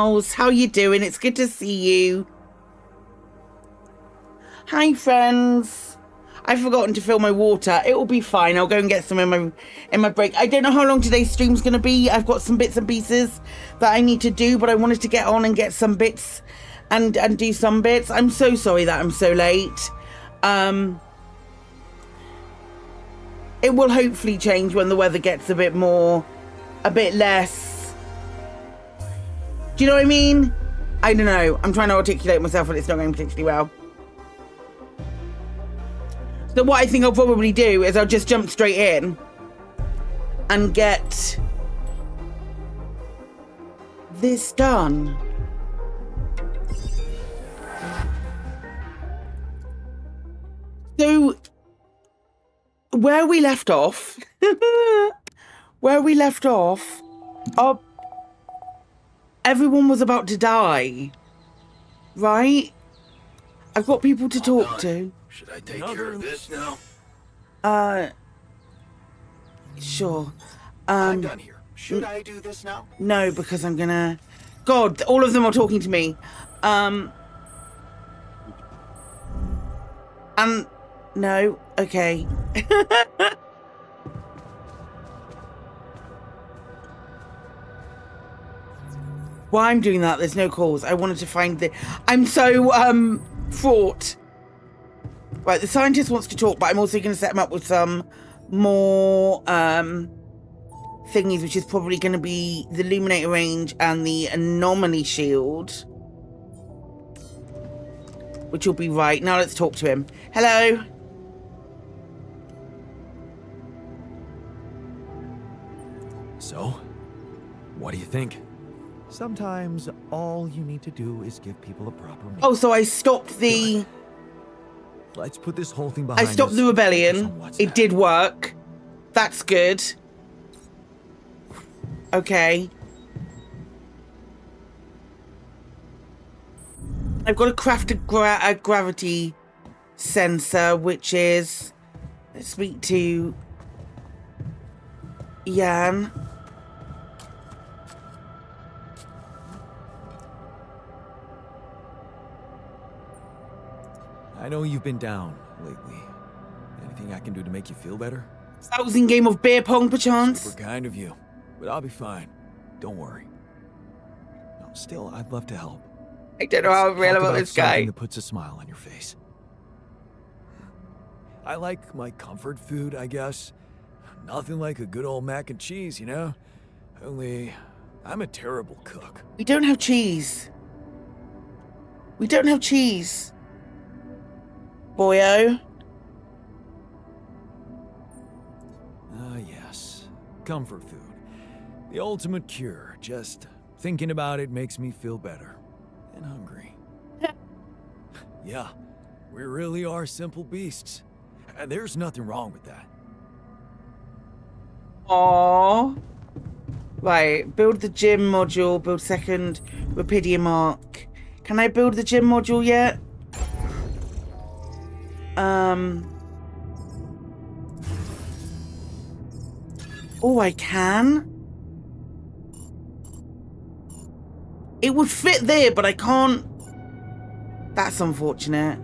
pals. How you doing? It's good to see you. Hi, friends. I've forgotten to fill my water. It will be fine. I'll go and get some in my break. I don't know how long today's stream's going to be. I've got some bits and pieces that I need to do, but I wanted to get on and get some bits and do some bits. I'm so sorry that I'm so late. It will hopefully change when the weather gets a bit less. Do you know what I mean? I don't know. I'm trying to articulate myself and it's not going particularly well. So what I think I'll probably do is I'll just jump straight in and get this done. So where we left off, everyone was about to die, right? I've got people to talk to. Should I take care of this now? Sure. I'm done here. Should I do this now? No, because I'm gonna... God, all of them are talking to me. No, okay. Why I'm doing that, there's no cause. I wanted to find the... I'm so, fraught. Right, the scientist wants to talk, but I'm also going to set him up with some more thingies, which is probably going to be the Illuminator range and the Anomaly shield. Which will be right. Now let's talk to him. Hello. So, what do you think? Sometimes all you need to do is give people a proper meal. Oh, so I stopped the... Let's put this whole thing behind us. I stopped the rebellion. It did work. That's good. Okay. I've got to craft a gravity sensor, which is... Let's speak to Jan. I know you've been down lately. Anything I can do to make you feel better? Thousand game of beer pong, perchance? Super kind of you, but I'll be fine. Don't worry. No, still, I'd love to help. I don't know how I feel about this guy. That puts a smile on your face. I like my comfort food, I guess. Nothing like a good old mac and cheese, you know? Only, I'm a terrible cook. We don't have cheese. We don't have cheese. Boyo. Yes. Comfort food. The ultimate cure. Just thinking about it makes me feel better. And hungry. Yeah. We really are simple beasts. And there's nothing wrong with that. Aww. Right. Build the gym module. Build second Rapidium arc. Can I build the gym module yet? Oh, I can. It would fit there, but I can't. That's unfortunate.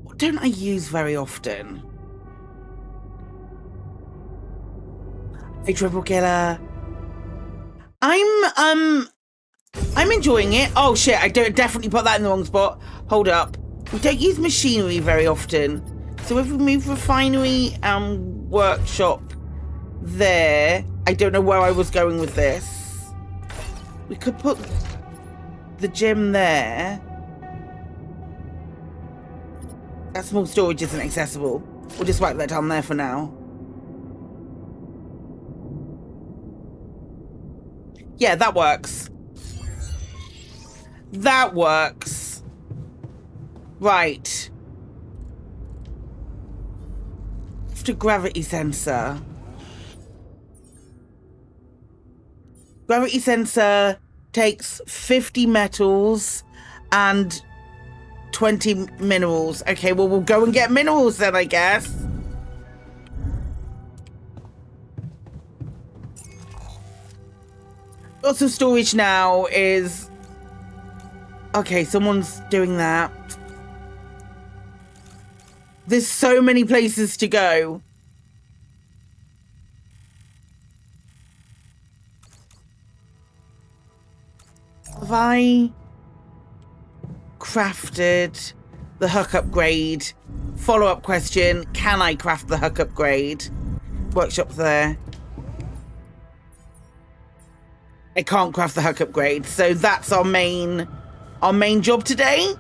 What don't I use very often? A triple killer. I'm enjoying it. Oh shit, I don't definitely put that in the wrong spot. Hold up. We don't use machinery very often. So if we move refinery and workshop there, I don't know where I was going with this. We could put the gym there. That small storage isn't accessible. We'll just wipe that down there for now. Yeah, that works. That works. Right. After gravity sensor. Gravity sensor takes 50 metals and 20 minerals. Okay, well, we'll go and get minerals then, I guess. Lots of storage now is... Okay, someone's doing that. There's so many places to go. Have I crafted the hook upgrade? Follow-up question, can I craft the hook upgrade? Workshop there. I can't craft the hook upgrade, so that's our main job today.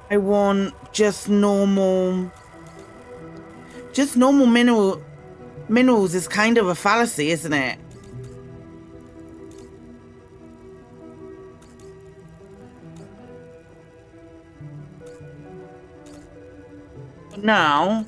I want just normal minerals is kind of a fallacy, isn't it? Now,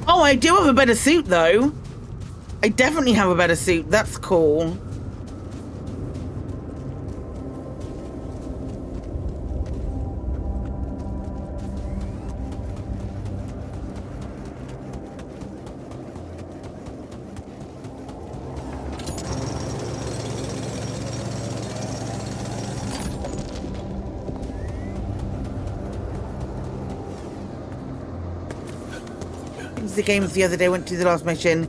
oh, I do have a better suit though. I definitely have a better suit. That's cool. The games the other day, went to the last mission,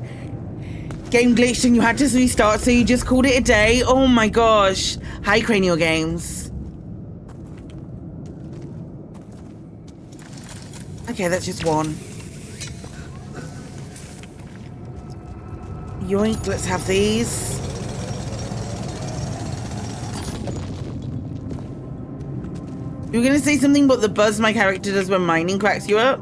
game glitched and you had to restart, so you just called it a day. Oh my gosh. Hi, Cranial Games. Okay, that's just one. Yoink, let's have these. You were gonna say something about the buzz my character does when mining cracks you up?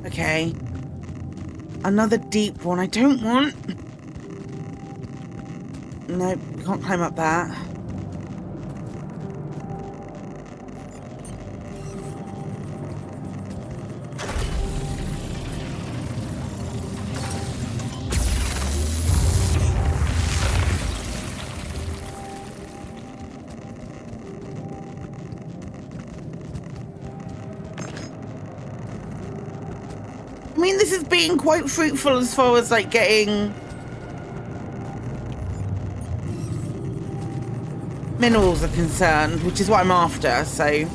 Okay. Another deep one. I don't want... Nope, can't climb up that. I mean, this is being quite fruitful as far as, like, getting minerals are concerned, which is what I'm after, so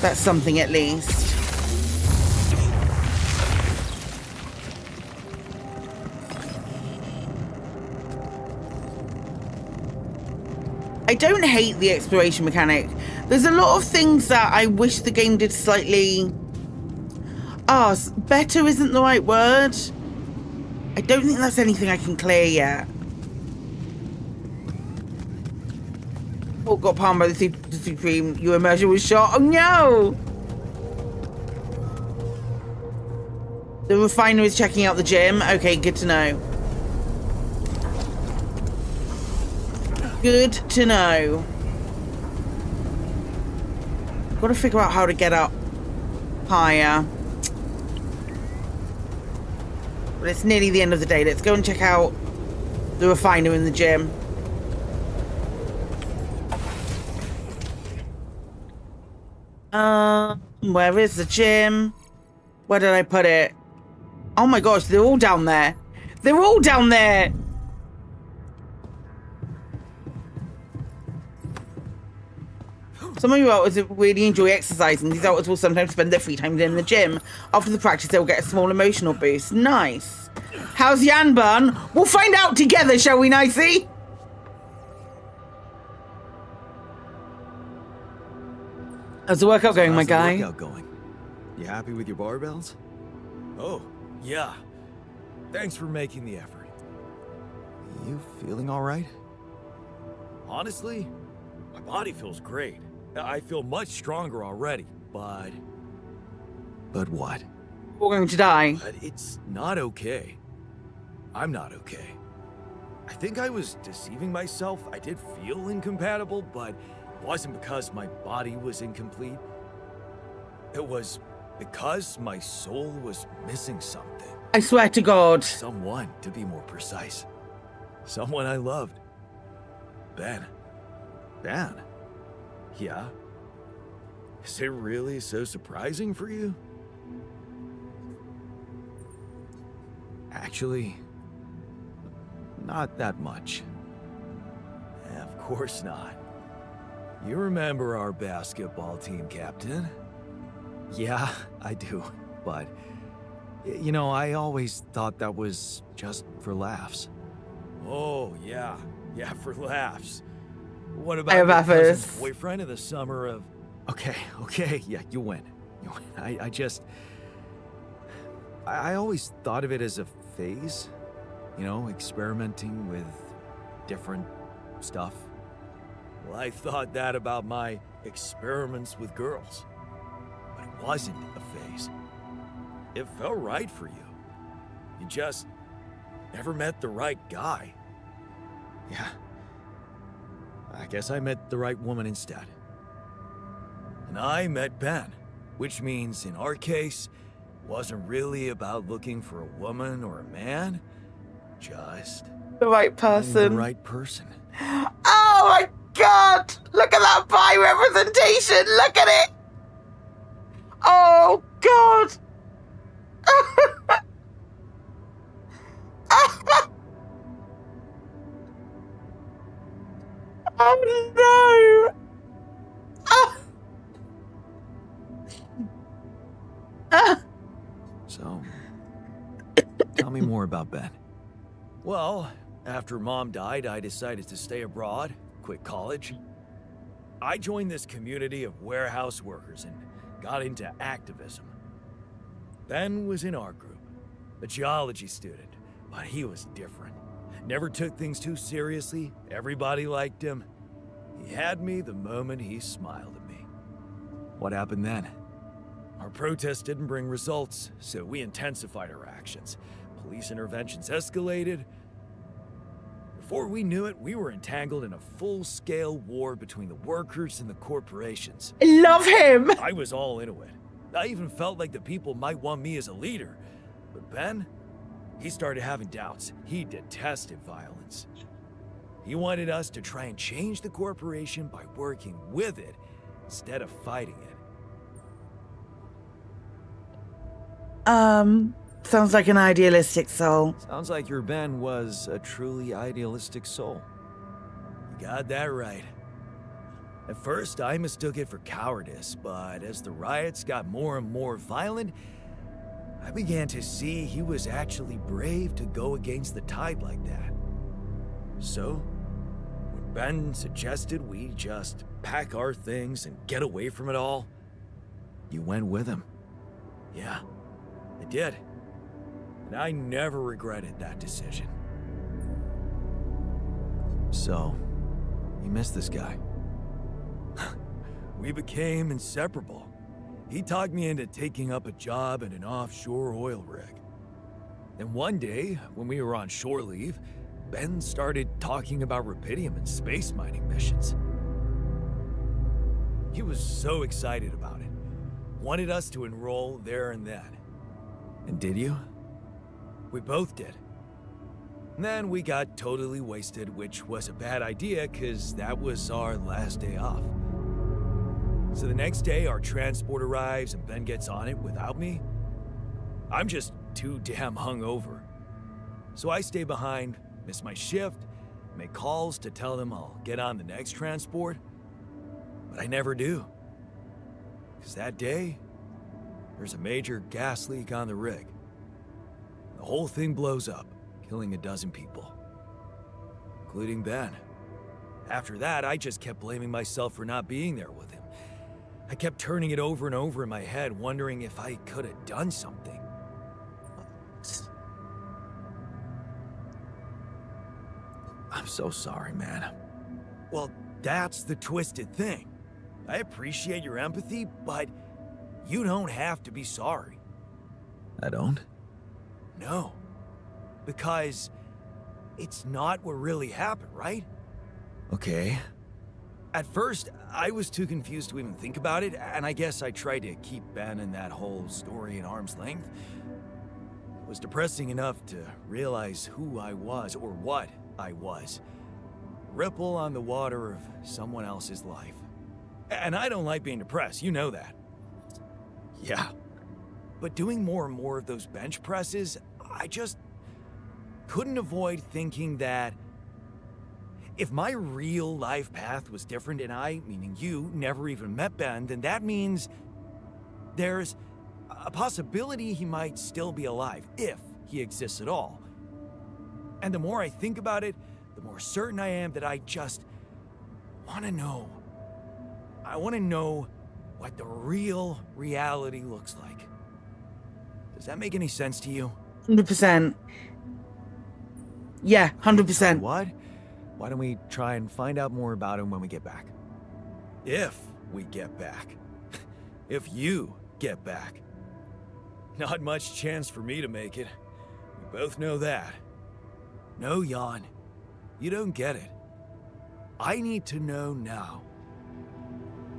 that's something at least. I don't hate the exploration mechanic. There's a lot of things that I wish the game did slightly... better isn't the right word. I don't think that's anything I can clear yet. Oh, got palmed by the Supreme. Your immersion was shot. Oh no! The refiner is checking out the gym. Okay, good to know. Good to know. Got to figure out how to get up higher. But it's nearly the end of the day. Let's go and check out the refiner in the gym. Where is the gym? Where did I put it? Oh my gosh, they're all down there. They're all down there. Some of you outwards really enjoy exercising. These outwards will sometimes spend their free time in the gym. After the practice, they'll get a small emotional boost. Nice. How's Jan Bun? We'll find out together, shall we, Nicey? How's the workout going, my guy? How's the workout going? You happy with your barbells? Oh, yeah. Thanks for making the effort. You feeling all right? Honestly, my body feels great. I feel much stronger already, but... But what? We're going to die. But it's not okay. I'm not okay. I think I was deceiving myself. I did feel incompatible, but it wasn't because my body was incomplete. It was because my soul was missing something. I swear to God. Someone, to be more precise. Someone I loved. Ben. Ben? Yeah? Is it really so surprising for you? Actually, not that much. Of course not. You remember our basketball team captain? Yeah, I do, but... You know, I always thought that was just for laughs. Oh, yeah. Yeah, for laughs. What about your cousin's boyfriend in the summer of... Okay, yeah, you win. You win. I always thought of it as a phase. You know, experimenting with different stuff. Well, I thought that about my experiments with girls. But it wasn't a phase. It felt right for you. You just never met the right guy. Yeah. I guess I met the right woman instead. And I met Ben, which means in our case, it wasn't really about looking for a woman or a man, just The right person. the right person. Oh my God! Look at that bi representation! Look at it! Oh God! Oh no! So, tell me more about Ben. Well, after Mom died, I decided to stay abroad, quit college. I joined this community of warehouse workers and got into activism. Ben was in our group, a geology student, but he was different. Never took things too seriously, everybody liked him. He had me the moment he smiled at me. What happened then? Our protest didn't bring results, so we intensified our actions. Police interventions escalated. Before we knew it, we were entangled in a full-scale war between the workers and the corporations. I love him! I was all into it. I even felt like the people might want me as a leader. But Ben, he started having doubts. He detested violence. He wanted us to try and change the corporation by working with it instead of fighting it. Sounds like an idealistic soul. Sounds like your Ben was a truly idealistic soul. You got that right. At first, I mistook it for cowardice, but as the riots got more and more violent, I began to see he was actually brave to go against the tide like that. So, when Ben suggested we just pack our things and get away from it all, you went with him. Yeah, I did. And I never regretted that decision. So, you missed this guy. We became inseparable. He talked me into taking up a job at an offshore oil rig. Then one day, when we were on shore leave, Ben started talking about Rapidium and space mining missions. He was so excited about it. Wanted us to enroll there and then. And did you? We both did. And then we got totally wasted, which was a bad idea because that was our last day off. So the next day, our transport arrives and Ben gets on it without me. I'm just too damn hungover. So I stay behind, miss my shift, make calls to tell them I'll get on the next transport. But I never do. Because that day, there's a major gas leak on the rig. The whole thing blows up, killing a dozen people, including Ben. After that, I just kept blaming myself for not being there with him. I kept turning it over and over in my head, wondering if I could have done something. so sorry, man. Well, that's the twisted thing. I appreciate your empathy, but you don't have to be sorry. I don't? No. Because it's not what really happened, right? Okay. At first, I was too confused to even think about it, and I guess I tried to keep Ben and that whole story at arm's length. It was depressing enough to realize who I was, or what I was. Ripple on the water of someone else's life. And I don't like being depressed, you know that. Yeah. But doing more and more of those bench presses, I just couldn't avoid thinking that if my real life path was different and I, meaning you, never even met Ben, then that means there's a possibility he might still be alive, if he exists at all. And the more I think about it, the more certain I am that I just want to know. I want to know what the real reality looks like. Does that make any sense to you? 100%. Yeah, 100%. What? Why don't we try and find out more about him when we get back? If we get back. If you get back. Not much chance for me to make it. We both know that. No, Jan. You don't get it. I need to know now.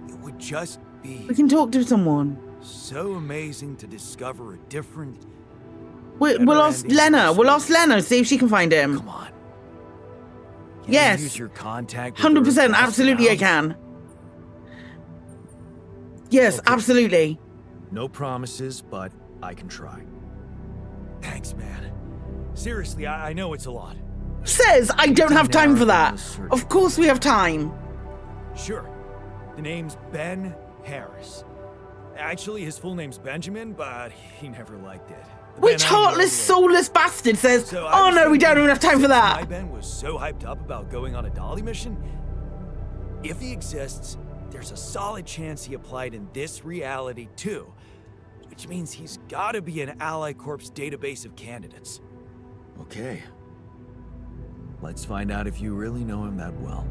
It would just be We can talk to someone. so amazing to discover a different... We'll ask Lena. We'll ask Lena, see if she can find him. Come on. Can Yes. you use your contact with her 100%. across Absolutely, I town? can. Yes, Okay. absolutely. No promises, but I can try. Thanks, man. Seriously, I know it's a lot. Says I don't have time for that. Of course we have time. Sure. The name's Ben Harris. Actually, his full name's Benjamin, but he never liked it. The Which Ben I know heartless, anyway. soulless bastard says, So I oh was no, we don't thinking, even have time for since my that. Ben was so hyped up about going on a Dolly mission, if he exists, there's a solid chance he applied in this reality too, which means he's gotta be an Ally Corps database of candidates. Okay. Let's find out if you really know him that well.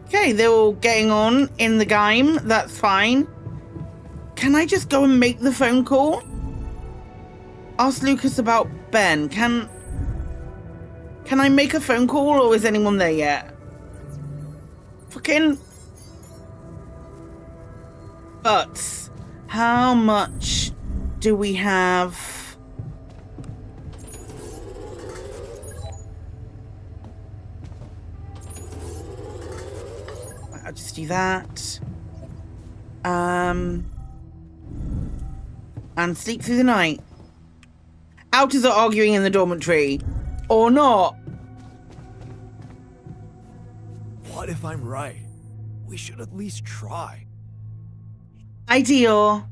Okay, they're all getting on in the game. That's fine. Can I just go and make the phone call? Ask Lucas about Ben. Can I make a phone call, or is anyone there yet? Fucking butts. How much do we have? I'll just do that. And sleep through the night. Outers are arguing in the dormitory. Or not. What if I'm right? We should at least try. Ideal.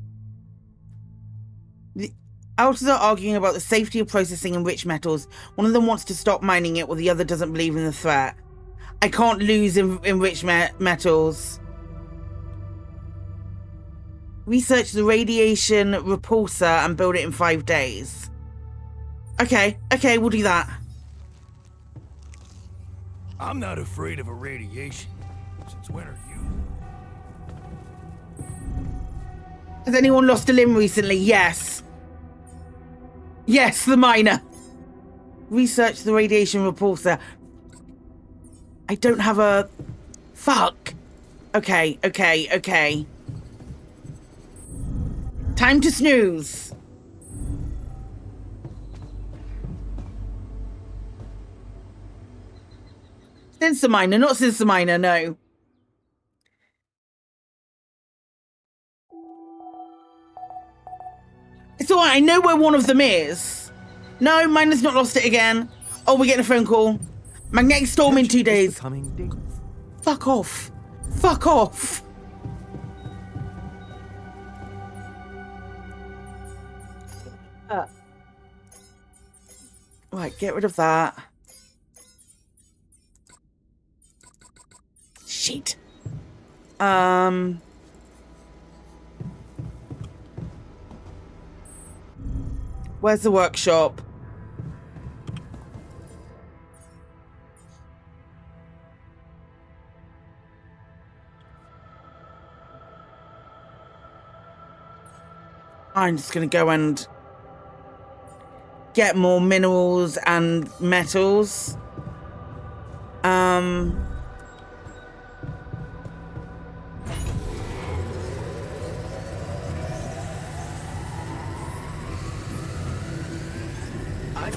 The Outers are arguing about the safety of processing enriched metals. One of them wants to stop mining it, while the other doesn't believe in the threat. I can't lose enriched metals. Research the radiation repulsor and build it in 5 days. Okay, we'll do that. I'm not afraid of a radiation. Since when are you? Has anyone lost a limb recently? Yes. Yes, the miner. Research the radiation repulsor. I don't have a... Fuck. Okay. Time to snooze. Sensor miner, not sensor miner, no. It's alright, I know where one of them is. No, miner's not lost it again. Oh, we're getting a phone call. Magnetic storm in 2 days. Fuck off. Fuck off. Right, get rid of that. Shit. Where's the workshop? I'm just going to go and get more minerals and metals. I'm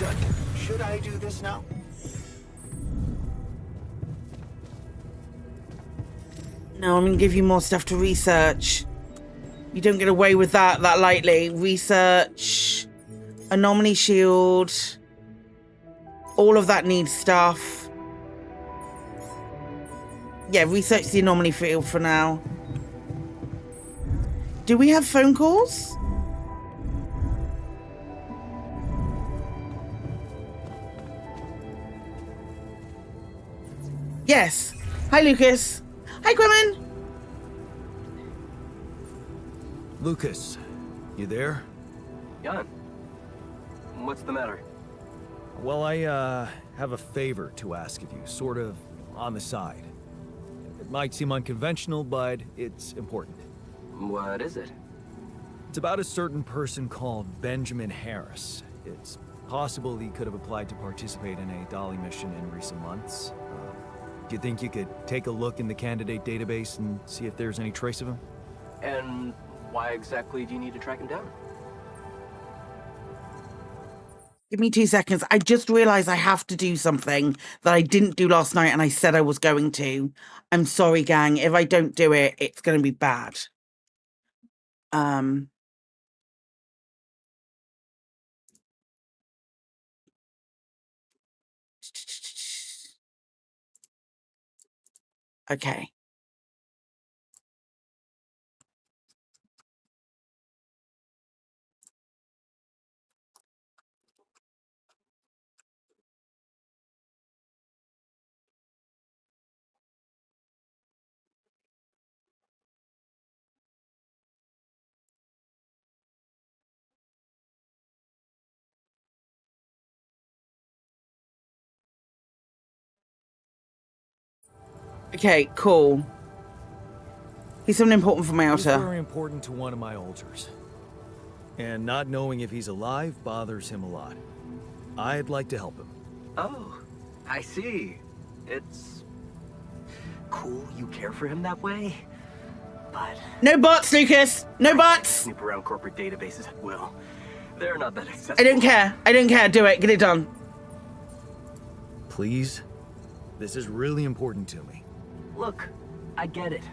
done. Should I do this now? No, I'm going to give you more stuff to research. You don't get away with that lightly. Research, anomaly shield, all of that needs stuff. Yeah, research the anomaly field for now. Do we have phone calls? Yes. Hi, Lucas. Hi, Quimmen. Lucas, you there? Jan, what's the matter? Well, I have a favor to ask of you, sort of on the side. It might seem unconventional, but it's important. What is it? It's about a certain person called Benjamin Harris. It's possible he could have applied to participate in a Dolly mission in recent months. Do you think you could take a look in the candidate database and see if there's any trace of him? And why exactly do you need to track him down? Give me 2 seconds. I just realized I have to do something that I didn't do last night and I said I was going to. I'm sorry, gang. If I don't do it, it's going to be bad. Okay. Okay, cool. He's something important for my He's altar. very important to one of my altars. And not knowing if he's alive bothers him a lot. I'd like to help him. Oh, I see. It's cool you care for him that way, but No bots, Lucas. No bots. snoop around corporate databases at will. They're not that accessible. I don't care. I don't care. Do it. Get it done. Please? This is really important to me. Look, I get it,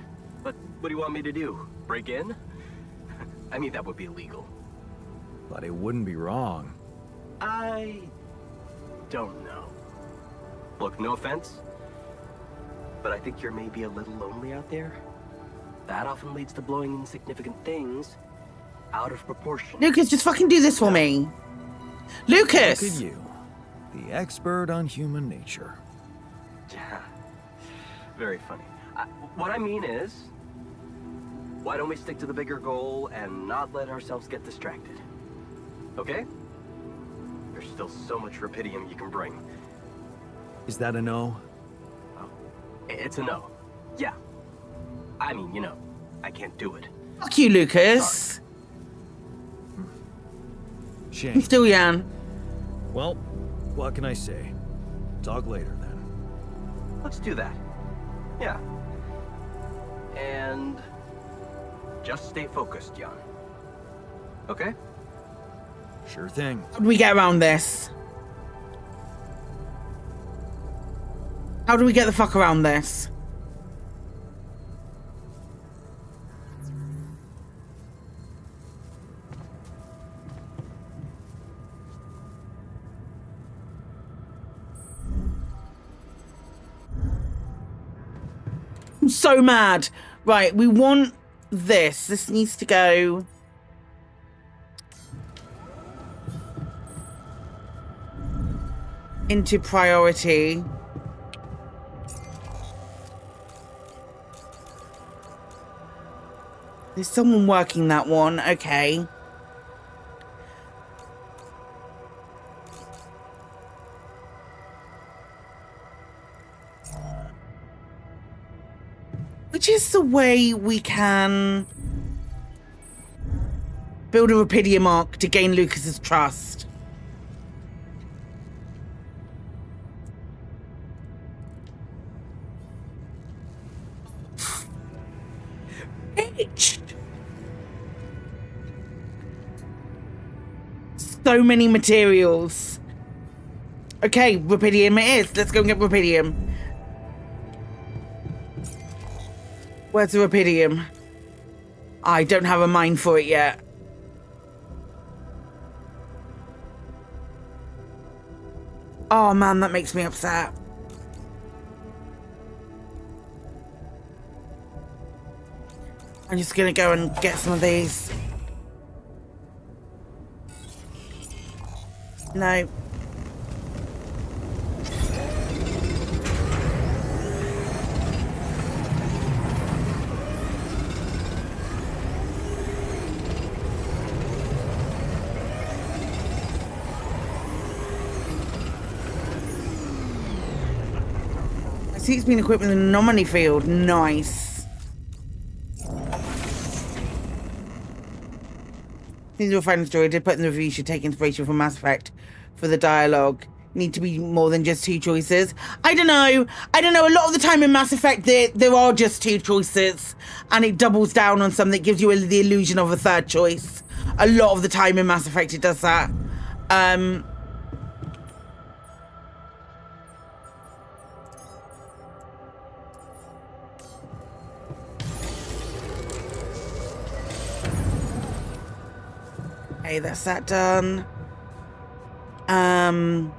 but what do you want me to do? Break in? I mean, that would be illegal. But it wouldn't be wrong. I don't know. Look, no offense, but I think you're maybe a little lonely out there. That often leads to blowing insignificant things out of proportion. Lucas, just fucking do this for me. Lucas! Look at you, the expert on human nature. Yeah, very funny. What I mean is, why don't we stick to the bigger goal and not let ourselves get distracted? Okay? There's still so much Rapidium you can bring. Is that a no? Oh, it's a no. Yeah. I mean, you know, I can't do it. Fuck you, Lucas. Shame. I'm still Jan. Well, what can I say? Talk later then. Let's do that. Yeah. And just stay focused, Jan. Okay? Sure thing. How do we get around this? How do we get the fuck around this? I'm so mad. Right, we want this. This needs to go... into priority. There's someone working that one. Okay. Which is the way we can build a Rapidium arc to gain Lucas's trust? Bitch! So many materials. Okay, Rapidium it is. Let's go and get Rapidium. Where's the Rapidium? I don't have a mind for it yet. Oh man, that makes me upset. I'm just gonna go and get some of these. No. I see it's been equipped with an anomaly field. Nice. These are a final story. I did put in the review you should take inspiration from Mass Effect for the dialogue. Need to be more than just two choices. I don't know. A lot of the time in Mass Effect there are just two choices and it doubles down on something, gives you the illusion of a third choice. A lot of the time in Mass Effect it does that. Okay, that's that done. Can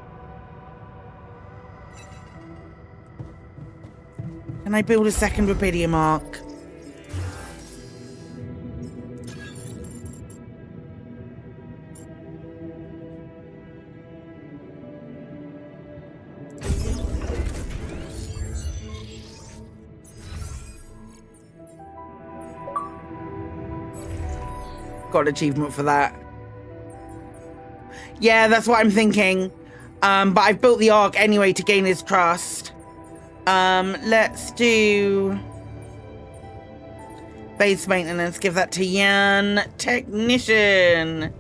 I build a second Rapidium arc? Got an achievement for that. Yeah, that's what I'm thinking. But I've built the arc anyway to gain his trust. Let's do base maintenance. Give that to Jan. Technician.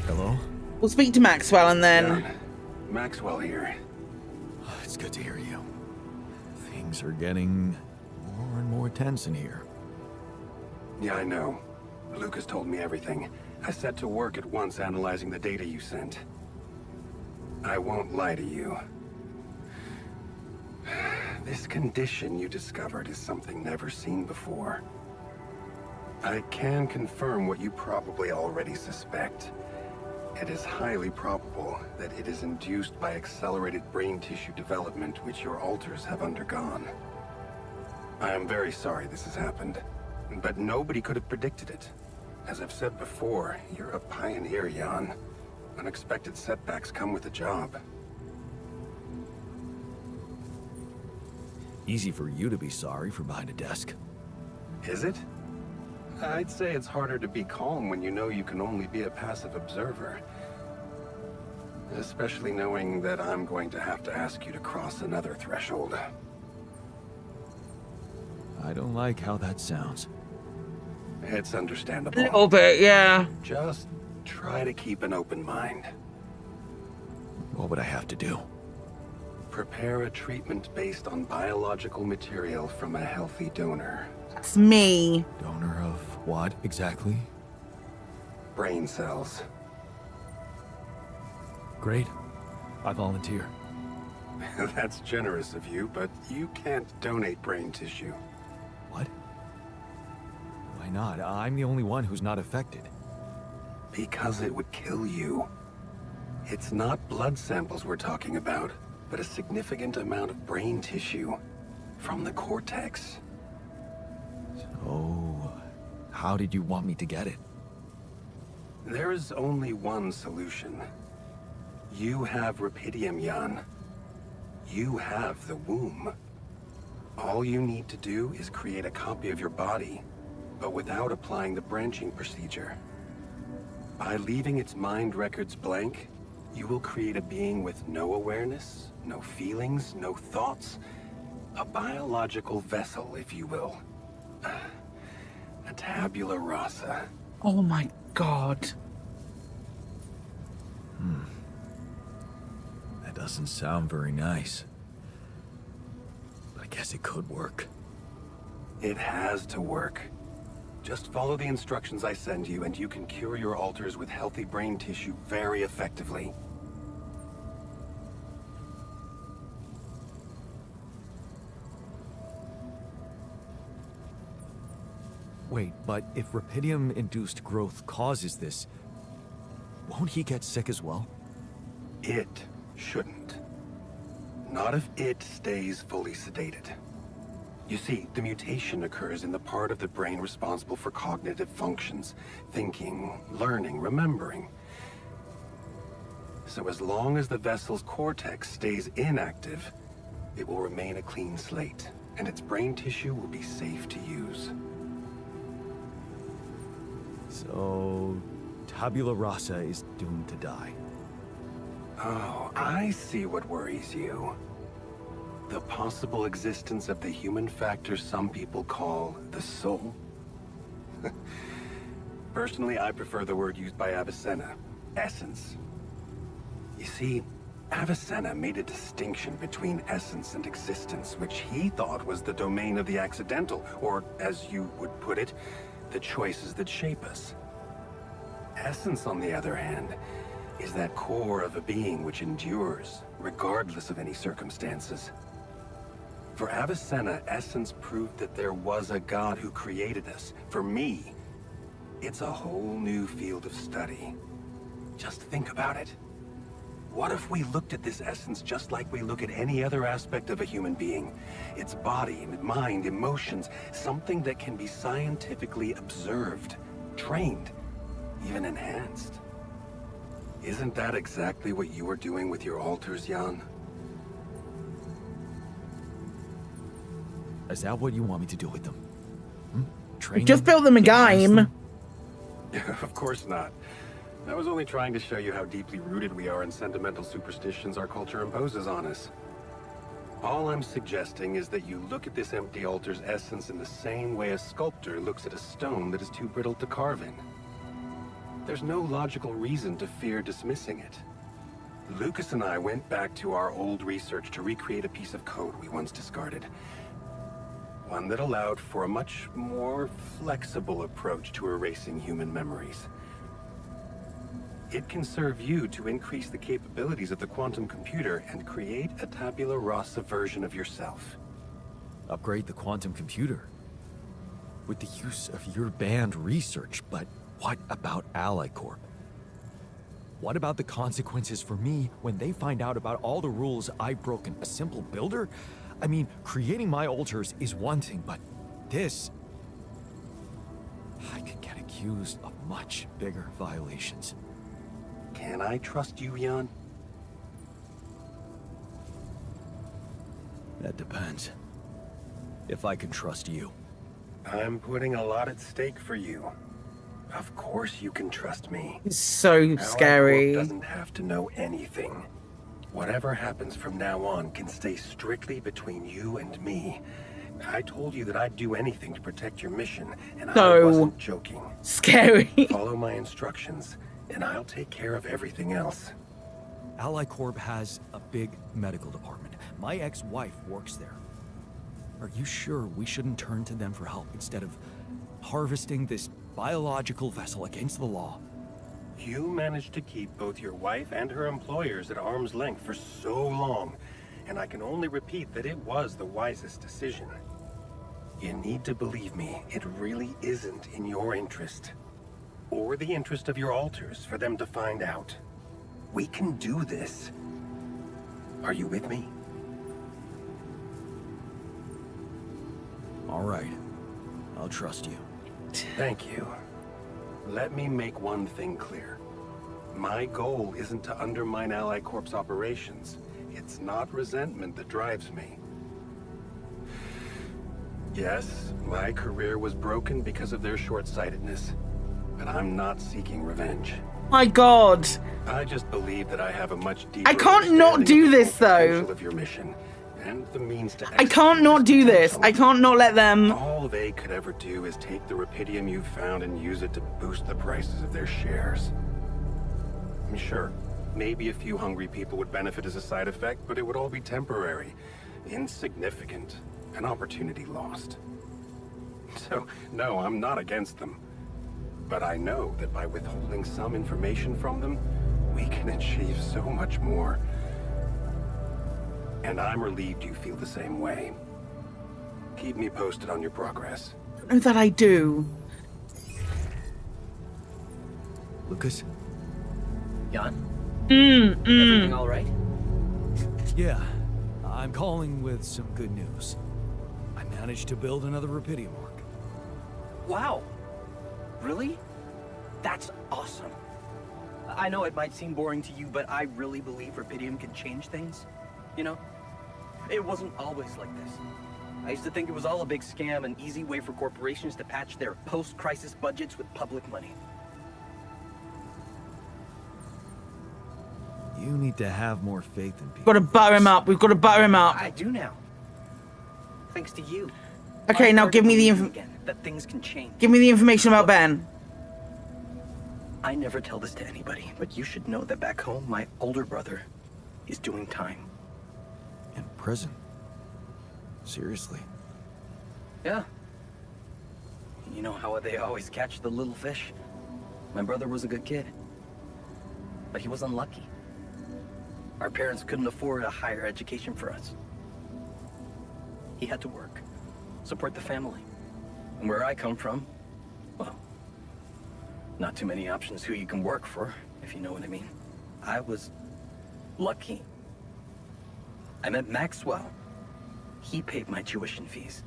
Hello? We'll speak to Maxwell and then... Jan, Maxwell here. It's good to hear you. Things are getting more and more tense in here. Yeah, I know. Lucas told me everything. I set to work at once analyzing the data you sent. I won't lie to you. This condition you discovered is something never seen before. I can confirm what you probably already suspect. It is highly probable that it is induced by accelerated brain tissue development which your alters have undergone. I am very sorry this has happened, but nobody could have predicted it. As I've said before, you're a pioneer, Jan. Unexpected setbacks come with the job. Easy for you to be sorry from behind a desk. Is it? I'd say it's harder to be calm when you know you can only be a passive observer. Especially knowing that I'm going to have to ask you to cross another threshold. I don't like how that sounds. It's A understandable. little bit, yeah. Just try to keep an open mind. What would I have to do? Prepare a treatment based on biological material from a healthy donor. That's me. Donor of what exactly? Brain cells. Great. I volunteer. That's generous of you, but you can't donate brain tissue. What? Why not? I'm the only one who's not affected. Because it would kill you. It's not blood samples we're talking about, but a significant amount of brain tissue from the cortex. So, how did you want me to get it? There is only one solution. You have Rapidium, Jan. You have the womb. All you need to do is create a copy of your body, but without applying the branching procedure. By leaving its mind records blank, you will create a being with no awareness, no feelings, no thoughts. A biological vessel, if you will. A tabula rasa. Oh my god. That doesn't sound very nice. But I guess it could work. It has to work. Just follow the instructions I send you, and you can cure your alters with healthy brain tissue very effectively. Wait, but if Rapidium-induced growth causes this, won't he get sick as well? It shouldn't. Not if it stays fully sedated. You see, the mutation occurs in the part of the brain responsible for cognitive functions, thinking, learning, remembering. So as long as the vessel's cortex stays inactive, it will remain a clean slate, and its brain tissue will be safe to use. So, tabula rasa is doomed to die. Oh, I see what worries you. The possible existence of the human factor some people call the soul. Personally, I prefer the word used by Avicenna, essence. You see, Avicenna made a distinction between essence and existence, which he thought was the domain of the accidental, or, as you would put it, the choices that shape us. Essence, on the other hand, is that core of a being which endures, regardless of any circumstances. For Avicenna, essence proved that there was a God who created us. For me, it's a whole new field of study. Just think about it. What if we looked at this essence just like we look at any other aspect of a human being? Its body, mind, emotions, something that can be scientifically observed, trained, even enhanced. Isn't that exactly what you are doing with your alters, Jan? Is that what you want me to do with them? Train Just them? built them a Enhance them? game. Of course not. I was only trying to show you how deeply rooted we are in sentimental superstitions our culture imposes on us. All I'm suggesting is that you look at this empty altar's essence in the same way a sculptor looks at a stone that is too brittle to carve in. There's no logical reason to fear dismissing it. Lucas and I went back to our old research to recreate a piece of code we once discarded. One that allowed for a much more flexible approach to erasing human memories. It can serve you to increase the capabilities of the quantum computer and create a tabula rasa version of yourself. Upgrade the quantum computer? With the use of your banned research, but what about Ally Corp? What about the consequences for me when they find out about all the rules I've broken? A simple builder? I mean, creating my alters is one thing, but this... I could get accused of much bigger violations. Can I trust you, Jan? That depends. If I can trust you. I'm putting a lot at stake for you. Of course you can trust me. It's so Ally scary. Corp doesn't have to know anything. Whatever happens from now on can stay strictly between you and me. I told you that I'd do anything to protect your mission, and I So- wasn't joking. Scary. Follow my instructions, and I'll take care of everything else. Ally Corp has a big medical department. My ex-wife works there. Are you sure we shouldn't turn to them for help instead of harvesting this biological vessel against the law? You managed to keep both your wife and her employers at arm's length for so long, and I can only repeat that it was the wisest decision. You need to believe me, it really isn't in your interest, or the interest of your alters, for them to find out. We can do this. Are you with me? All right. I'll trust you. Thank you. Let me make one thing clear. My goal isn't to undermine Ally Corp's operations. It's not resentment that drives me. Yes, my career was broken because of their short-sightedness, but I'm not seeking revenge. My God. I just believe that I have a much deeper I can't not understanding do of the this, full though. potential of your mission and the means to I can't not do this. I can't not let them. All they could ever do is take the Rapidium you've found and use it to boost the prices of their shares. I'm sure, maybe a few hungry people would benefit as a side effect, but it would all be temporary, insignificant, an opportunity lost. So, no, I'm not against them. But I know that by withholding some information from them, we can achieve so much more. And I'm relieved you feel the same way. Keep me posted on your progress. I don't know that I do. Lucas? Jan? Everything all right? Yeah, I'm calling with some good news. I managed to build another Rapidium arc. Wow. Really? That's awesome. I know it might seem boring to you, but I really believe Rapidium can change things. You know? It wasn't always like this. I used to think it was all a big scam, an easy way for corporations to patch their post-crisis budgets with public money. You need to have more faith in people. Got to butter him up. We've got to butter him up. I do now. Thanks to you. Okay, I'm now starting give me to the believe again that things can change. give me the information about Ben. I never tell this to anybody, but you should know that back home, my older brother is doing time. In prison? Seriously? Yeah. You know how they always catch the little fish? My brother was a good kid, but he was unlucky. Our parents couldn't afford a higher education for us. He had to work, support the family. And where I come from, well, not too many options who you can work for, if you know what I mean. I was lucky. I met Maxwell. He paid my tuition fees.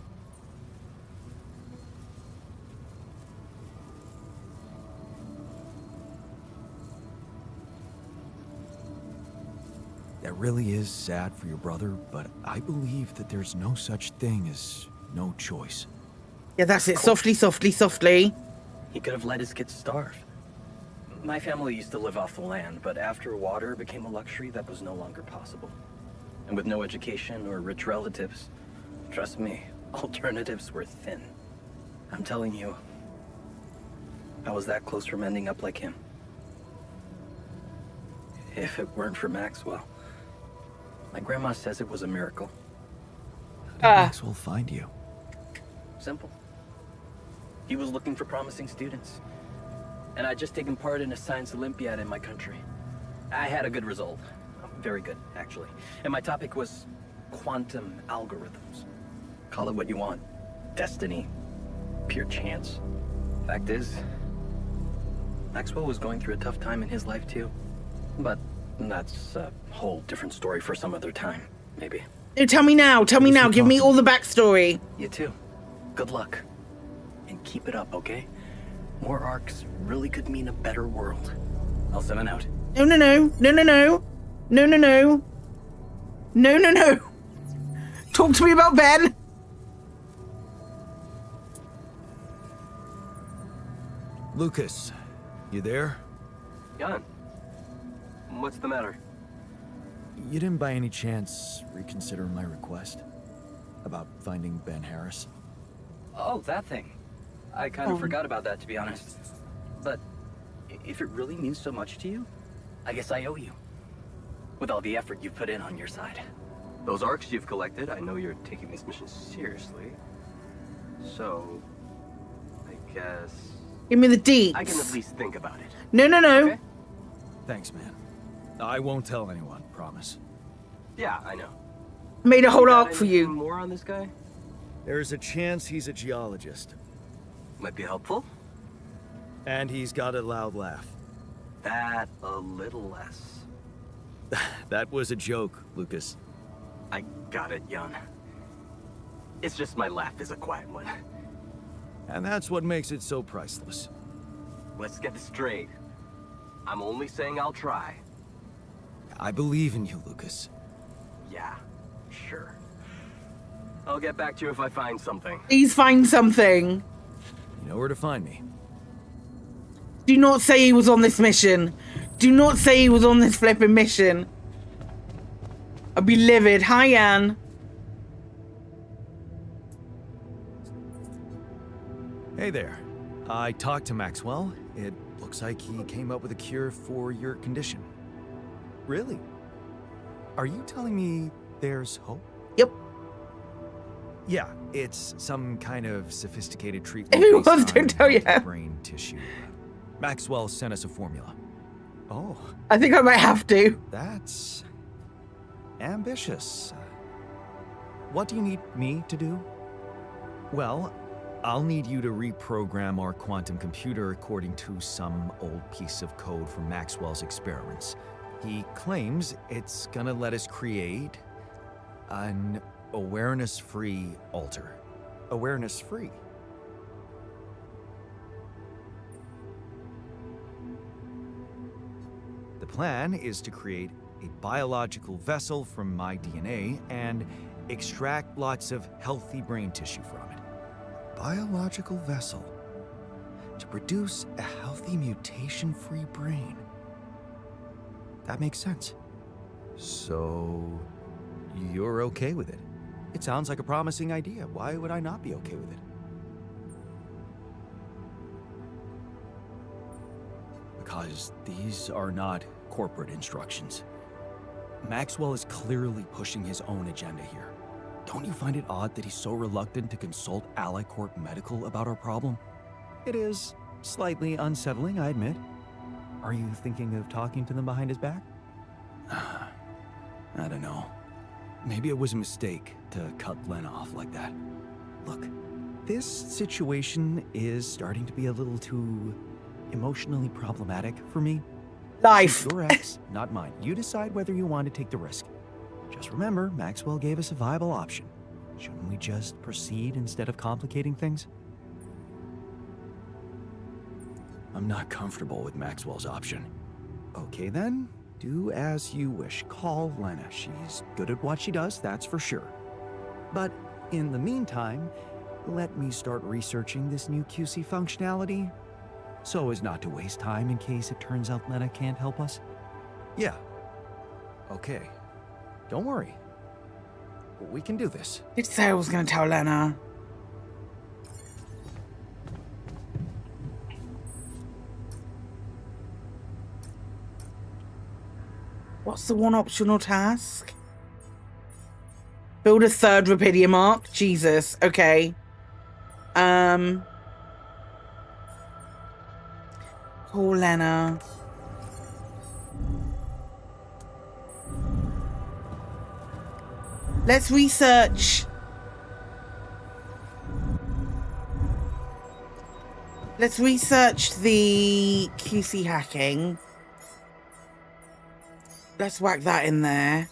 That really is sad for your brother, but I believe that there's no such thing as no choice. Yeah, that's it. Softly, softly, softly. He could have let his kids starve. My family used to live off the land, but after water became a luxury, that was no longer possible. And with no education or rich relatives, trust me, alternatives were thin. I'm telling you, I was that close from ending up like him. If it weren't for Maxwell. My grandma says it was a miracle. How did Maxwell find you? Simple. He was looking for promising students. And I'd just taken part in a science Olympiad in my country. I had a good result. Very good, actually. And my topic was quantum algorithms. Call it what you want. Destiny. Pure chance. Fact is, Maxwell was going through a tough time in his life too. But that's a whole different story for some other time, maybe. No, tell me now. Tell me now. Give me all the backstory. You too. Good luck. And keep it up, okay? More arcs really could mean a better world. I'll 7 out. No, no, no. No, no, no. No, no, no. No, no, no. Talk to me about Ben. Lucas, you there? Jan, what's the matter? You didn't by any chance reconsider my request about finding Ben Harris? Oh, that thing. I kind of forgot about that, to be honest. But if it really means so much to you, I guess I owe you. With all the effort you've put in on your side. Those arcs you've collected, I know you're taking this mission seriously. So, I guess... Give me the deets. I can at least think about it. No, no, no. Okay? Thanks, man. I won't tell anyone, promise. Yeah, I know. Made a whole Got arc for anything you. more on this guy? There's a chance he's a geologist. Might be helpful. And he's got a loud laugh. That a little less. That was a joke, Lucas. I got it, Jan. It's just my laugh is a quiet one. And that's what makes it so priceless. Let's get this straight. I'm only saying I'll try. I believe in you, Lucas. Yeah, sure. I'll get back to you if I find something. Please find something. You know where to find me. Do not say he was on this mission. Do not say he was on this flipping mission. I'd be livid. Hi, Jan. Hey there. I talked to Maxwell. It looks like he came up with a cure for your condition. Really? Are you telling me there's hope? Yep. Yeah, it's some kind of sophisticated treatment. If he based wants to on tell you. brain tissue. Maxwell sent us a formula. Oh, I think I might have to. that's ambitious. What do you need me to do? Well, I'll need you to reprogram our quantum computer according to some old piece of code from Maxwell's experiments. He claims it's gonna let us create an awareness-free alter. Awareness-free. The plan is to create a biological vessel from my DNA and extract lots of healthy brain tissue from it. Biological vessel to produce a healthy mutation-free brain. That makes sense. So, you're okay with it? It sounds like a promising idea. Why would I not be okay with it? Because these are not corporate instructions. Maxwell is clearly pushing his own agenda here. Don't you find it odd that he's so reluctant to consult Ally Corp Medical about our problem? It is slightly unsettling, I admit. Are you thinking of talking to them behind his back? I don't know. Maybe it was a mistake to cut Len off like that. Look, this situation is starting to be a little too emotionally problematic for me. Life. Your ex, not mine. You decide whether you want to take the risk. Just remember, Maxwell gave us a viable option. Shouldn't we just proceed instead of complicating things? I'm not comfortable with Maxwell's option. Okay then, do as you wish. Call Lena. She's good at what she does, that's for sure. But in the meantime, let me start researching this new QC functionality so as not to waste time in case it turns out Lena can't help us. Yeah. Okay. Don't worry. We can do this. Did say I was going to tell Lena. What's the one optional task? Build a third Rapidium arc? Jesus. Okay. Call Lena. Let's research. Let's research the QC hacking. Let's whack that in there.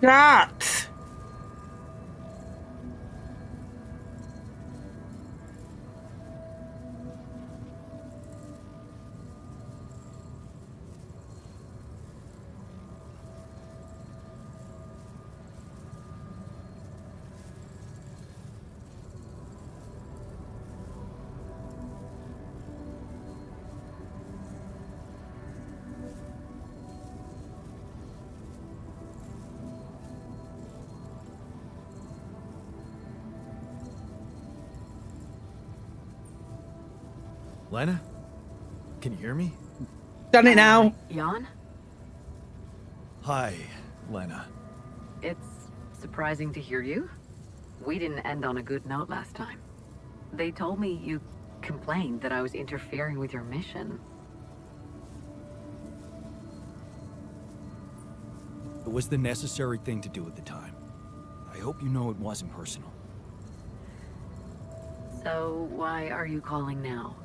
That. Lena? Can you hear me? Done it now. Jan? Hi, Lena. It's surprising to hear you. We didn't end on a good note last time. They told me you complained that I was interfering with your mission. It was the necessary thing to do at the time. I hope you know it wasn't personal. So why are you calling now?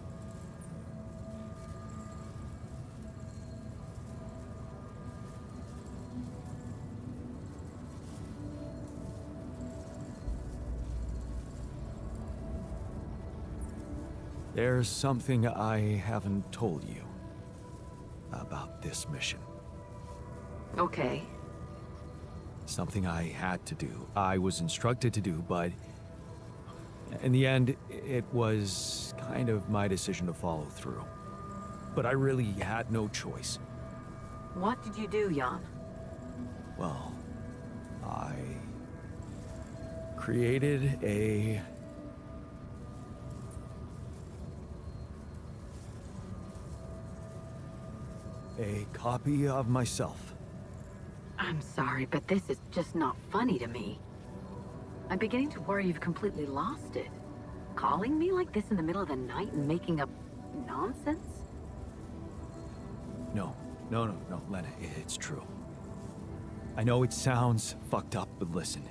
There's something I haven't told you about this mission. Okay. Something I had to do. I was instructed to do, but in the end, it was kind of my decision to follow through. But I really had no choice. What did you do, Jan? Well, I created a copy of myself. I'm sorry, but this is just not funny to me. I'm beginning to worry you've completely lost it. Calling me like this in the middle of the night and making up nonsense? No, Lena, it's true. I know it sounds fucked up, but listen.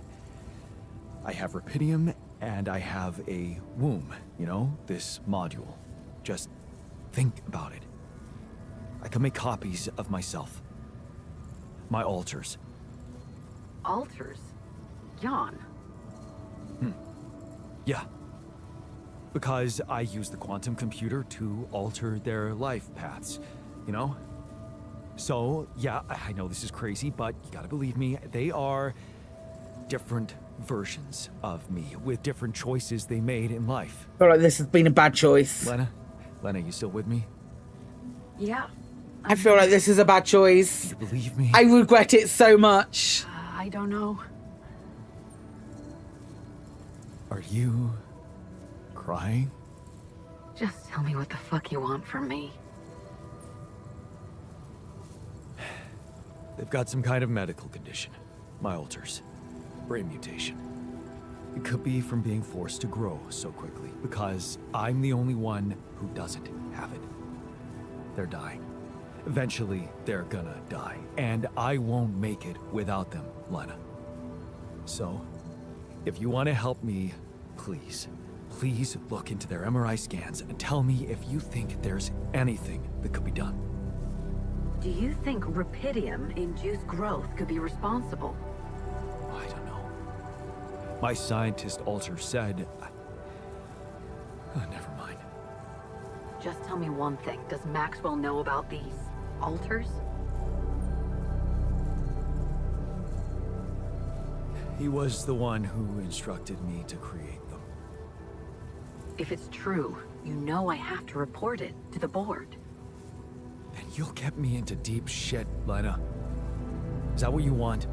I have Rapidium, and I have a womb, you know, this module. Just think about it. I can make copies of myself. My alters. Alters? Jan? Yeah. Because I use the quantum computer to alter their life paths, you know? So, yeah, I know this is crazy, but you gotta believe me, they are different versions of me with different choices they made in life. I feel like this has been a bad choice. Lena, you still with me? Yeah. I feel like this is a bad choice. You believe me? I regret it so much. I don't know. Are you crying? Just tell me what the fuck you want from me. They've got some kind of medical condition. My alters. Brain mutation. It could be from being forced to grow so quickly, because I'm the only one who doesn't have it. They're dying. Eventually, they're gonna die, and I won't make it without them, Lena. So, if you want to help me, please look into their MRI scans and tell me if you think there's anything that could be done. Do you think Rapidium-induced growth could be responsible? I don't know. My scientist alter said... never mind. Just tell me one thing. Does Maxwell know about these alters? He was the one who instructed me to create them. If it's true, you know I have to report it to the board. Then you'll get me into deep shit, Lena. Is that what you want?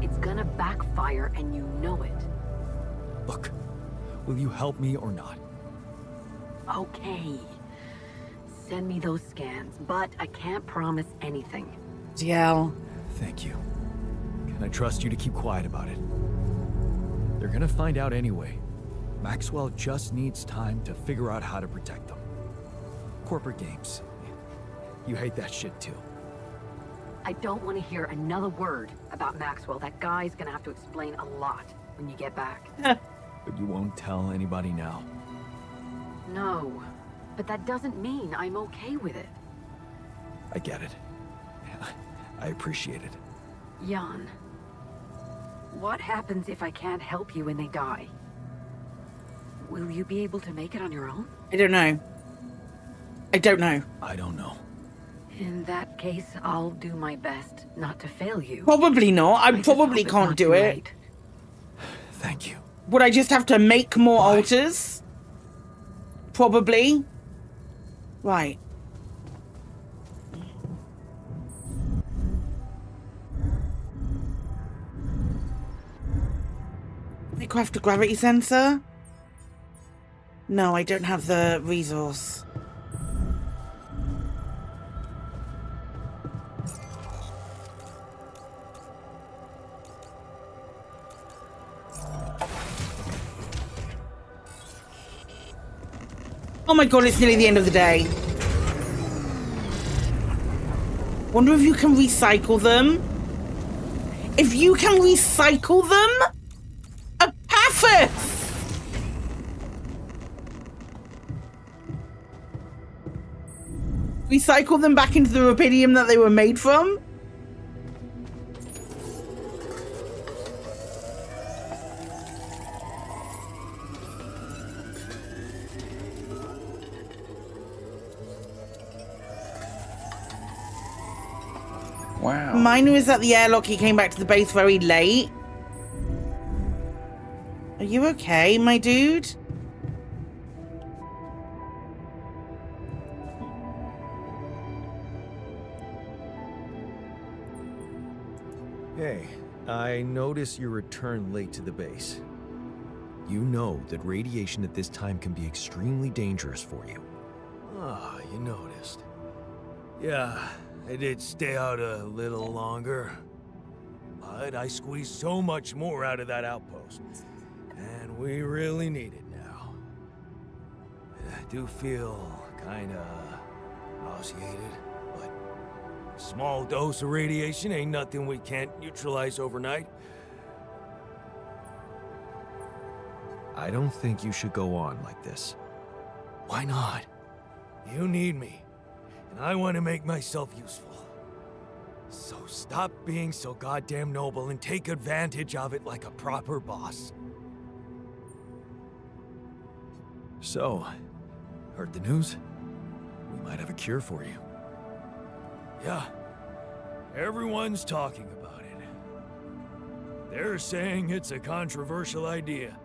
It's gonna backfire and you know it. Look, will you help me or not? Okay. Send me those scans, but I can't promise anything. DL. Thank you. Can I trust you to keep quiet about it? They're gonna find out anyway. Maxwell just needs time to figure out how to protect them. Corporate games. You hate that shit too. I don't want to hear another word about Maxwell. That guy's gonna have to explain a lot when you get back. But you won't tell anybody now. No, but that doesn't mean I'm okay with it. I get it. I appreciate it. Jan, what happens if I can't help you when they die? Will you be able to make it on your own? I don't know. I don't know. I don't know. In that case, I'll do my best not to fail you. Probably not. I just hope probably it's can't not do too it. late. Thank you. Would I just have to make more Why? alters? Probably. Right. I craft a gravity sensor? No, I don't have the resource. Oh my god, it's nearly the end of the day. Wonder if you can recycle them? If you can recycle them? A perfect! Recycle them back into the Rapidium that they were made from? Wow. Mine was at the airlock. He came back to the base very late. Are you okay, my dude? Hey, I notice you return late to the base. You know that radiation at this time can be extremely dangerous for you. Ah, you noticed. Yeah, I did stay out a little longer. But I squeezed so much more out of that outpost. And we really need it now. I do feel kinda nauseated, but a small dose of radiation ain't nothing we can't neutralize overnight. I don't think you should go on like this. Why not? You need me, and I want to make myself useful. So stop being so goddamn noble and take advantage of it like a proper boss. So, heard the news? We might have a cure for you. Yeah, everyone's talking about it. They're saying it's a controversial idea.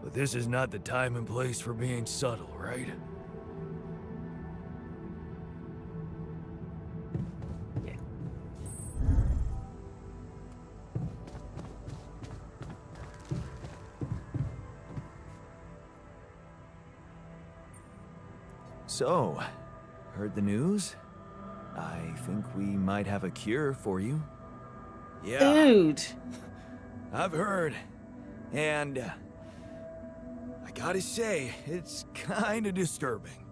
But this is not the time and place for being subtle, right? So, heard the news? I think we might have a cure for you. Yeah, Dude. I've heard. And I gotta say, it's kinda disturbing.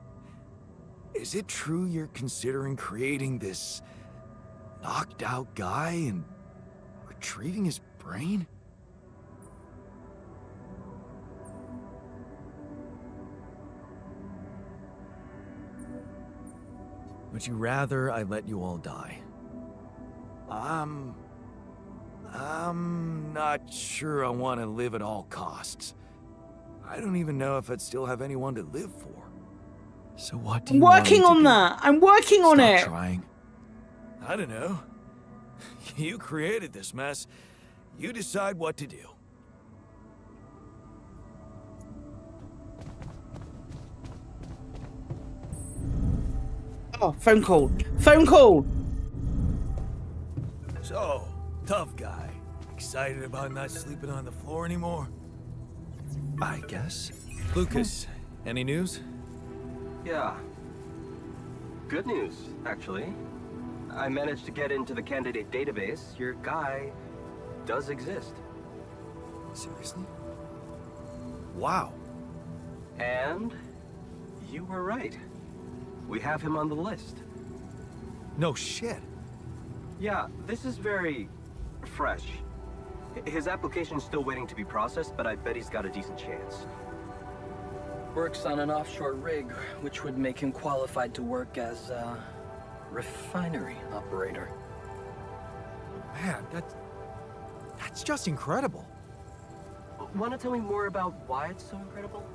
Is it true you're considering creating this knocked out guy and retrieving his brain? Would you rather I let you all die? I'm not sure I want to live at all costs. I don't even know if I'd still have anyone to live for. So what do I'm you want me working to on do? that. I'm working on Stop it. trying. I don't know. You created this mess. You decide what to do. Oh, phone call. Phone call. So, tough guy. Excited about not sleeping on the floor anymore? I guess. Lucas, any news? Yeah. Good news, actually. I managed to get into the candidate database. Your guy does exist. Seriously? Wow. And you were right. We have him on the list. No shit. Yeah, this is very fresh. His application's still waiting to be processed, but I bet he's got a decent chance. Works on an offshore rig, which would make him qualified to work as a refinery operator. Man, that's just incredible. Want to tell me more about why it's so incredible?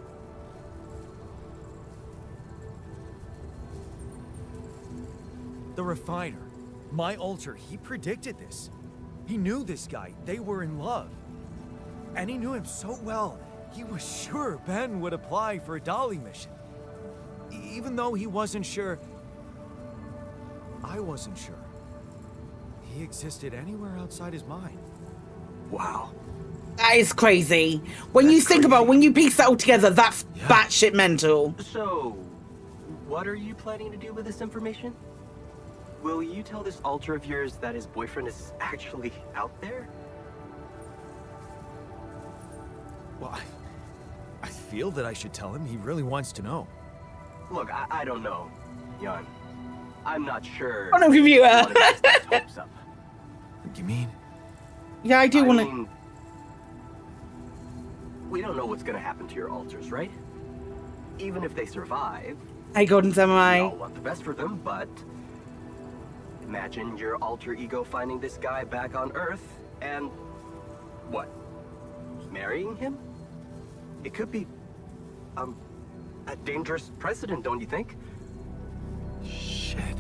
The refiner, my alter, he predicted this. He knew this guy. They were in love. And he knew him so well, he was sure Ben would apply for a Dolly mission. Even though he wasn't sure, I wasn't sure. He existed anywhere outside his mind. Wow. That is crazy. When you think about, when you piece that all together, that's Yeah. batshit mental. So, what are you planning to do with this information? Will you tell this alter of yours that his boyfriend is actually out there? Well, I feel that I should tell him. He really wants to know. Look, I don't know, Jan. I'm not sure. I don't give you I a. wanna get his hopes up. What do you mean? Yeah, I do I want to. mean, we don't know what's gonna happen to your alters, right? Even if they survive, Hey, Golden we Samurai. all want the best for them, but imagine your alter ego finding this guy back on Earth and what? Marrying him? It could be a dangerous precedent, don't you think? Shit.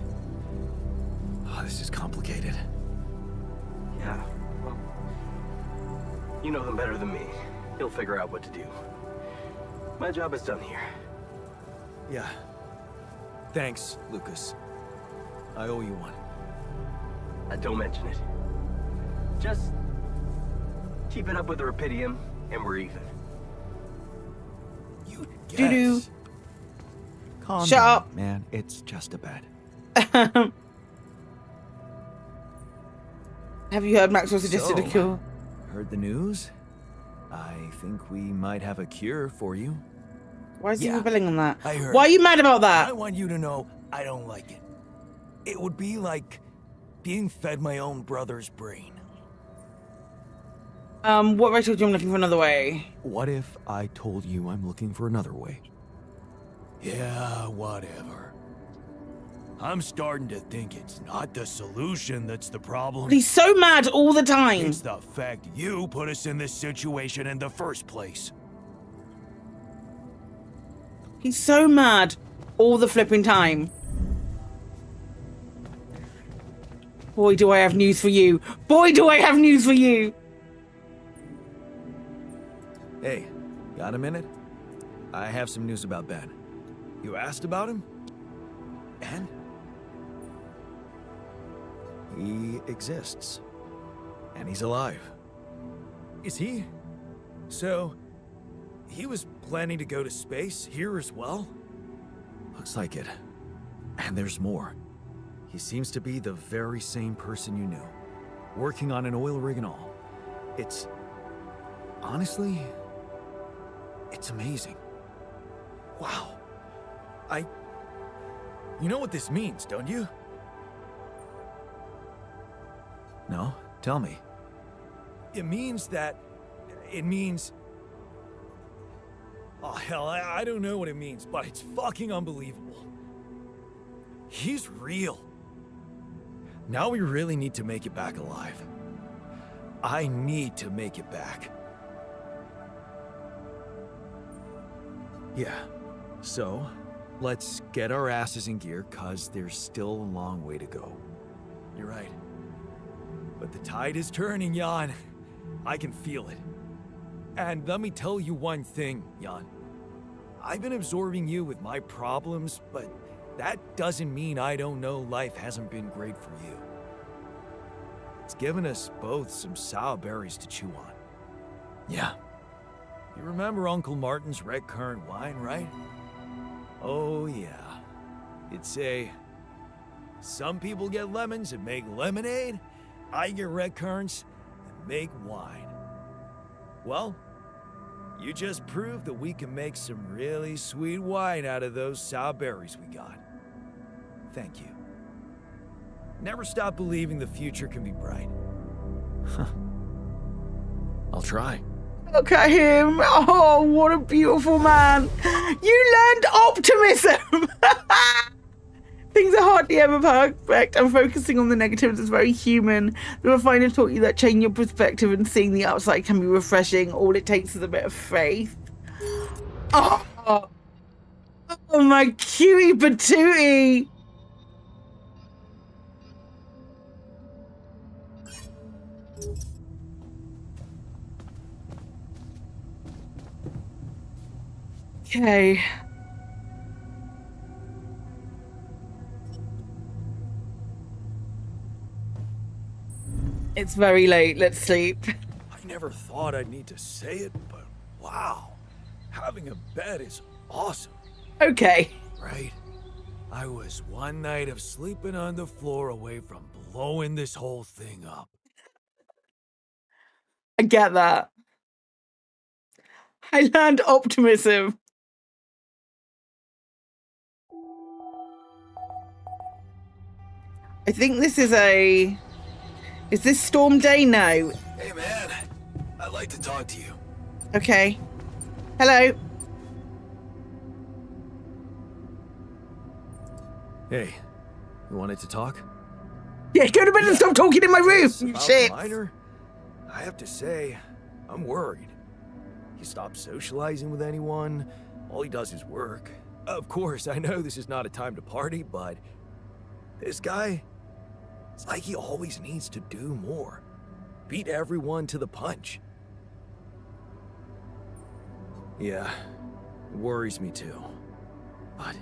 this is complicated. Yeah, well, you know him better than me. He'll figure out what to do. My job is done here. Yeah. Thanks, Lucas. I owe you one. Don't mention it. Just keep it up with the Rapidium, and we're even. You guess. Doo-doo. Calm Shut down, up. man. It's just a bet. Have you heard Maxwell suggested a So, cure? Heard the news? I think we might have a cure for you. Why is he Yeah, rebelling on that? I heard. Why are you mad about that? I want you to know I don't like it. It would be like being fed my own brother's brain. What if I told you I'm looking for another way? What if I told you I'm looking for another way? Yeah, whatever. I'm starting to think it's not the solution that's the problem. But he's so mad all the time. It's the fact you put us in this situation in the first place. He's so mad all the flipping time. Boy, do I have news for you. Boy, do I have news for you. Hey, got a minute? I have some news about Ben. You asked about him? And? He exists. And he's alive. Is he? So, he was planning to go to space here as well? Looks like it. And there's more. He seems to be the very same person you knew. Working on an oil rig and all. It's... honestly... it's amazing. Wow. You know what this means, don't you? No? Tell me. It means... oh, hell, I don't know what it means, but it's fucking unbelievable. He's real. Now we really need to make it back alive. I need to make it back. Yeah, so let's get our asses in gear, cause there's still a long way to go. You're right. But the tide is turning, Jan. I can feel it. And let me tell you one thing, Jan. I've been absorbing you with my problems, but that doesn't mean I don't know life hasn't been great for you. It's given us both some sour berries to chew on. Yeah. You remember Uncle Martin's red currant wine, right? Oh, yeah. It'd say, some people get lemons and make lemonade. I get red currants and make wine. Well, you just proved that we can make some really sweet wine out of those sour berries we got. Thank you. Never stop believing the future can be bright. Huh. I'll try. Look at him. Oh, what a beautiful man. You learned optimism. Things are hardly ever perfect, and focusing on the negatives is very human. The refiner taught you that changing your perspective and seeing the outside can be refreshing. All it takes is a bit of faith. Oh my cutie patootie. Okay. It's very late. Let's sleep. I never thought I'd need to say it, but wow. Having a bed is awesome, Okay. right? I was one night of sleeping on the floor away from blowing this whole thing up. I get that. I learned optimism. I think this is a... Is this Storm Day now? Hey man, I'd like to talk to you. Okay. Hello. Hey, you wanted to talk? Yeah, go to bed and stop talking in my room, Yes, you about shit. Minor, I have to say, I'm worried. He stopped socializing with anyone. All he does is work. Of course, I know this is not a time to party, but this guy, It's like he always needs to do more. Beat everyone to the punch. Yeah, it worries me too. But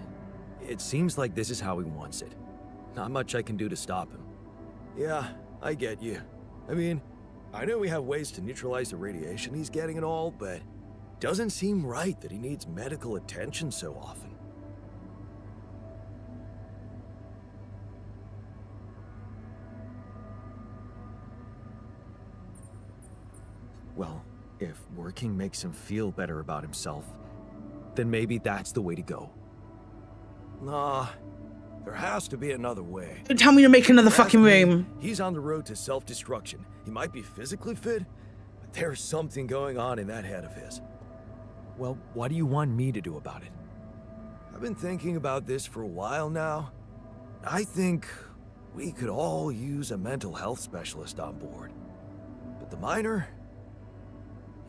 it seems like this is how he wants it. Not much I can do to stop him. Yeah, I get you. I mean, I know we have ways to neutralize the radiation he's getting and all, but it doesn't seem right that he needs medical attention so often. Well, if working makes him feel better about himself, then maybe that's the way to go. Nah, there has to be another way. Don't tell me to make another fucking room. He's on the road to self-destruction. He might be physically fit, but there's something going on in that head of his. Well, what do you want me to do about it? I've been thinking about this for a while now. I think we could all use a mental health specialist on board. But the miner,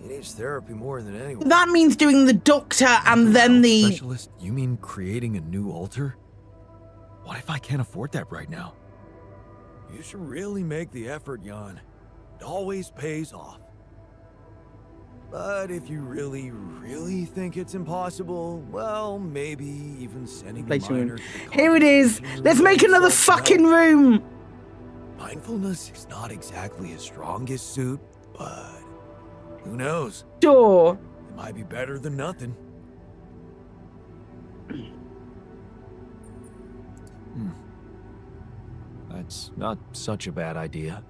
he needs therapy more than anyone. That means doing the doctor and then the... Specialist? You mean creating a new altar? What if I can't afford that right now? You should really make the effort, Jan. It always pays off. But if you really, really think it's impossible, well, maybe even sending a miner... Here it is! Let's make another fucking room! Mindfulness is not exactly his strongest suit, but who knows? Sure. It might be better than nothing. That's not such a bad idea.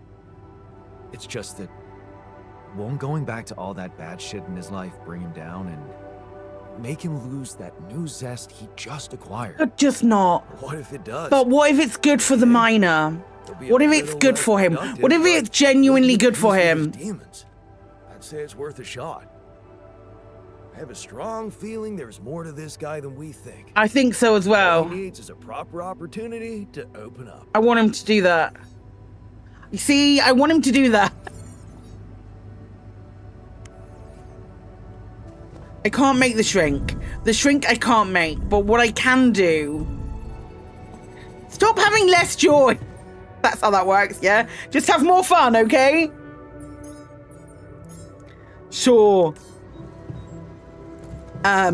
It's just that won't going back to all that bad shit in his life bring him down and make him lose that new zest he just acquired? But just not. What if it does? But what if it's good for the miner? What if it's good for him? What if it's genuinely good for him? Demons. I'd say it's worth a shot. I have a strong feeling there's more to this guy than we think. I think so as All well. he needs is a proper opportunity to open up. I want him to do that. You see, I want him to do that. I can't make the shrink. The shrink I can't make, but what I can do... Stop having less joy. That's how that works, yeah? Just have more fun, okay? Sure. I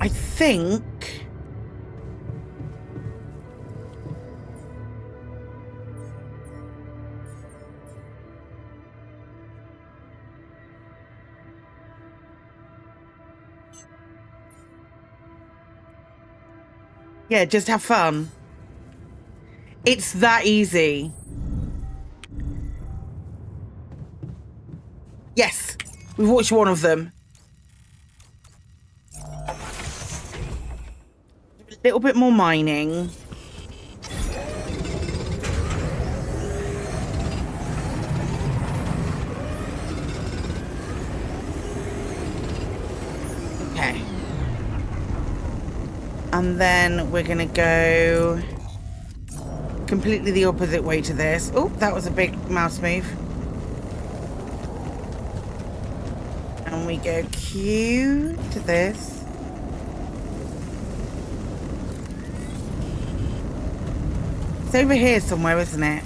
think... Yeah, just have fun. It's that easy. Yes, we've watched one of them. A little bit more mining. Okay. And then we're gonna go completely the opposite way to this. Oh, that was a big mouse move. And we go Q to this. It's over here somewhere, isn't it?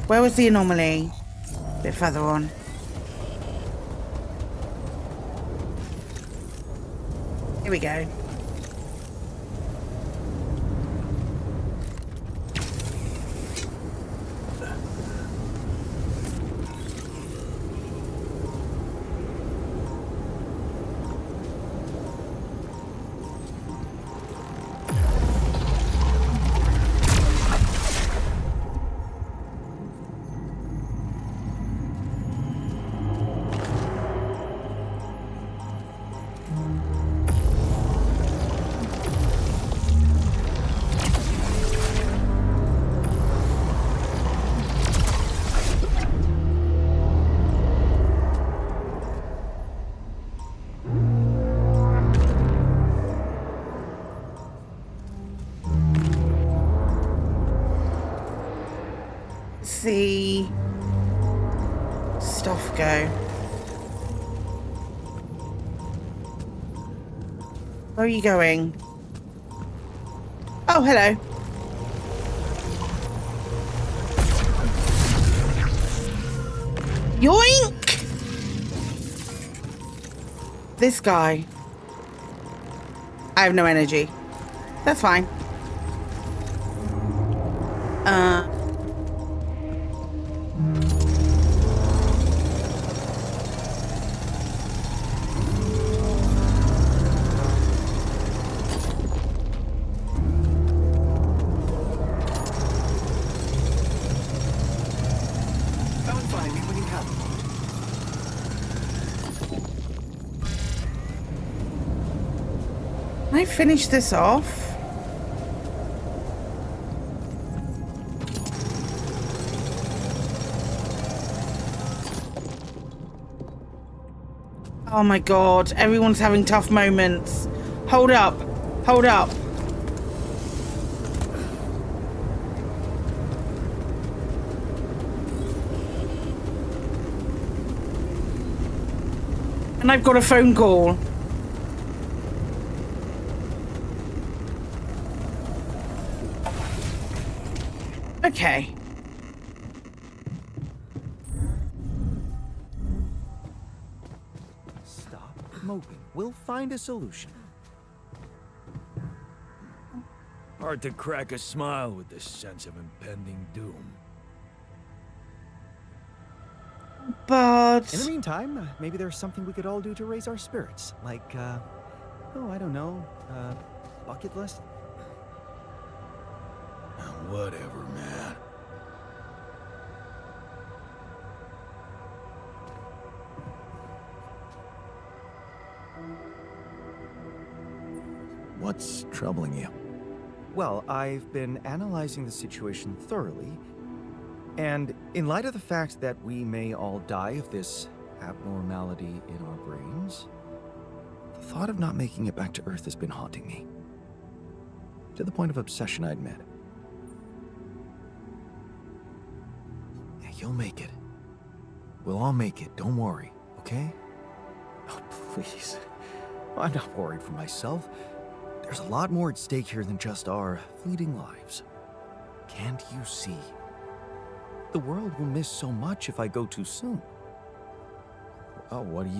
Where was the anomaly? A bit further on. Here we go. See stuff go. Where are you going? Oh, hello. Yoink! This guy. I have no energy. That's fine. Come and find me when you have Can I finish this off? Oh my god, everyone's having tough moments. Hold up. Hold up. And I've got a phone call. Okay. Stop moping. We'll find a solution. Hard to crack a smile with this sense of impending doom. But... In the meantime, maybe there's something we could all do to raise our spirits. Like, oh, I don't know, bucket list? Whatever, man. What's troubling you? Well, I've been analyzing the situation thoroughly, and in light of the fact that we may all die of this abnormality in our brains, the thought of not making it back to Earth has been haunting me. To the point of obsession, I admit. Yeah, you'll make it. We'll all make it, don't worry, okay? Oh, please. I'm not worried for myself. There's a lot more at stake here than just our fleeting lives. Can't you see? The world will miss so much if I go too soon. Oh, what do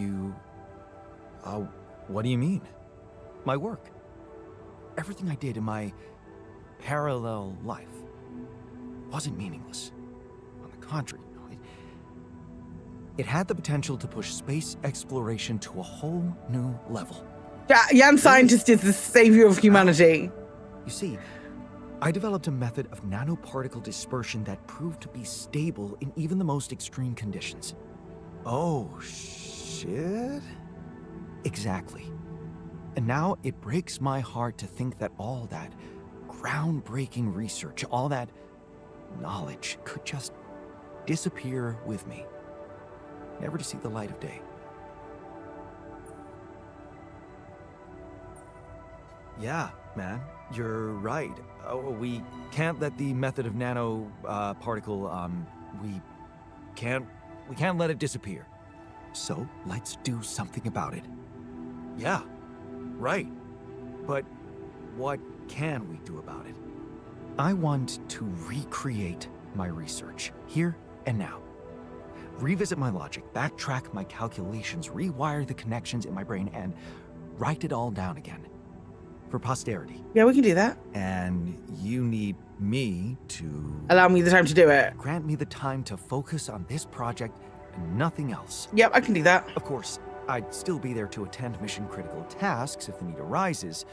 you mean? My work. Everything I did in my parallel life wasn't meaningless. On the contrary, it had the potential to push space exploration to a whole new level. Jan Scientist is the savior of humanity. You see, I developed a method of nanoparticle dispersion that proved to be stable in even the most extreme conditions. Oh, shit? Exactly. And now it breaks my heart to think that all that groundbreaking research, all that knowledge could just disappear with me, never to see the light of day. Yeah, man, you're right. We can't let the method of nano particle. We can't let it disappear. So let's do something about it. Yeah, right. But what can we do about it? I want to recreate my research here and now. Revisit my logic, backtrack my calculations, rewire the connections in my brain, and write it all down again. For posterity. Yeah, we can do that. And you need me to... Allow me the time to do it. Grant me the time to focus on this project and nothing else. Yep, I can do that. Of course, I'd still be there to attend mission-critical tasks if the need arises,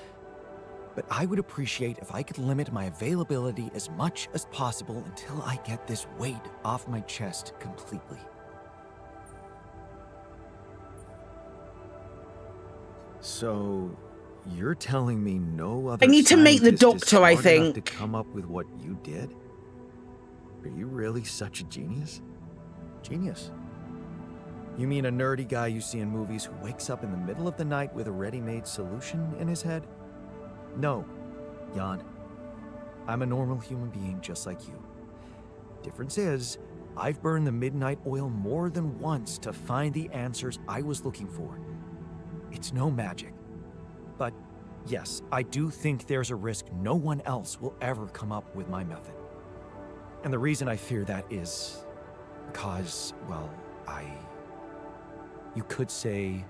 but I would appreciate if I could limit my availability as much as possible until I get this weight off my chest completely. So... you're telling me no other I need to make the scientist is doctor, I smart enough think. to come up with what you did? Are you really such a genius? Genius? You mean a nerdy guy you see in movies who wakes up in the middle of the night with a ready-made solution in his head? No, Jan. I'm a normal human being just like you. Difference is, I've burned the midnight oil more than once to find the answers I was looking for. It's no magic. But yes, I do think there's a risk no one else will ever come up with my method. And the reason I fear that is because, well, You could say,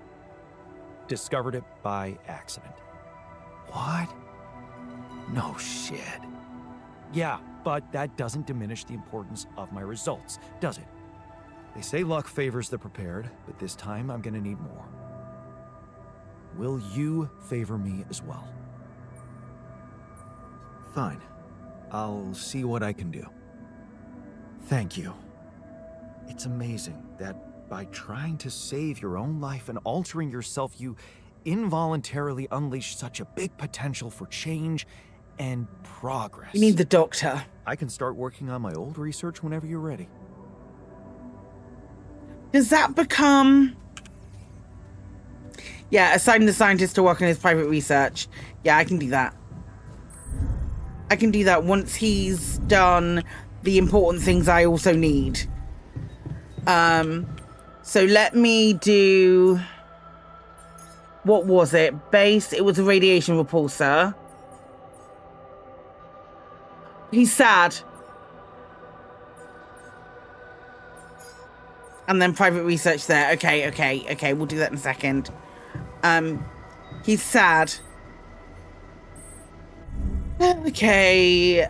discovered it by accident. What? No shit. Yeah, but that doesn't diminish the importance of my results, does it? They say luck favors the prepared, but this time I'm gonna need more. Will you favor me as well? Fine. I'll see what I can do. Thank you. It's amazing that by trying to save your own life and altering yourself, you involuntarily unleash such a big potential for change and progress. You need the doctor. I can start working on my old research whenever you're ready. Does that become... Yeah, assign the scientist to work on his private research. Yeah, I can do that. I can do that once he's done the important things I also need. So let me do... What was it? Base, it was a radiation repulsor. He's sad. And then private research there. Okay. We'll do that in a second. He's sad. Okay.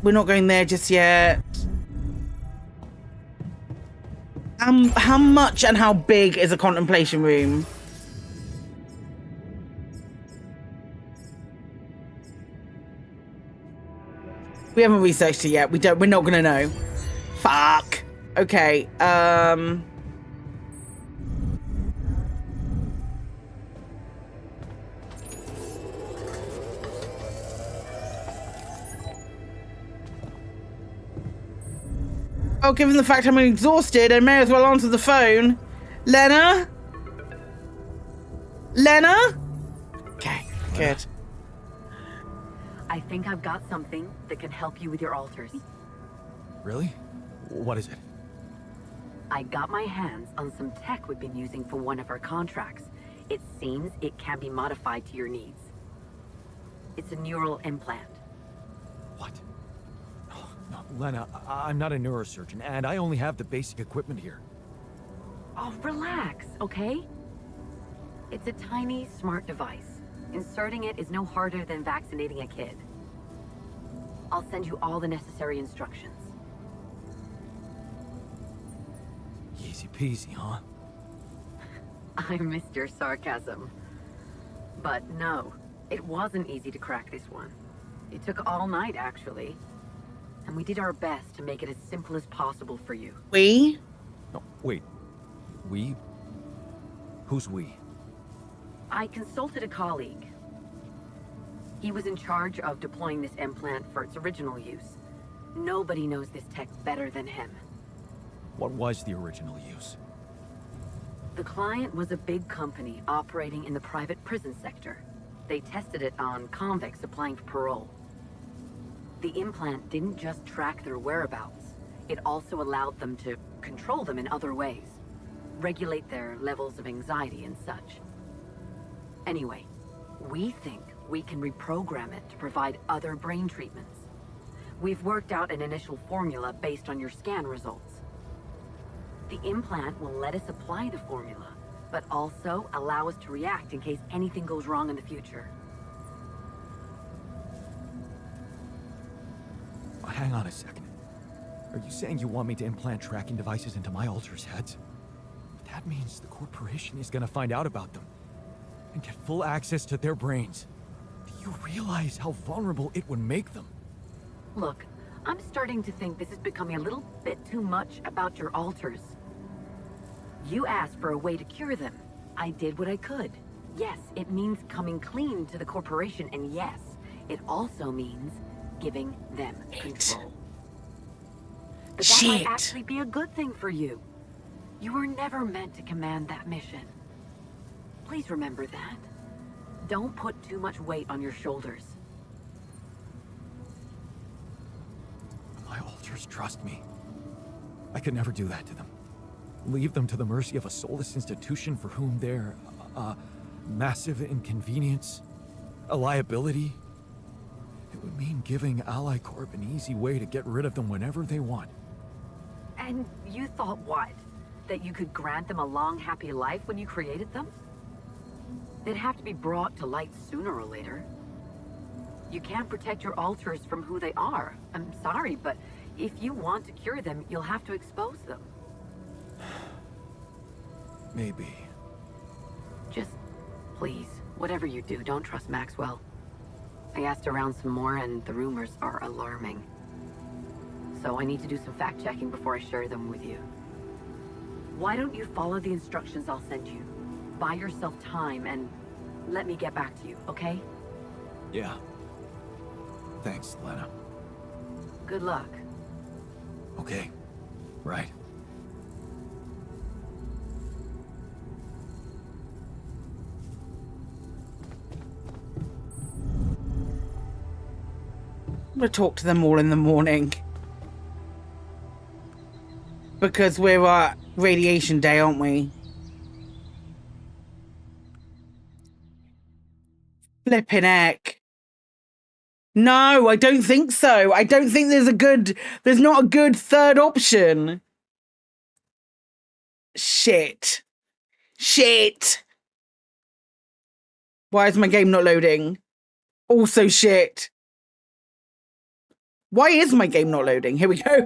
We're not going there just yet. How much and how big is a contemplation room? We haven't researched it yet. We're not gonna know. Fuck. Okay. Oh, given the fact I'm exhausted, I may as well answer the phone. Lena? Lena? Okay, good. I think I've got something that can help you with your alters. Really? What is it? I got my hands on some tech we've been using for one of our contracts. It seems it can be modified to your needs. It's a neural implant. What? No, Lena, I'm not a neurosurgeon, and I only have the basic equipment here. Oh, relax, okay? It's a tiny, smart device. Inserting it is no harder than vaccinating a kid. I'll send you all the necessary instructions. Easy peasy, huh? I missed your sarcasm. But no, it wasn't easy to crack this one. It took all night, actually. And we did our best to make it as simple as possible for you. We? No, wait. We? Who's we? I consulted a colleague. He was in charge of deploying this implant for its original use. Nobody knows this tech better than him. What was the original use? The client was a big company operating in the private prison sector. They tested it on convicts applying for parole. The implant didn't just track their whereabouts. It also allowed them to control them in other ways. Regulate their levels of anxiety and such. Anyway, we think we can reprogram it to provide other brain treatments. We've worked out an initial formula based on your scan results. The implant will let us apply the formula, but also allow us to react in case anything goes wrong in the future. Hang on a second. Are you saying you want me to implant tracking devices into my alters' heads? That means the corporation is gonna find out about them and get full access to their brains. Do you realize how vulnerable it would make them? Look, I'm starting to think this is becoming a little bit too much about your alters. You asked for a way to cure them. I did what I could. Yes, it means coming clean to the corporation, and yes, it also means giving them control. But that might actually be a good thing for you. You were never meant to command that mission. Please remember that. Don't put too much weight on your shoulders. My alters trust me. I could never do that to them. Leave them to the mercy of a soulless institution for whom they're a massive inconvenience, a liability. It would mean giving Ally Corp an easy way to get rid of them whenever they want. And you thought what? that you could grant them a long, happy life when you created them? They'd have to be brought to light sooner or later. You can't protect your alters from who they are. I'm sorry, but if you want to cure them, you'll have to expose them. Maybe. Just, please, whatever you do, don't trust Maxwell. I asked around some more, and the rumors are alarming. So I need to do some fact-checking before I share them with you. Why don't you follow the instructions I'll send you? Buy yourself time, and let me get back to you, okay? Yeah. Thanks, Lena. Good luck. Okay. Right. I'm going to talk to them all in the morning. Because we're at radiation day, aren't we? Flipping heck. No, I don't think so. I don't think there's not a good third option. Shit. Shit. Why is my game not loading? Also shit. Why is my game not loading? Here we go.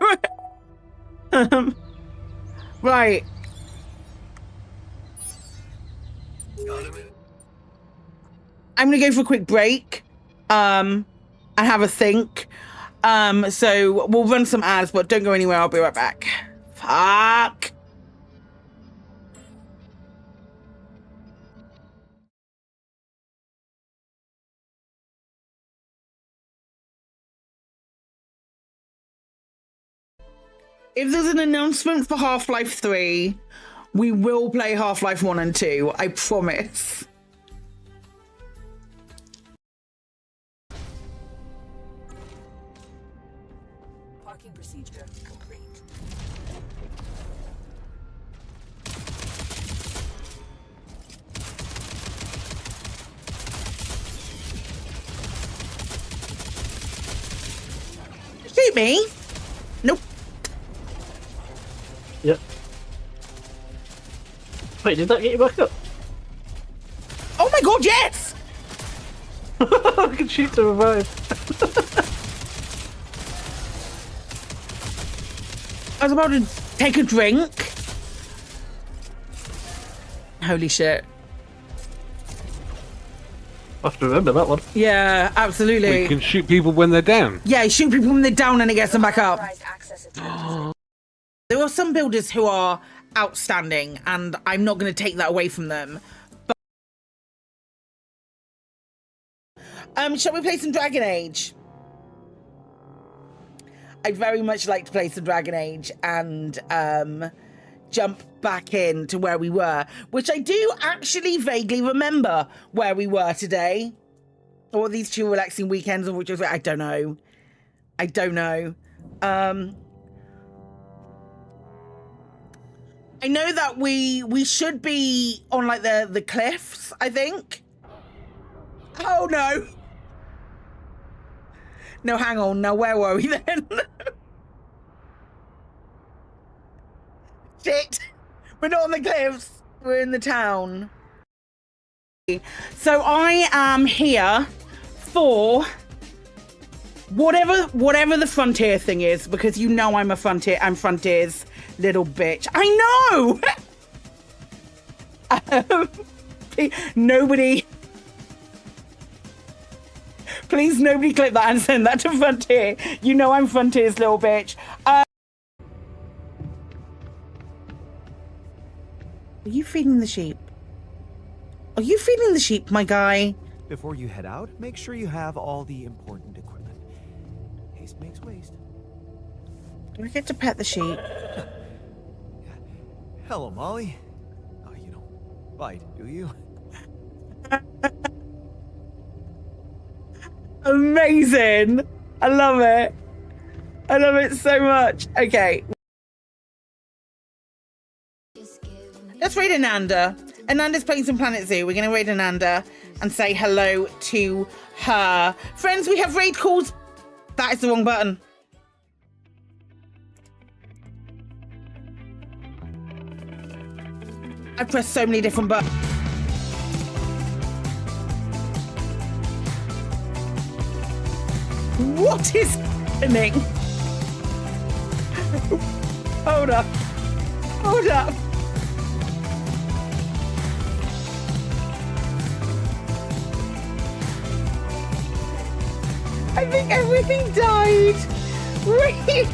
Right. I'm gonna go for a quick break. And have a think. So we'll run some ads, but don't go anywhere. I'll be right back. Fuck. If there's an announcement for Half-Life 3, we will play Half-Life 1 and 2. I promise. Parking procedure complete. Shoot me? Nope. Yep. Wait, did that get you back up? Oh my god, yes! I can shoot to revive. I was about to take a drink. Holy shit. I have to remember that one. Yeah, absolutely. You can shoot people when they're down. Yeah, shoot people when they're down and it gets them back up. Authorized access attempted. There are some builders who are outstanding, and I'm not going to take that away from them. But shall we play some Dragon Age? I'd very much like to play some Dragon Age and jump back in to where we were, which I do actually vaguely remember where we were today. Or these two relaxing weekends, of which I don't know. I don't know. I know that we should be on like the cliffs, I think. Oh no. No, hang on. Now where were we then? Shit. We're not on the cliffs. We're in the town. So I am here for whatever the frontier thing is, because you know I'm Frontier's little bitch. I know. Nobody. Please, nobody clip that and send that to Frontier. You know I'm Frontier's little bitch. Are you feeding the sheep? Are you feeding the sheep, my guy? Before you head out, make sure you have all the important equipment. Haste makes waste. Do I get to pet the sheep? Hello, Molly. Oh, you don't bite, do you? Amazing. I love it. I love it so much. Okay. Let's raid Ananda. Ananda's playing some Planet Zoo. We're going to raid Ananda and say hello to her. Friends, we have raid calls. That is the wrong button. I pressed so many different buttons. What is happening? Hold up. Hold up. I think everything died. Wait.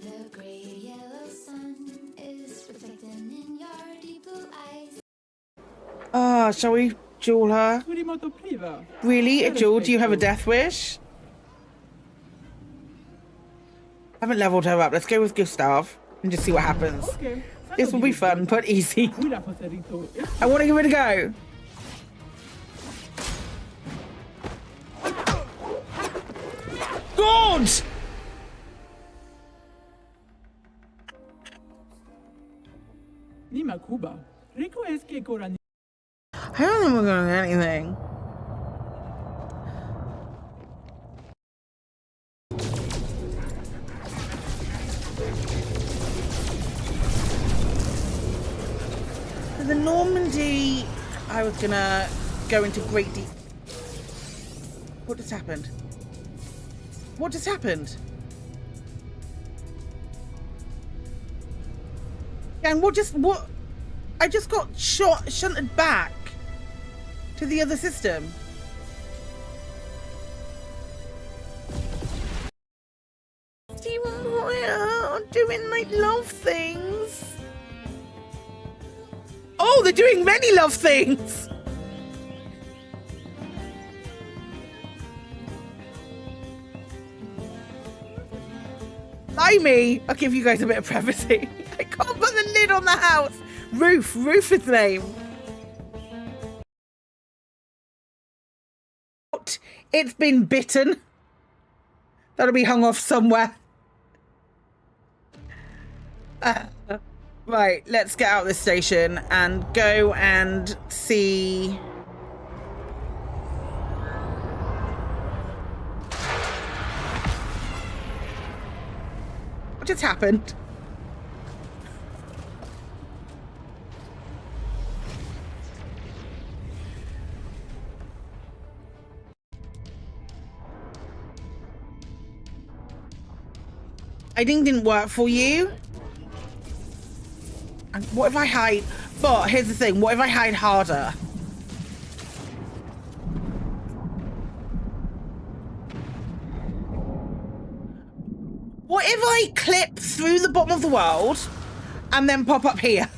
The gray yellow sun is reflecting in your deep blue eyes. Ah, shall we duel her? Really? A duel? Do you have a death wish? I haven't leveled her up. Let's go with Gustav and just see what happens. This will be fun, but easy. I want to give it a go. God! I don't think we're going to get anything. The Normandy, I was going to go into great deep. What just happened? What just happened? And what? I just got shunted back to the other system. Stephen Moyer doing like love things. Oh, they're doing many love things. Blimey, I'll give you guys a bit of privacy. I can't put the lid on the house. Roof is the name. It's been bitten. That'll be hung off somewhere. Right, let's get out of this station and go and see. What just happened? I think didn't work for you. And what if I hide? But here's the thing, what if I hide harder? What if I clip through the bottom of the world and then pop up here?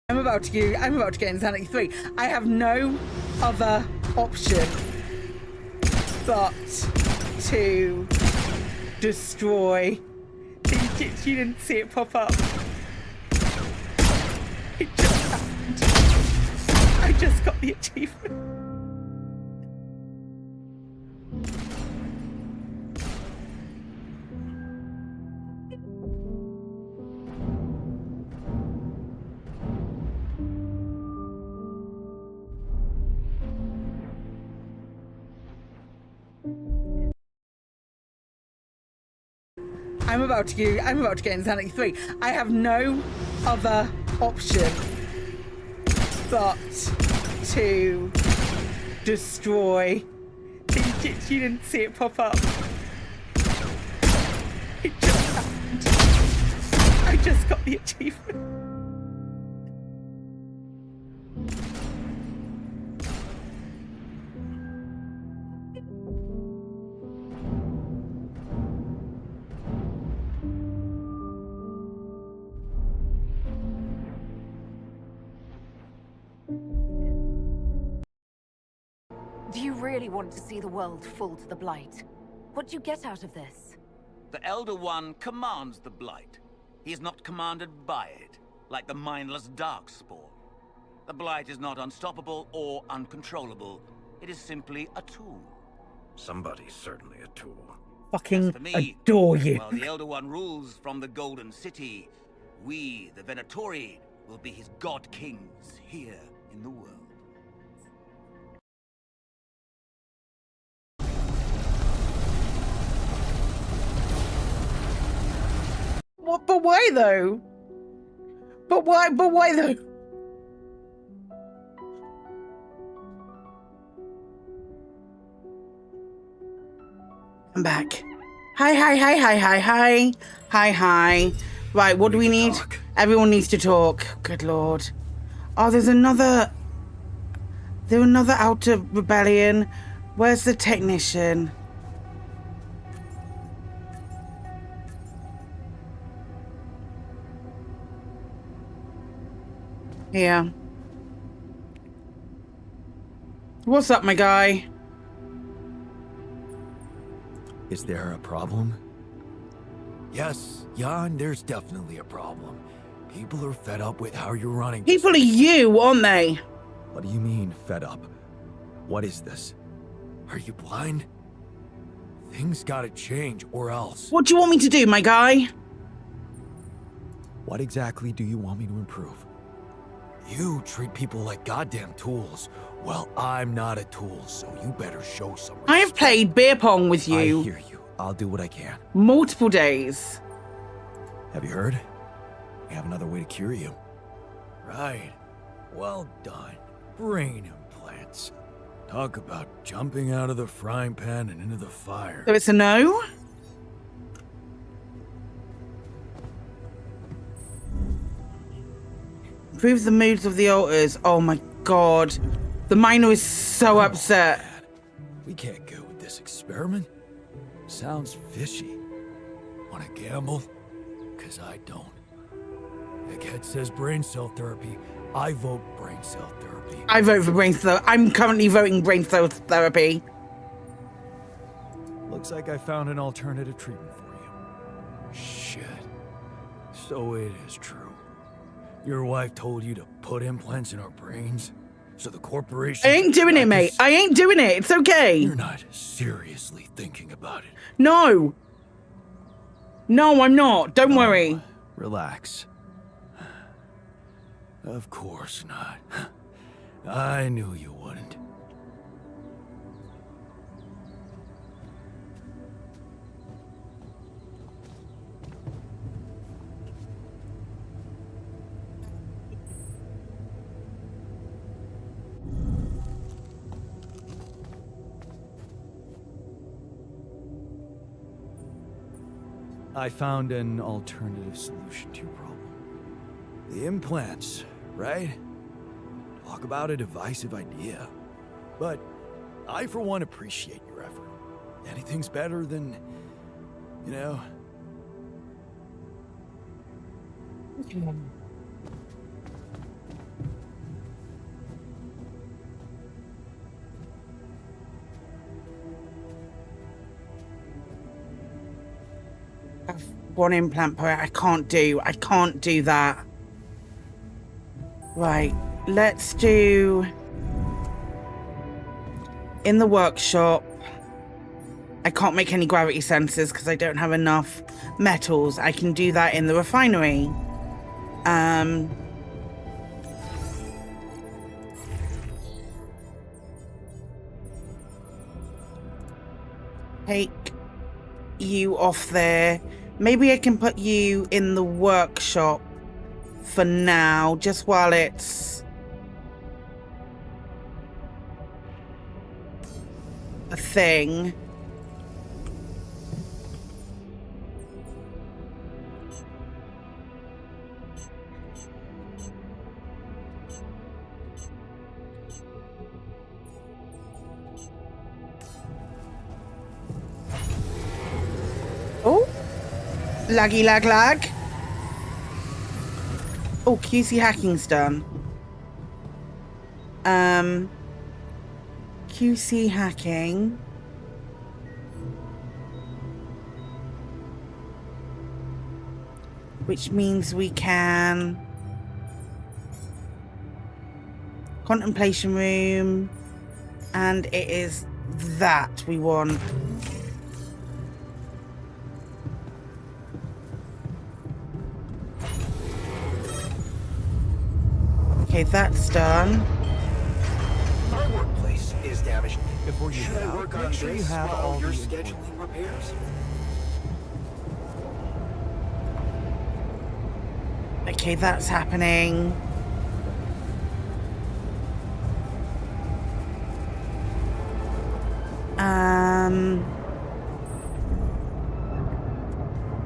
I'm about to get Insanity 3. I have no other option but to destroy. You didn't see it pop up. It just happened. I just got the achievement. I'm about to get Insanity 3. I have no other option but to destroy. You didn't see it pop up. It just happened. I just got the achievement. Do you really want to see the world fall to the Blight? What do you get out of this? The Elder One commands the Blight. He is not commanded by it, like the mindless Darkspawn. The Blight is not unstoppable or uncontrollable. It is simply a tool. Somebody's certainly a tool. fucking As for me, adore you. while the Elder One rules from the Golden City, we, the Venatori, will be his god kings here in the world. What? But why though? But why? But why though? I'm back. Hi. Right, what do we need? Everyone needs to talk. Good lord. Oh, there's another outer rebellion. Where's the technician? Here. What's up, my guy? Is there a problem? Yes, Jan, there's definitely a problem. People are fed up with how you're running. People are you, aren't they? What do you mean, fed up? What is this? Are you blind? Things gotta change, or else. What do you want me to do, my guy? What exactly do you want me to improve? You treat people like goddamn tools. Well, I'm not a tool, so you better show some respect. I have played beer pong with you. I hear you. I'll do what I can. Multiple days. Have you heard? We have another way to cure you. Right. Well done. Brain implants. Talk about jumping out of the frying pan and into the fire. So it's a no? Improve the moods of the altars. Oh my god. The miner is so upset. Man, we can't go with this experiment. Sounds fishy. Wanna gamble? Cause I don't. Egghead says brain cell therapy. I vote brain cell therapy. I vote for brain cell. I'm currently voting brain cell therapy. Looks like I found an alternative treatment for you. Shit. So it is true. Your wife told you to put implants in our brains? So the corporation... I ain't doing it, mate. I ain't doing it. It's okay. You're not seriously thinking about it. No. No, I'm not. Don't worry. Relax. Of course not. I knew you wouldn't. I found an alternative solution to your problem. The implants, right? Talk about a divisive idea. But I, for one, appreciate your effort. Anything's better than, you know... One implant per I can't do that. Right, let's do in the workshop. I can't make any gravity sensors because I don't have enough metals. I can do that in the refinery. Take you off there. Maybe I can put you in the workshop for now, just while it's a thing. Oh, laggy lag. Oh, QC hacking's done. QC hacking. Which means we can... Contemplation room. And it is that we want. Okay, that's done. My workplace is damaged. Before you Should head I out, work make on sure you this have while all you're the scheduling repairs? Okay, that's happening.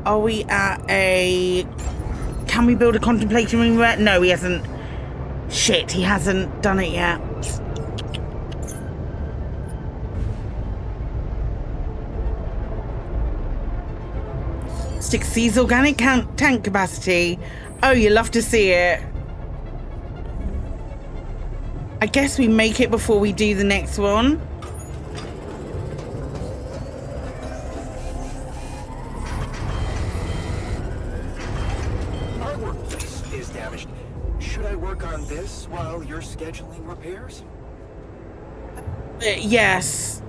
Are we at a... Can we build a contemplation room yet? No, he hasn't. Shit, he hasn't done it yet. Sees organic tank capacity. Oh, you love to see it. I guess we make it before we do the next one. My workplace is damaged. Should I work on this while you're scheduling repairs? Yes.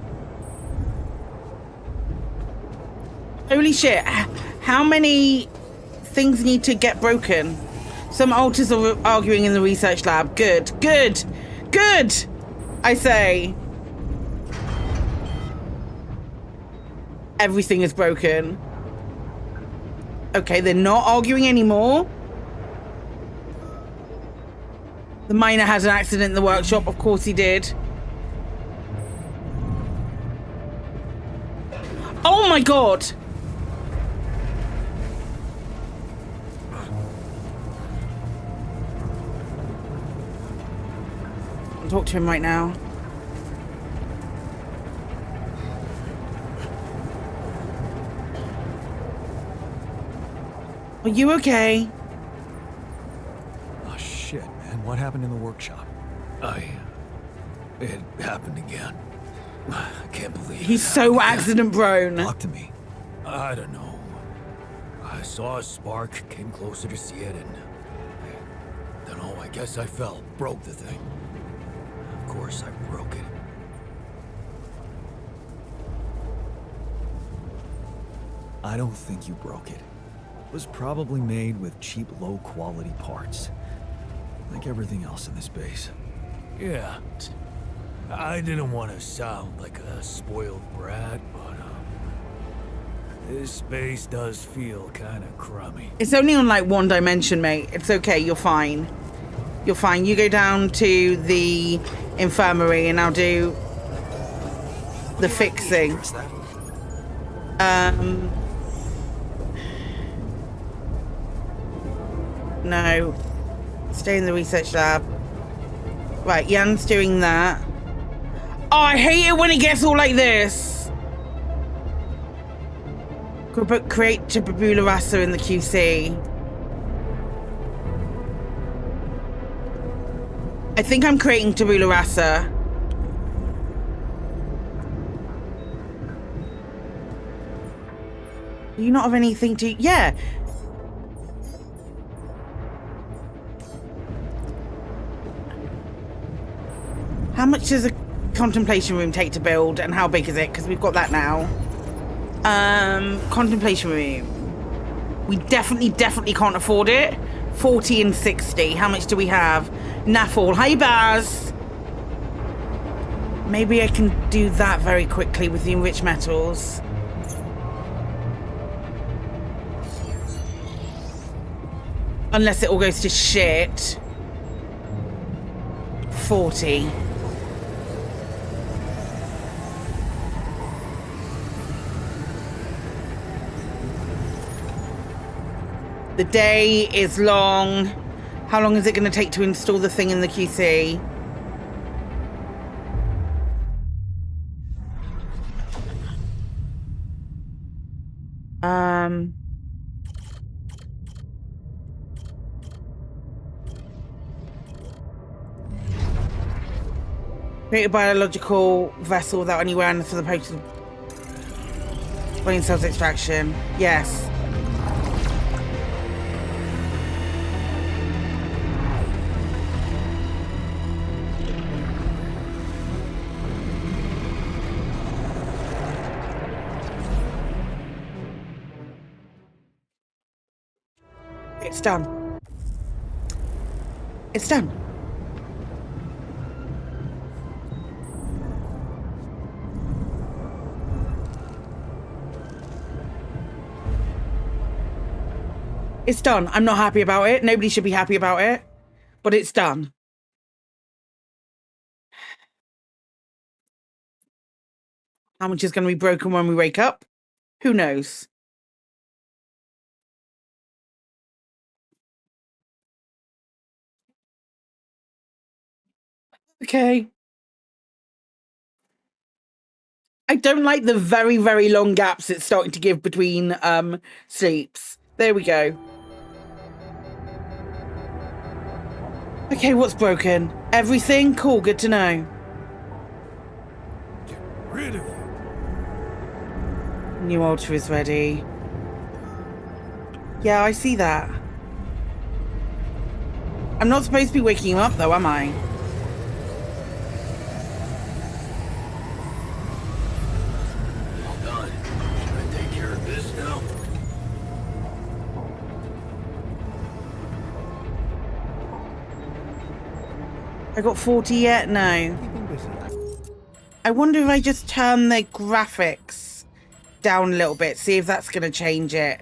Holy shit. How many things need to get broken? Some alters are arguing in the research lab. Good, good, good, I say. Everything is broken. Okay, they're not arguing anymore. The miner had an accident in the workshop. Of course he did. Oh my god! I'll talk to him right now. Are you okay? Oh shit, man. What happened in the workshop? It happened again. I can't believe He's so accident prone. Talk to me. I don't know. I saw a spark, came closer to see it, and I don't know, I guess I fell, broke the thing. Of course I broke it. I don't think you broke it. It was probably made with cheap, low-quality parts. Like everything else in this base. Yeah. I didn't want to sound like a spoiled brat, but this space does feel kind of crummy. It's only on like one dimension, mate. It's okay. You're fine. You're fine. You go down to the infirmary and I'll do the fixing. No. Stay in the research lab. Right, Jan's doing that. Oh, I hate it when it gets all like this. Create tabula rasa in the QC. I think I'm creating tabula rasa. Do you not have anything to... Yeah. How much does a contemplation room take to build and how big is it? Because we've got that now. Contemplation room. We definitely can't afford it. 40 and 60. How much do we have? Naffle. Hi, Baz. Maybe I can do that very quickly with the enriched metals. Unless it all goes to shit. 40. The day is long. How long is it going to take to install the thing in the QC? Create a biological vessel without any awareness for the potent brain cells extraction. Yes. It's done. It's done. It's done. I'm not happy about it. Nobody should be happy about it. But it's done. How much is going to be broken when we wake up? Who knows? Okay. I don't like the very, very long gaps it's starting to give between sleeps. There we go. Okay, what's broken? Everything? Cool, good to know. Get rid of it. New altar is ready. Yeah, I see that. I'm not supposed to be waking him up though, am I? All done. Should I take care of this now? I got 40 yet? No. I wonder if I just turn the graphics down a little bit, see if that's going to change it.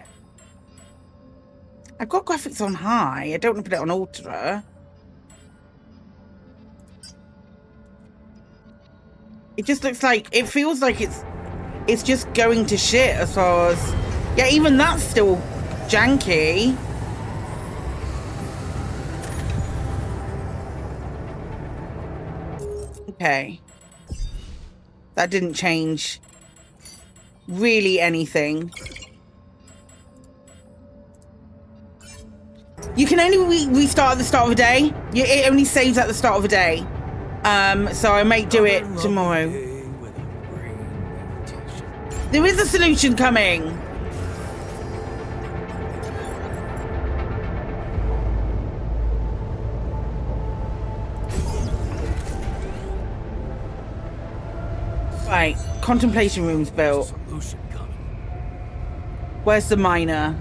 I've got graphics on high. I don't want to put it on ultra. It just looks like, it feels like it's just going to shit as far as, yeah, even that's still janky. Okay. That didn't change really anything. You can only restart at the start of a day. It only saves at the start of a day. So I may do it tomorrow. There is a solution coming. Right, contemplation room's built. Where's the miner?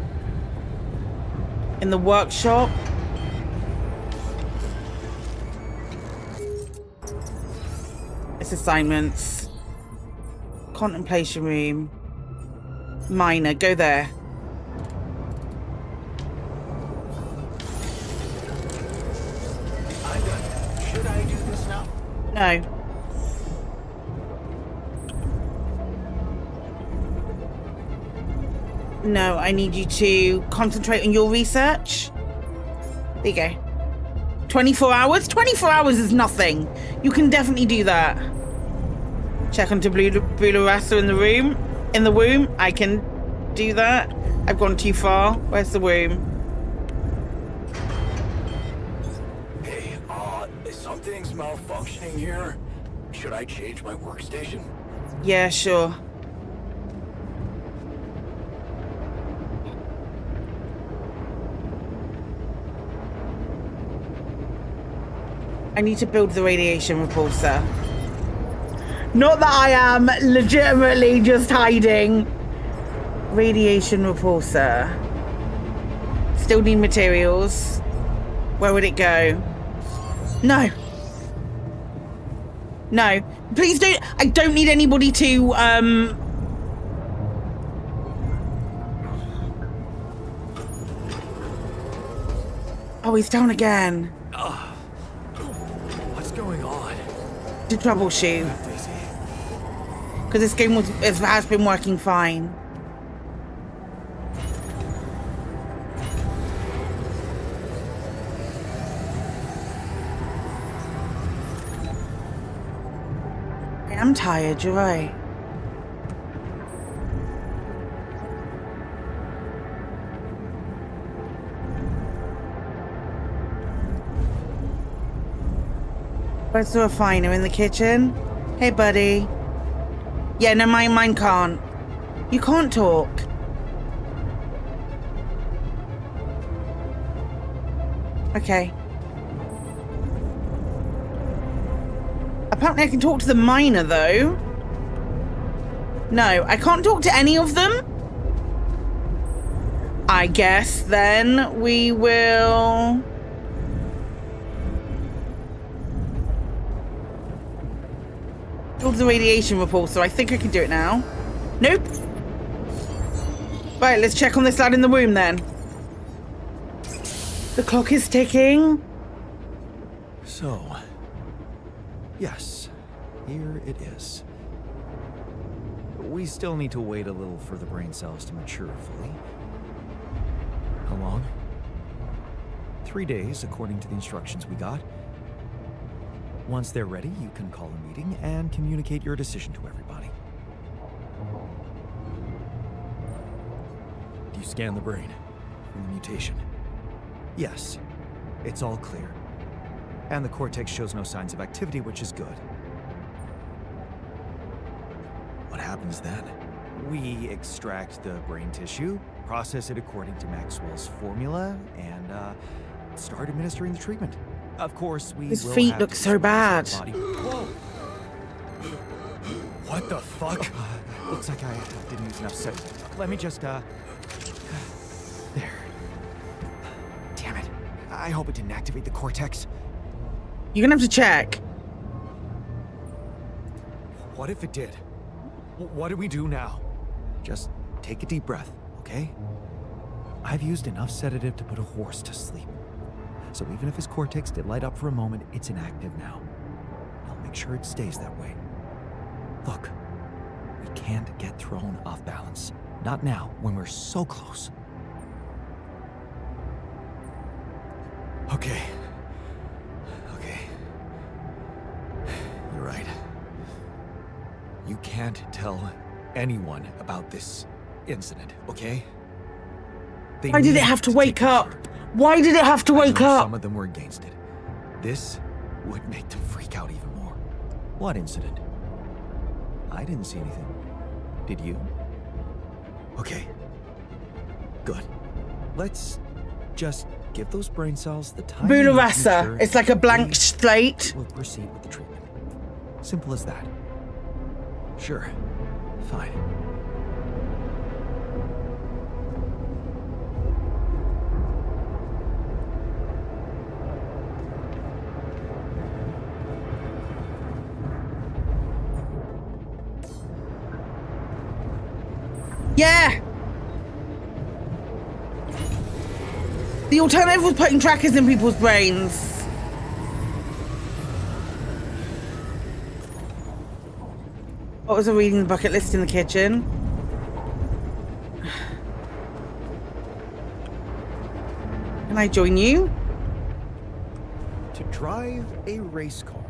In the workshop? It's assignments. Contemplation room. Miner, go there. I'm done. Should I do this now? No. No, I need you to concentrate on your research. There you go. 24 hours? 24 hours is nothing. You can definitely do that. Check onto Bula Rasa in the room. In the womb. I can do that. I've gone too far. Where's the womb? Hey, something's malfunctioning here. Should I change my workstation? Yeah, sure. I need to build the radiation repulsor. Not that I am legitimately just hiding. Radiation repulsor. Still need materials. Where would it go? No. No. Please don't. I don't need anybody to, Oh, he's down again. What's going on? To troubleshoot. Because this game has been working fine. I'm tired, you're right. Where's the refiner? In the kitchen? Hey, buddy. Yeah, no, mine can't. You can't talk. Okay. Apparently I can talk to the miner, though. No, I can't talk to any of them. I guess then we will... build the radiation repulsor. I think I can do it now. Nope. Right, let's check on this lad in the womb then. The clock is ticking. So, yes, here it is. We still need to wait a little for the brain cells to mature fully. How long? 3 days, according to the instructions we got. Once they're ready, you can call a meeting and communicate your decision to everybody. Do you scan the brain for the mutation? Yes, it's all clear. And the cortex shows no signs of activity, which is good. What happens then? We extract the brain tissue, process it according to Maxwell's formula, and start administering the treatment. Of course, we His will feet have look to so bad. disperse the body. Whoa! What the fuck? Looks like I didn't use enough set. Let me just, there. Damn it. I hope it didn't activate the cortex. You're gonna have to check. What if it did? What do we do now? Just take a deep breath, okay? I've used enough sedative to put a horse to sleep. So even if his cortex did light up for a moment, it's inactive now. I'll make sure it stays that way. Look, we can't get thrown off balance. Not now, when we're so close. Okay. You're right. You can't tell anyone about this incident, okay? Why did it have to wake up? Why did it have to wake up? Some of them were against it. This would make them freak out even more. What incident? I didn't see anything. Did you? Okay. Good. Let's just give those brain cells the time. Buddha Rasa. It's like a blank slate. We'll proceed with the treatment. Simple as that. Sure. Fine. Yeah! The alternative was putting trackers in people's brains. What was I reading the bucket list in the kitchen? Can I join you? To drive a race car.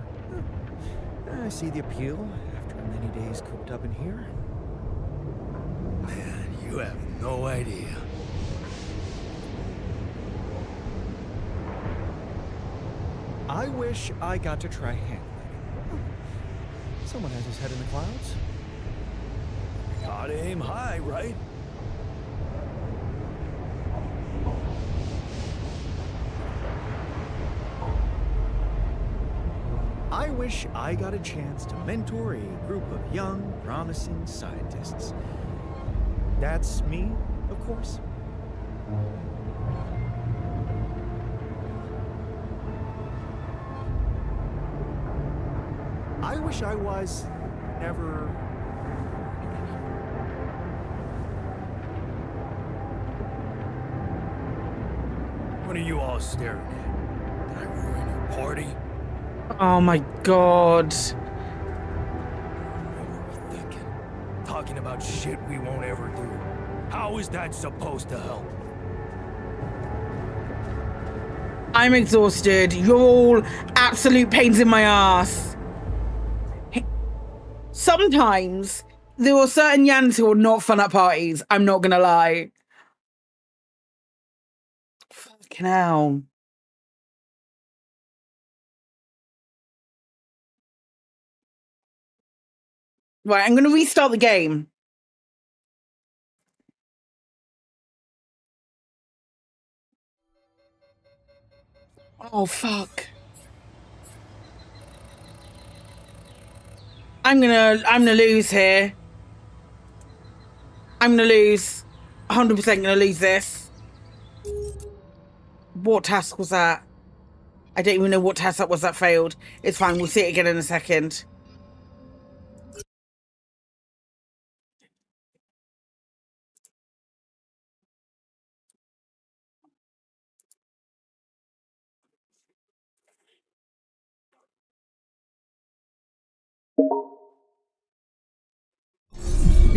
I see the appeal after many days cooped up in here. Man, you have no idea. I wish I got to try handling. Someone has his head in the clouds. Gotta aim high, right? I wish I got a chance to mentor a group of young, promising scientists. That's me, of course. I wish I was never... What are you all staring at? Did I ruin your party? Oh my god. What were we thinking? Talking about shit we won't ever do. How is that supposed to help? I'm exhausted. You're all absolute pains in my ass. Sometimes there are certain Yans who are not fun at parties. I'm not gonna lie. Fucking hell. Right, I'm gonna restart the game. Oh fuck. I'm gonna lose here. I'm gonna lose. 100% gonna lose this. What task was that? I don't even know what task that was that failed. It's fine, we'll see it again in a second.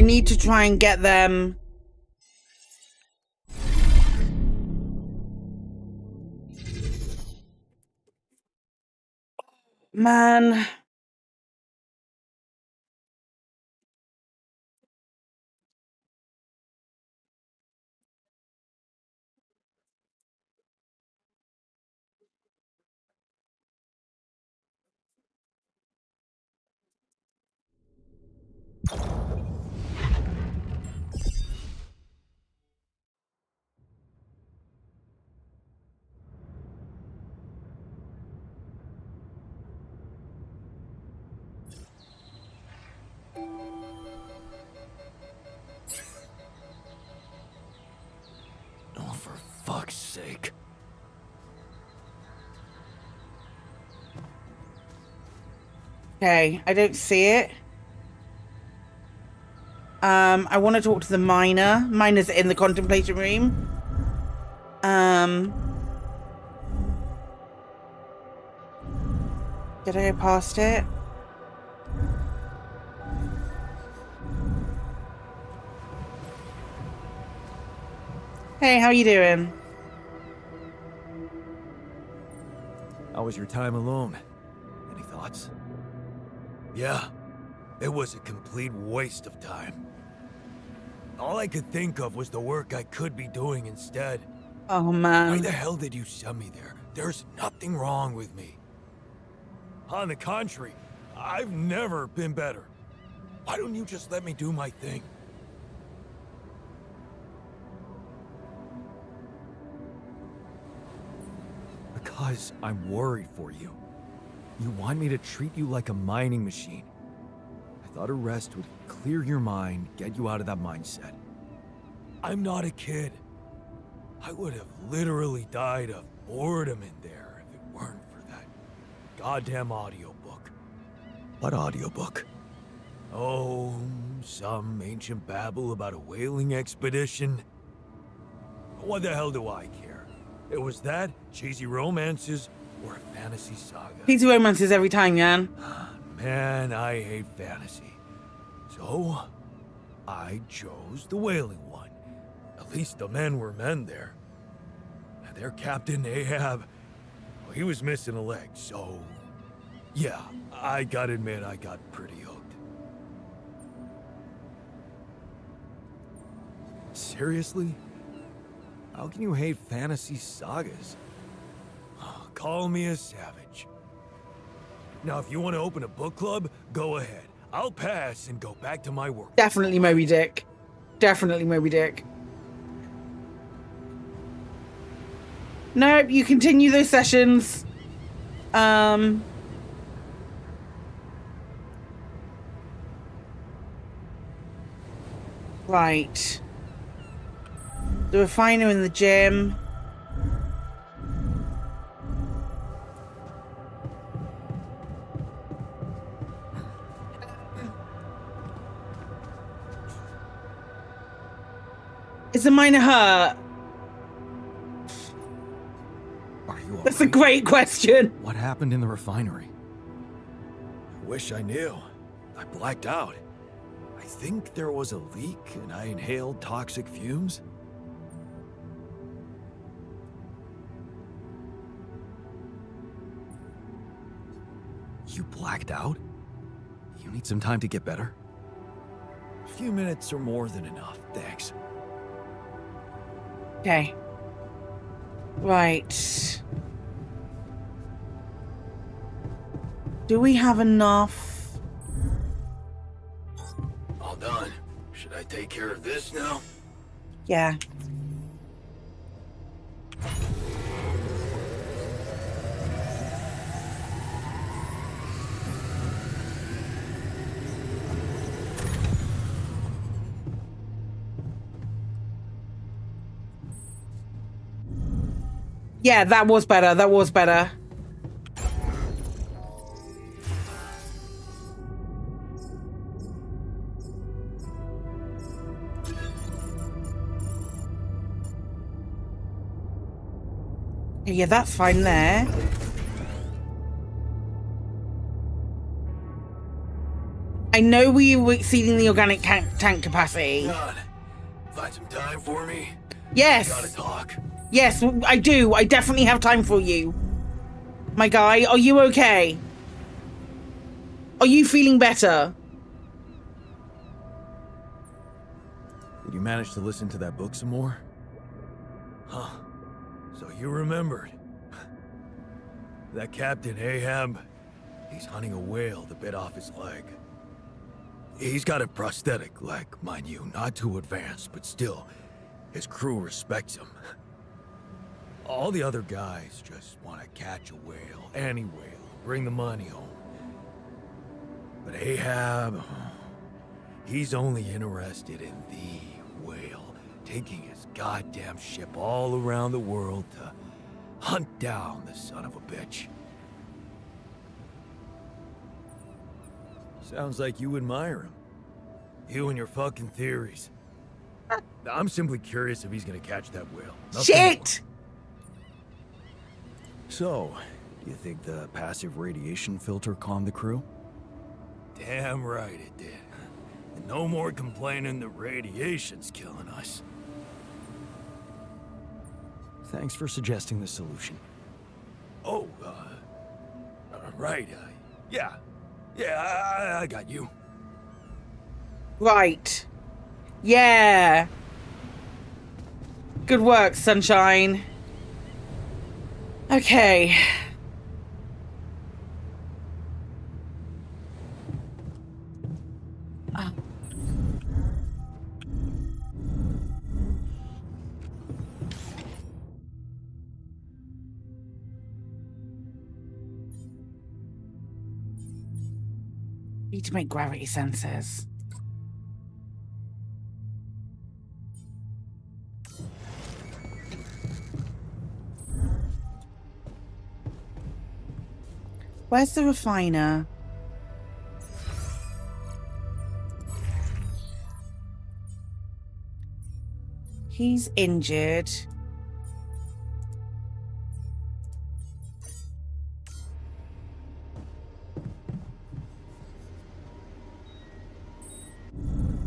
We need to try and get them. Man. Oh, for fuck's sake. Okay, I don't see it. I want to talk to the miner. Miner's in the contemplation room. Did I go past it? Hey, how you doing? How was your time alone? Any thoughts? Yeah, it was a complete waste of time. All I could think of was the work I could be doing instead. Oh, man. Why the hell did you send me there? There's nothing wrong with me. On the contrary, I've never been better. Why don't you just let me do my thing? Because I'm worried for you. You want me to treat you like a mining machine. I thought a rest would clear your mind, get you out of that mindset. I'm not a kid. I would have literally died of boredom in there if it weren't for that goddamn audiobook. What audiobook? Oh, some ancient babble about a whaling expedition. What the hell do I care? It was that, cheesy romances, or a fantasy saga. Cheesy romances every time, Jan. Man, I hate fantasy. So, I chose the whaling one. At least the men were men there. And their captain, Ahab, well, he was missing a leg, so... yeah, I gotta admit I got pretty hooked. Seriously? How can you hate fantasy sagas? Call me a savage. Now, if you want to open a book club, go ahead. I'll pass and go back to my work. Definitely Moby Dick. Definitely Moby Dick. Nope, you continue those sessions. Right. The refiner in the gym. Is the miner hurt? Are you all That's a right? great question. What happened in the refinery? I wish I knew. I blacked out. I think there was a leak and I inhaled toxic fumes. You blacked out? You need some time to get better? A few minutes are more than enough, thanks. Okay. Right. Do we have enough? All done. Should I take care of this now? Yeah. Yeah, that was better. That was better. Yeah, that's fine there. I know we were exceeding the organic tank capacity. John, find some time for me? Yes. Gotta talk. Yes, I do. I definitely have time for you. My guy, are you okay? Are you feeling better? Did you manage to listen to that book some more? Huh. So you remembered. That Captain Ahab, he's hunting a whale that bit off his leg. He's got a prosthetic leg, mind you, not too advanced, but still, his crew respects him. All the other guys just want to catch a whale, any whale, bring the money home. But Ahab, he's only interested in the whale, taking his goddamn ship all around the world to hunt down the son of a bitch. Sounds like you admire him. You and your fucking theories. I'm simply curious if he's gonna catch that whale. Nothing Shit! more. So, you think the passive radiation filter calmed the crew? Damn right it did. And no more complaining the radiation's killing us. Thanks for suggesting the solution. Oh, right, yeah. Yeah, I got you. Right. Yeah. Good work, Sunshine. Okay. Need to make gravity sensors. Where's the refiner? He's injured.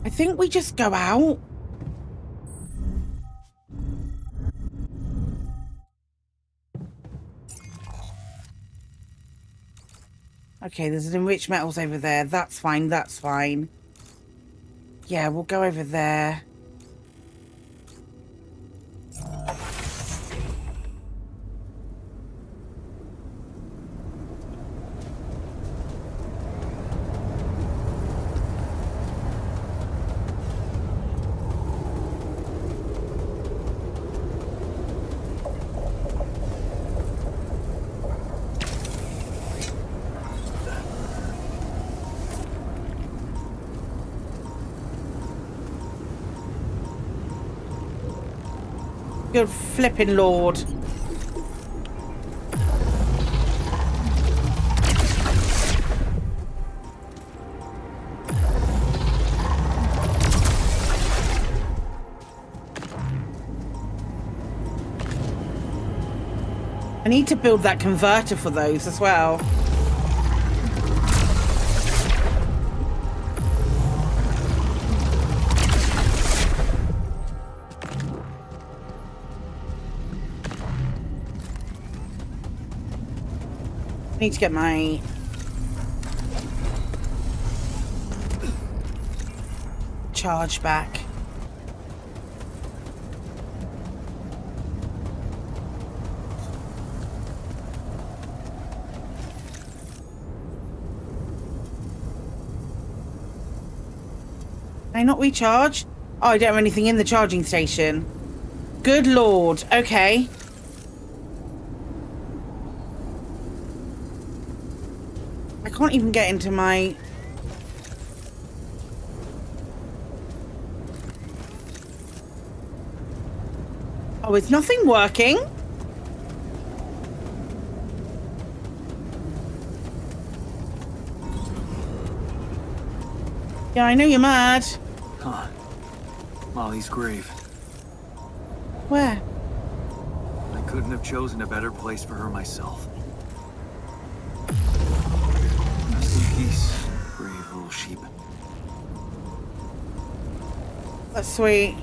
I think we just go out. Okay, there's an enriched metals over there. That's fine, that's fine. Yeah, we'll go over there. Good flipping lord. I need to build that converter for those as well. Need to get my charge back. Can I not recharge? Oh, I don't have anything in the charging station. Good lord. Okay. I can't even get into my... Oh, is nothing working? Yeah, I know you're mad. Huh. Molly's grave. Where? I couldn't have chosen a better place for her myself. Rest in peace, brave little sheep. That's sweet.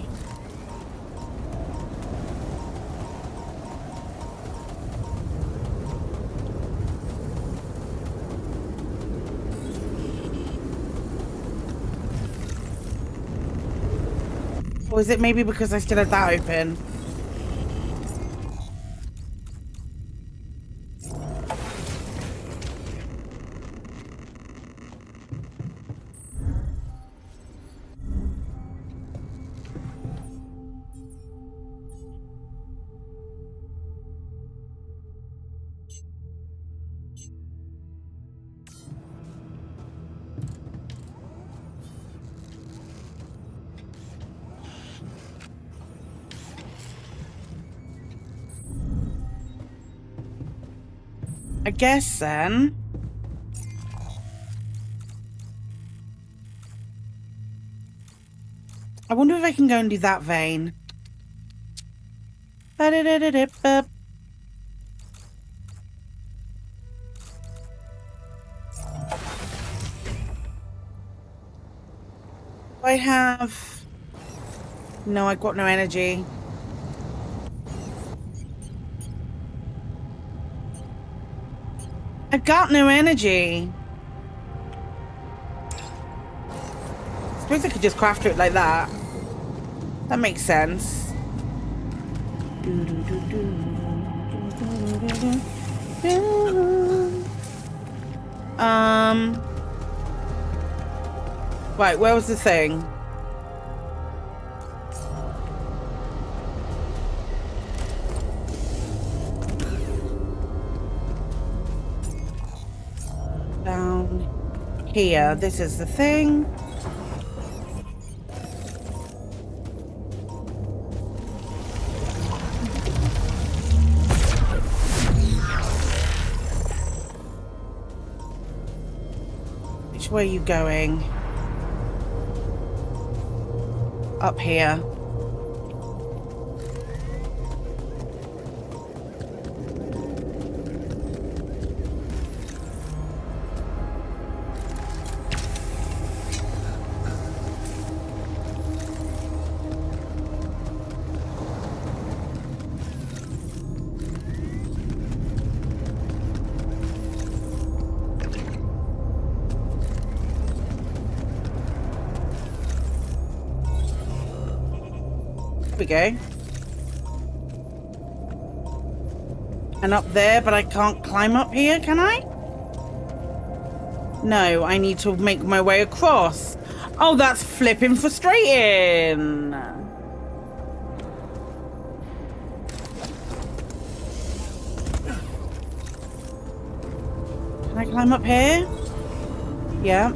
Or is it maybe because I still had that open? I guess then. I wonder if I can go and do that vein. Ba-da-da-da-da-ba. I have... No, I've got no energy. I've got no energy. I suppose I could just craft it like that. That makes sense. Right, where was the thing? Down here. This is the thing. Which way are you going? Up here. We go. And up there, but I can't climb up here, can I? No, I need to make my way across. Oh, that's flipping frustrating. Can I climb up here? Yeah.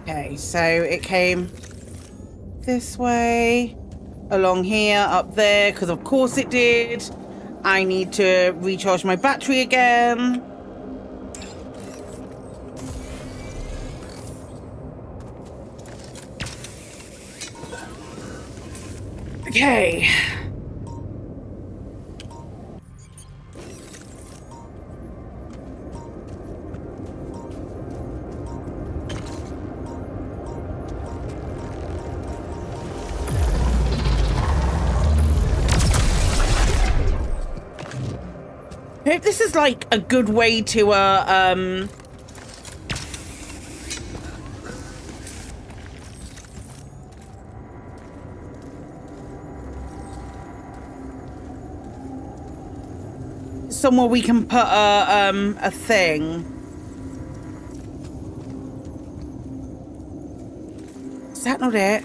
Okay, so it came this way, along here, up there, because of course it did. I need to recharge my battery again. Okay. I hope this is like a good way to somewhere we can put a thing. Is that not it?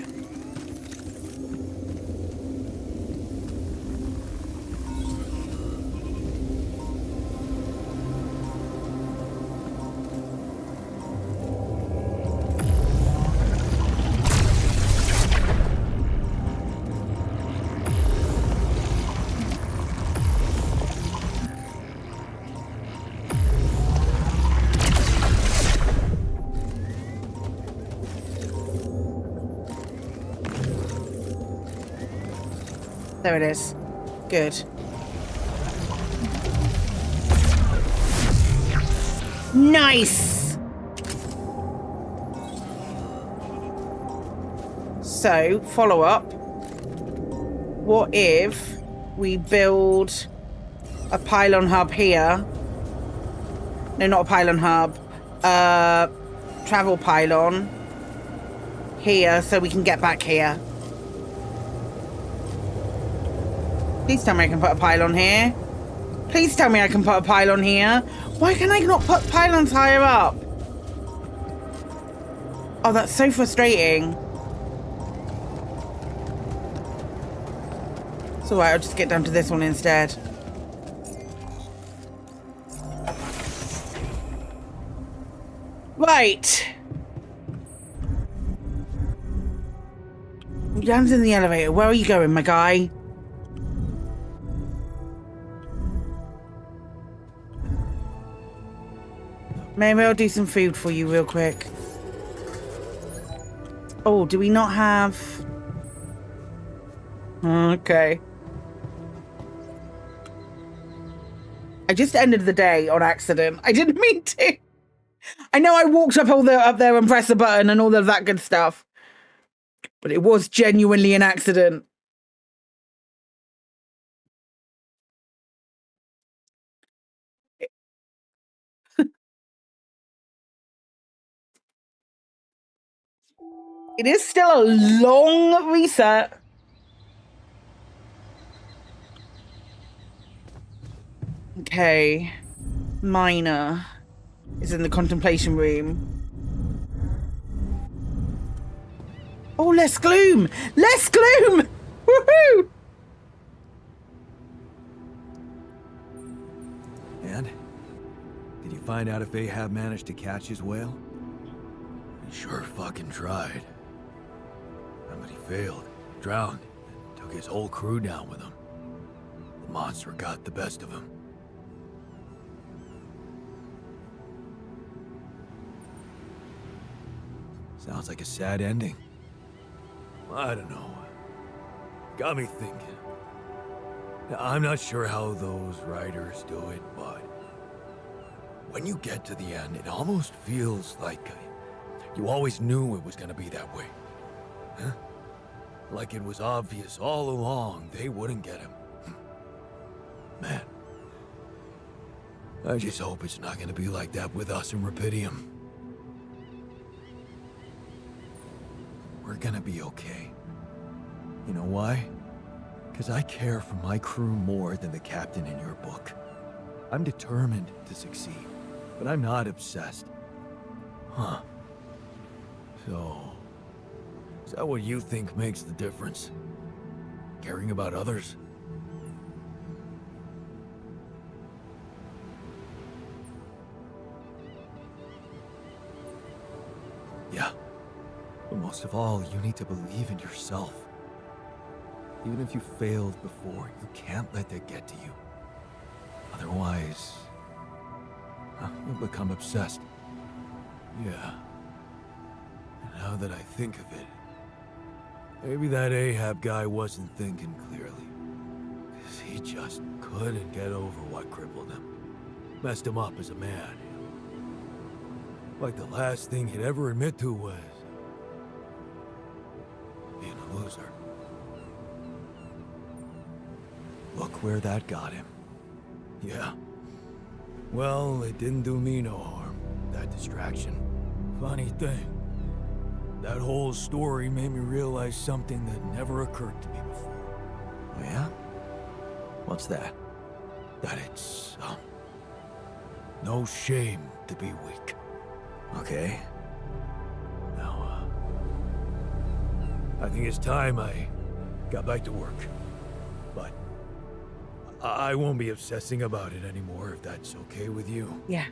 There it is. Good. Nice! So, follow up. What if we build a pylon hub here? No, not a pylon hub. Travel pylon here so we can get back here. Please tell me I can put a pylon here. Please tell me I can put a pylon here. Why can I not put pylons higher up? Oh, that's so frustrating. It's alright, I'll just get down to this one instead. Right. Jan's in the elevator. Where are you going, my guy? Maybe I'll do some food for you real quick. Oh, do we not have... Okay. I just ended the day on accident. I didn't mean to. I know I walked up there and pressed the button and all of that good stuff. But it was genuinely an accident. It is still a long reset. Okay. Miner is in the contemplation room. Oh, less gloom! Less gloom! Woohoo! And? Did you find out if Ahab managed to catch his whale? He sure fucking tried. But he failed, drowned, and took his whole crew down with him. The monster got the best of him. Sounds like a sad ending. I don't know. Got me thinking. Now, I'm not sure how those writers do it, but when you get to the end, it almost feels like you always knew it was gonna be that way. Huh? Like it was obvious all along they wouldn't get him. Man. I just hope it's not gonna be like that with us in Rapidium. We're gonna be okay. You know why? Because I care for my crew more than the captain in your book. I'm determined to succeed, but I'm not obsessed. Huh. So, is that what you think makes the difference? Caring about others? Yeah. But most of all, you need to believe in yourself. Even if you failed before, you can't let that get to you. Otherwise, you'll become obsessed. Yeah. And now that I think of it, maybe that Ahab guy wasn't thinking clearly. 'Cause he just couldn't get over what crippled him. Messed him up as a man. Like the last thing he'd ever admit to was being a loser. Look where that got him. Yeah. Well, it didn't do me no harm, that distraction. Funny thing, that whole story made me realize something that never occurred to me before. Oh yeah? What's that? That it's, no shame to be weak. Okay. Now, I think it's time I got back to work. But I won't be obsessing about it anymore, if that's okay with you. Yeah.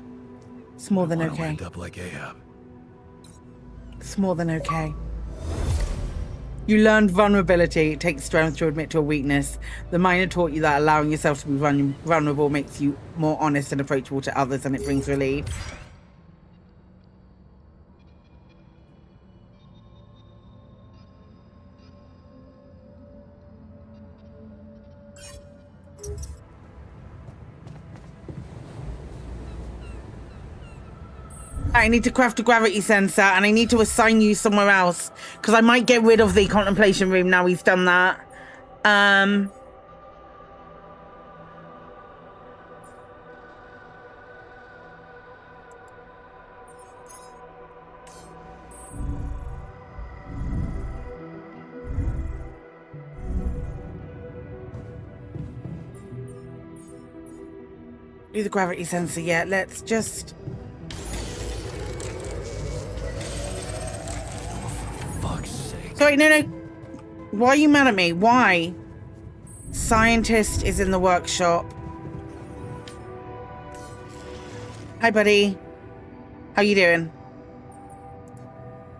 It's more than I don't okay. end up like Ahab. It's more than okay. You learned vulnerability. It takes strength to admit to a weakness. The miner taught you that allowing yourself to be vulnerable makes you more honest and approachable to others, and it brings relief. I need to craft a gravity sensor, and I need to assign you somewhere else, because I might get rid of the contemplation room now he's done that. Do the gravity sensor yet. Let's just... Fuck's sake. Sorry, no. Why are you mad at me? Why? Scientist is in the workshop. Hi, buddy. How you doing?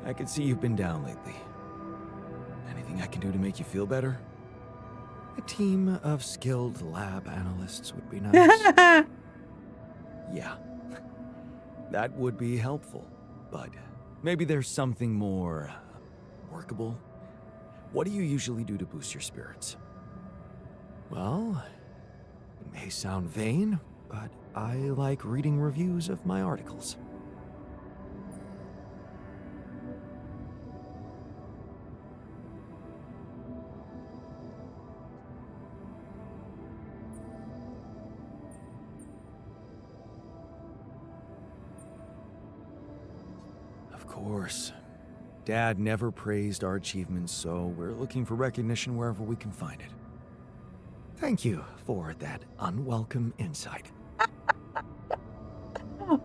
I can see you've been down lately. Anything I can do to make you feel better? A team of skilled lab analysts would be nice. Yeah, that would be helpful, but maybe there's something more workable. What do you usually do to boost your spirits? Well, it may sound vain, but I like reading reviews of my articles. Of course. Dad never praised our achievements, so we're looking for recognition wherever we can find it. Thank you for that unwelcome insight.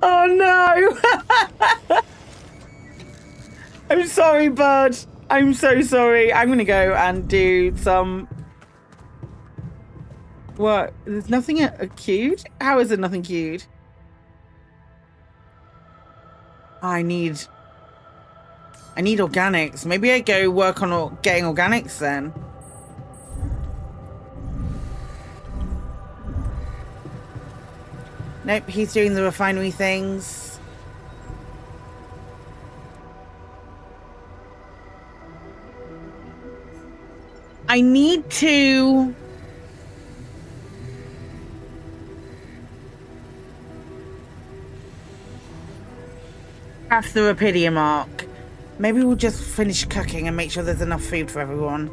Oh no! I'm sorry, bud. I'm so sorry. I'm gonna go and do some... What? There's nothing queued? How is there nothing queued? I need organics. Maybe I go work on getting organics then. Nope, he's doing the refinery things. I need to... craft the Rapidium arc. Maybe we'll just finish cooking and make sure there's enough food for everyone.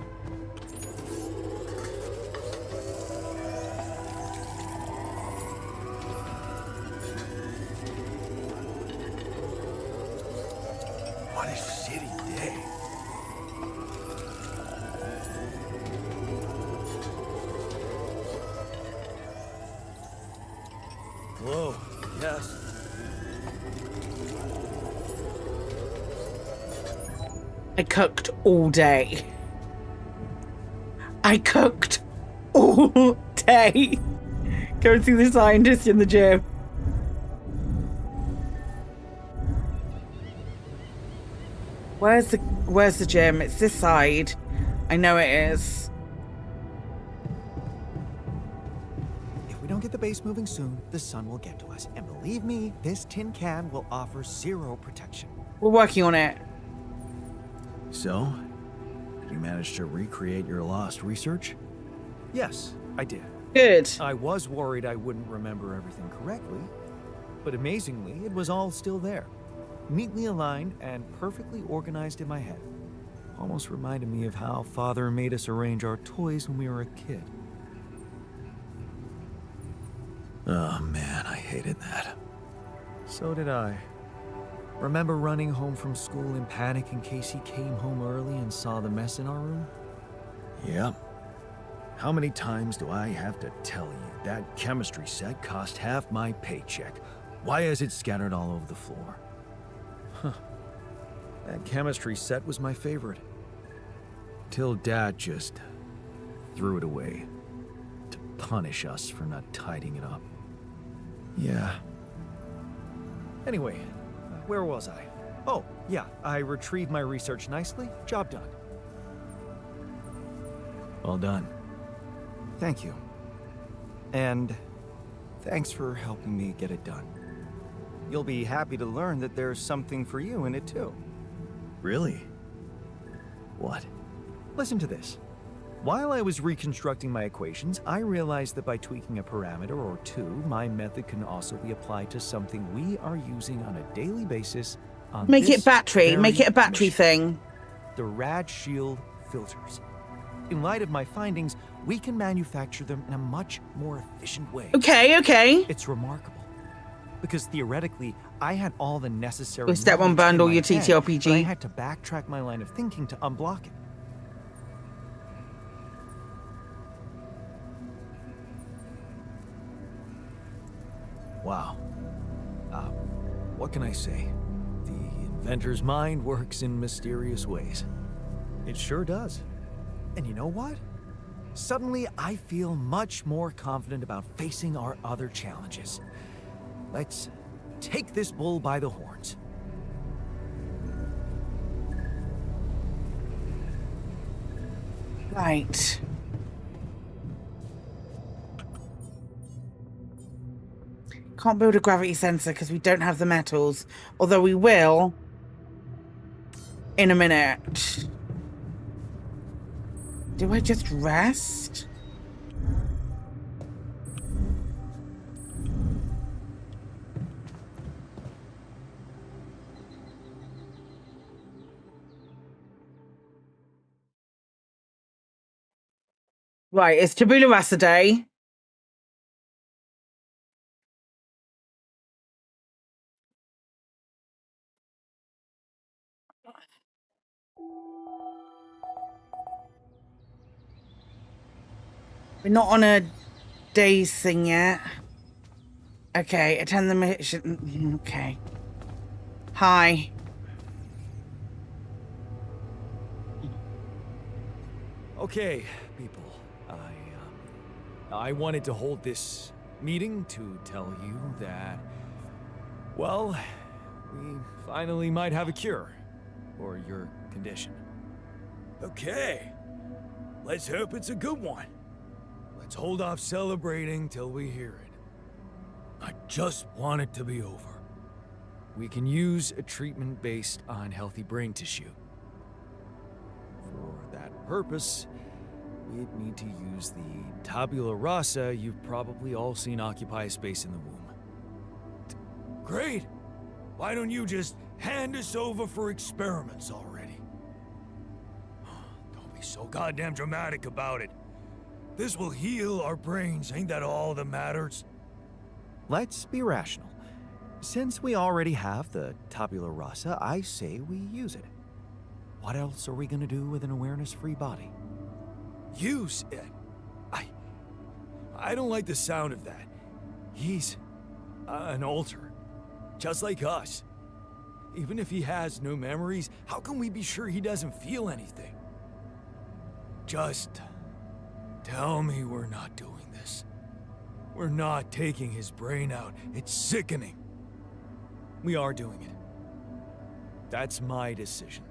What a shitty day. Hello. Yes. I cooked all day. I cooked all day. Go and see the scientist in the gym. Where's the gym? It's this side. I know it is. If we don't get the base moving soon, the sun will get to us. And believe me, this tin can will offer zero protection. We're working on it. So, did you manage to recreate your lost research? Yes, I did. Good. I was worried I wouldn't remember everything correctly, but amazingly, it was all still there. Neatly aligned and perfectly organized in my head. Almost reminded me of how Father made us arrange our toys when we were a kid. Oh man, I hated that. So did I. Remember running home from school in panic in case he came home early and saw the mess in our room? Yep. How many times do I have to tell you that chemistry set cost half my paycheck? Why is it scattered all over the floor? Huh. That chemistry set was my favorite. Till Dad just threw it away to punish us for not tidying it up. Yeah. Anyway, where was I? Oh, yeah, I retrieved my research nicely. Job done. Well done. Thank you. And thanks for helping me get it done. You'll be happy to learn that there's something for you in it too. Really? What? Listen to this. While I was reconstructing my equations, I realized that by tweaking a parameter or two, my method can also be applied to something we are using on a daily basis. Make it battery. Make it a battery thing. The Rad Shield filters. In light of my findings, we can manufacture them in a much more efficient way. Okay. It's remarkable. Because theoretically, I had all the necessary... With step one bundle, your TTRPG. But I had to backtrack my line of thinking to unblock it. Wow. What can I say? The inventor's mind works in mysterious ways. It sure does. And you know what? Suddenly, I feel much more confident about facing our other challenges. Let's take this bull by the horns. Right. Can't build a gravity sensor because we don't have the metals. Although we will in a minute. Do I just rest? Right, it's Tabula Rasa Day. We're not on a days thing yet. Okay, attend the mission. Okay. Hi. Okay, people. I wanted to hold this meeting to tell you that, well, we finally might have a cure for your condition. Okay. Let's hope it's a good one. Let's hold off celebrating till we hear it. I just want it to be over. We can use a treatment based on healthy brain tissue. For that purpose, we'd need to use the tabula rasa you've probably all seen occupy a space in the womb. Great! Why don't you just hand us over for experiments already? Don't be so goddamn dramatic about it. This will heal our brains, ain't that all that matters? Let's be rational. Since we already have the tabula rasa, I say we use it. What else are we gonna do with an awareness-free body? Use it? I don't like the sound of that. He's an alter, just like us. Even if he has no memories, how can we be sure he doesn't feel anything? Just tell me we're not doing this. We're not taking his brain out. It's sickening. We are doing it. That's my decision.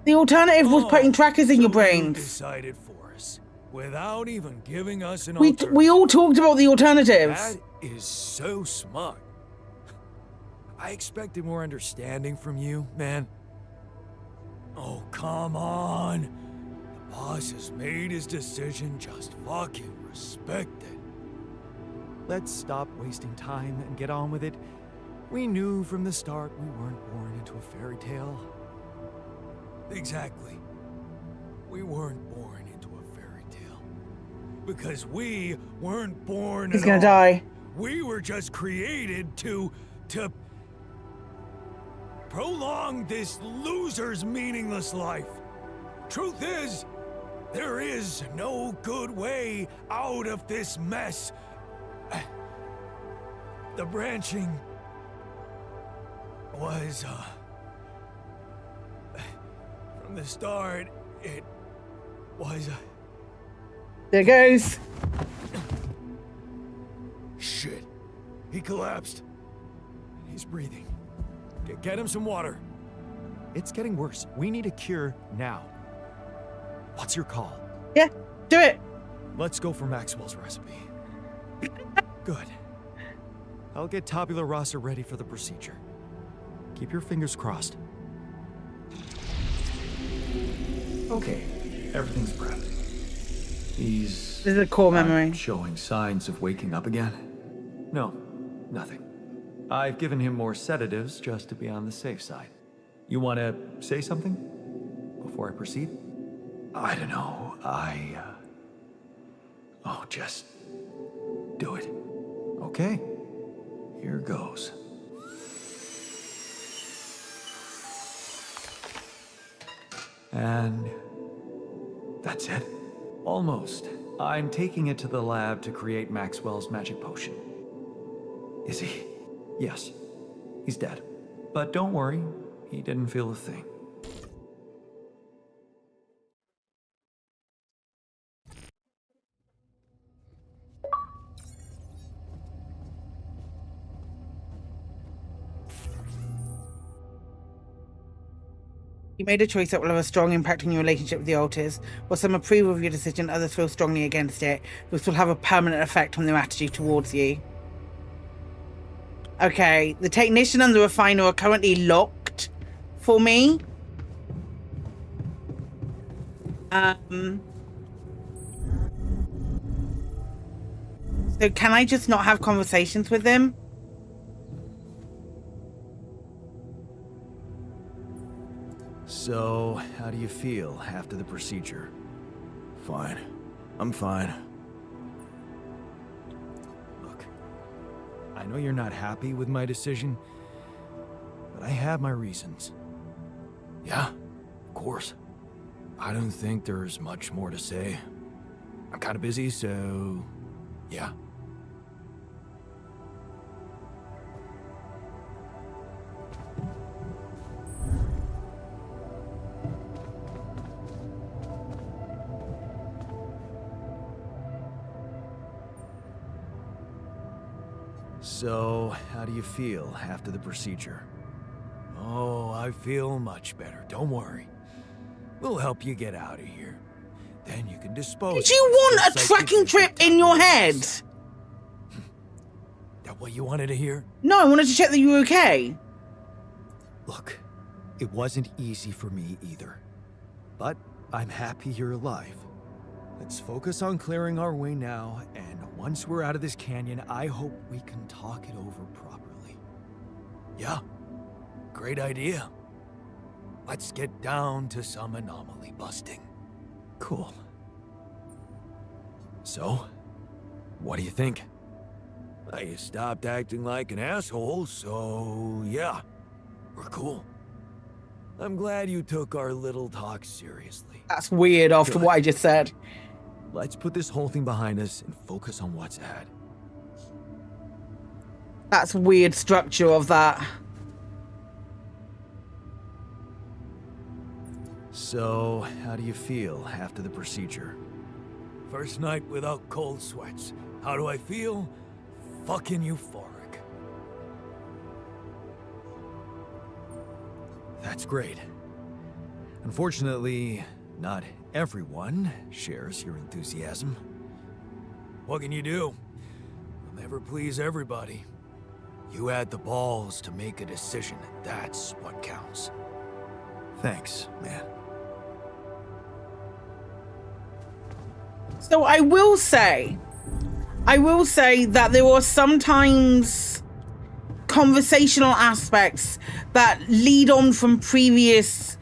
The alternative was putting trackers in your brains. Decided for us, without even giving us an We all talked about the alternatives. That is so smart. I expected more understanding from you, man. Oh, come on. The boss has made his decision. Just fucking respect it. Let's stop wasting time and get on with it. We knew from the start we weren't born into a fairy tale. Exactly. We weren't born into a fairy tale. Because we weren't born He's at gonna all. die. We were just created to prolong this loser's meaningless life. Truth is, there is no good way out of this mess. The branching was, from the start, it was... There goes. Shit. He collapsed. He's breathing. Get him some water. It's getting worse. We need a cure now. What's your call? Yeah, do it. Let's go for Maxwell's recipe. Good. I'll get tabula rasa ready for the procedure. Keep your fingers crossed. Okay, everything's prepped. He's This is a core memory. showing signs of waking up again. No, nothing. I've given him more sedatives just to be on the safe side. You want to say something before I proceed? I don't know. Oh, just do it. Okay. Here goes. And that's it. Almost. I'm taking it to the lab to create Maxwell's magic potion. Is he? Yes. He's dead. But don't worry, he didn't feel a thing. You made a choice that will have a strong impact on your relationship with the alters. While some approve of your decision, others feel strongly against it. This will have a permanent effect on their attitude towards you. Okay, the technician and the refiner are currently locked for me. So can I just not have conversations with them? So, how do you feel after the procedure? Fine. I'm fine. Look, I know you're not happy with my decision, but I have my reasons. Yeah, of course. I don't think there's much more to say. I'm kind of busy, so yeah. So, how do you feel after the procedure? Oh, I feel much better. Don't worry. We'll help you get out of here. Then you can dispose. Did you want a tracking trip in your head? That what you wanted to hear? No, I wanted to check that you were okay. Look, it wasn't easy for me either. But I'm happy you're alive. Let's focus on clearing our way now, and once we're out of this canyon, I hope we can talk it over properly. Yeah, great idea. Let's get down to some anomaly busting. Cool. So, what do you think? I stopped acting like an asshole, so yeah, we're cool. I'm glad you took our little talk seriously. That's weird after what I just said. Let's put this whole thing behind us and focus on what's ahead. That's weird structure of that. So, how do you feel after the procedure? First night without cold sweats. How do I feel? Fucking euphoric. That's great. Unfortunately, not everyone shares your enthusiasm. What can you do? You'll never please everybody. You had the balls to make a decision, and that's what counts. Thanks, man. So I will say that there are sometimes conversational aspects that lead on from previous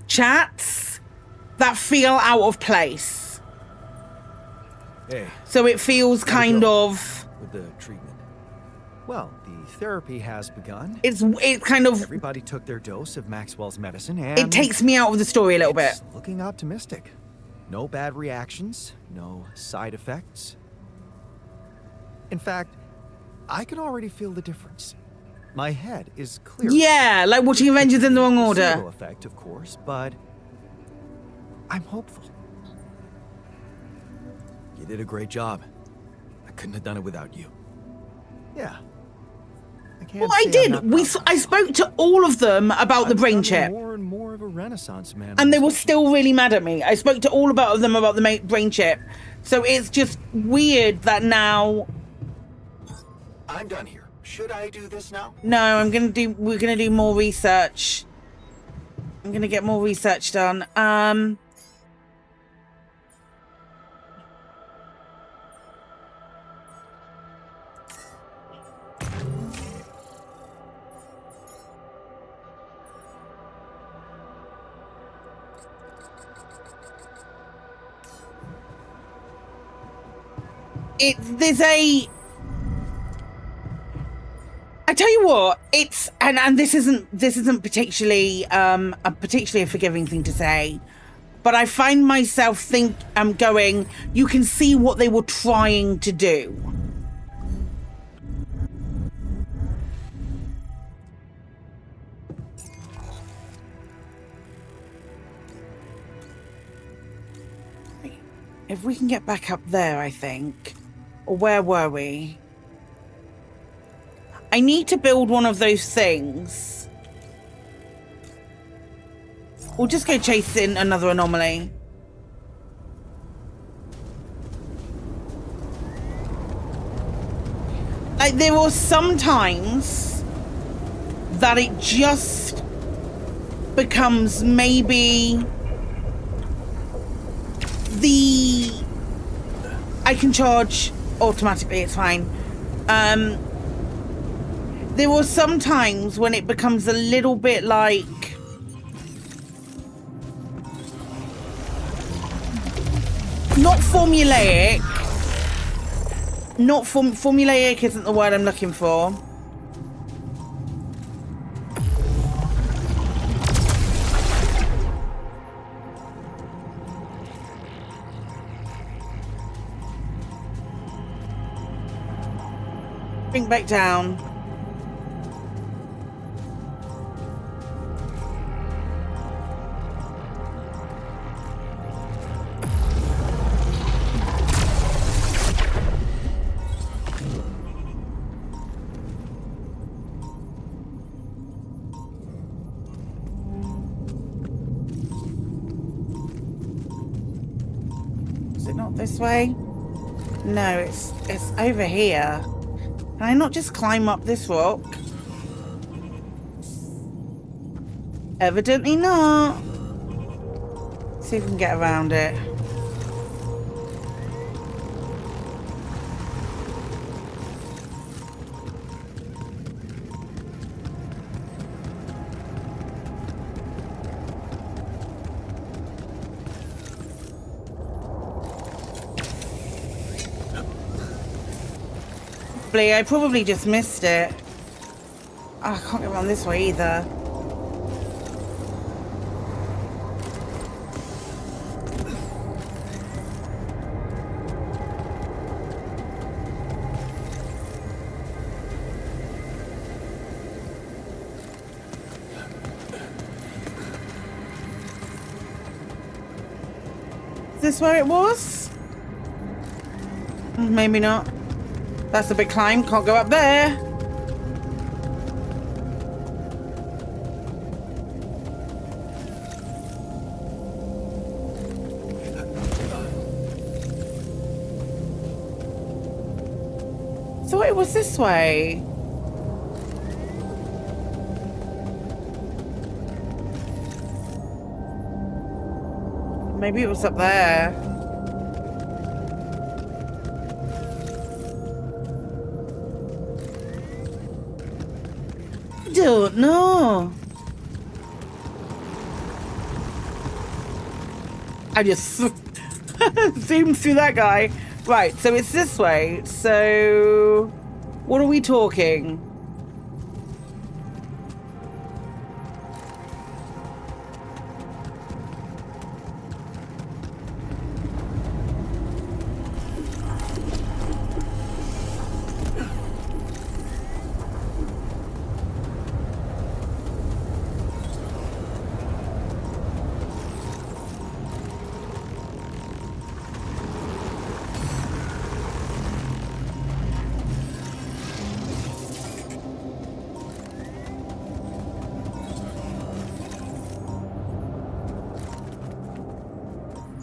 chats that feel out of place. Hey. So it feels kind of With the treatment. Well, the therapy has begun. it's kind of Everybody took their dose of Maxwell's medicine, and it takes me out of the story a little bit. it's looking optimistic. No bad reactions, no side effects. In fact, I can already feel the difference. My head is clear. Yeah, like watching Avengers in the wrong order. Placebo effect, of course, but I'm hopeful. You did a great job. I couldn't have done it without you. Yeah. I can't Well, I say I'm did. not proud of I spoke to all of them about the I've brain become chip, More and more of a Renaissance man. and they were still really mad at me. I spoke to all of them about the brain chip, so it's just weird that now. I'm done here. Should I do this now? No, we're gonna do more research. I'm gonna get more research done. there's a... I tell you what, it's... And this isn't particularly a forgiving thing to say, but I find myself going, you can see what they were trying to do. If we can get back up there, I think. Or where were we? I need to build one of those things. We'll just go chasing another anomaly. Like, there are some times that it just becomes maybe I can charge automatically, it's fine. There were some times when it becomes a little bit like not formulaic. Formulaic isn't the word I'm looking for. Bring back down. Is it not this way? No, it's over here. Can I not just climb up this rock? Evidently not. See if we can get around it. I probably just missed it. Oh, I can't get around this way either. Is this where it was? Maybe not. That's a big climb, can't go up there. So it was this way. Maybe it was up there. Don't know. I just zoomed through that guy. Right, so it's this way. So what are we talking?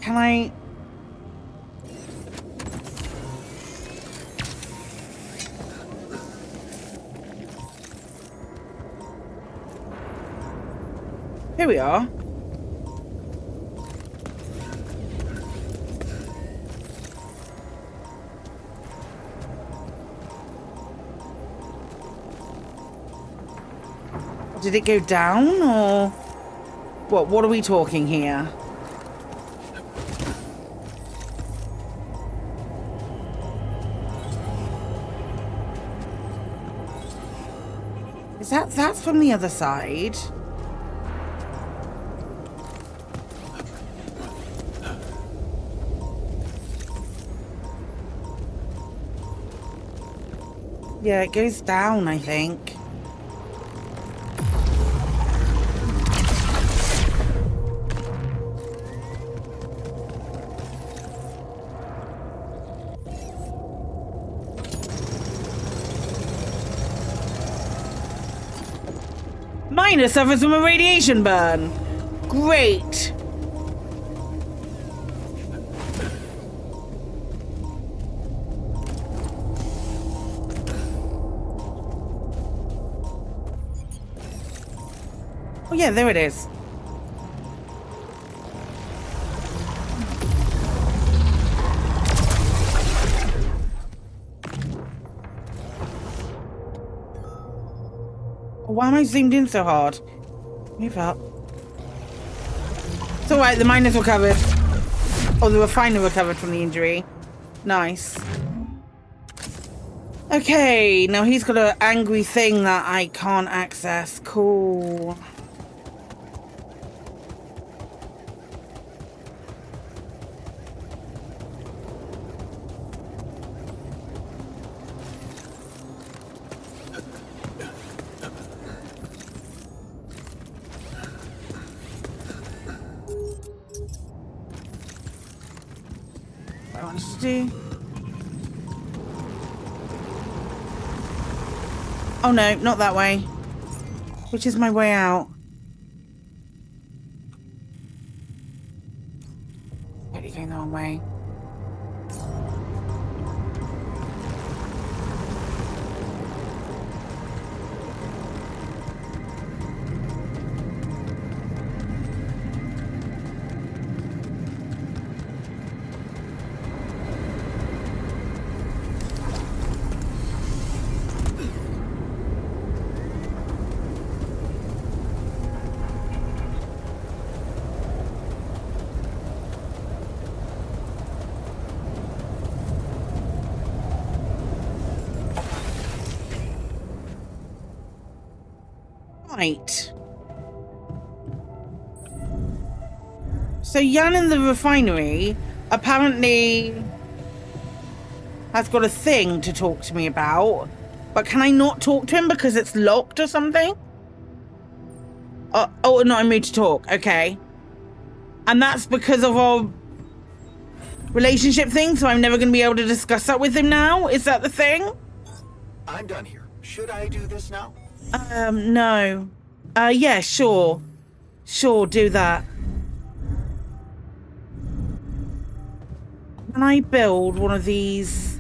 Can I... Here we are. Did it go down or what? What are we talking here? Is that's from the other side? Yeah, it goes down, I think. Miner suffers from a radiation burn. Great. Oh yeah, there it is. Why am I zoomed in so hard? Move up. It's alright, the miner's recovered. Oh, the refiner recovered from the injury. Nice. Okay, now he's got an angry thing that I can't access. Cool. Oh no, not that way. Which is my way out? Already going the wrong way. Right. So Jan in the refinery apparently has got a thing to talk to me about, but can I not talk to him because it's locked or something? Oh, not in mood to talk. Okay. And that's because of our relationship thing, so I'm never going to be able to discuss that with him now? Is that the thing? I'm done here. Should I do this now? No. Yeah, sure. Sure, do that. Can I build one of these?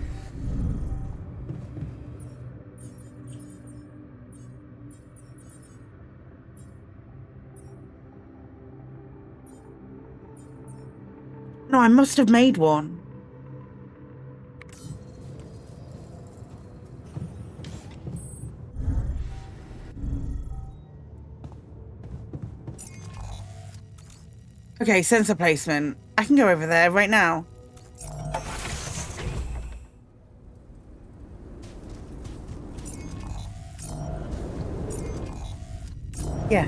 No, I must have made one. Okay, sensor placement. I can go over there right now. Yeah.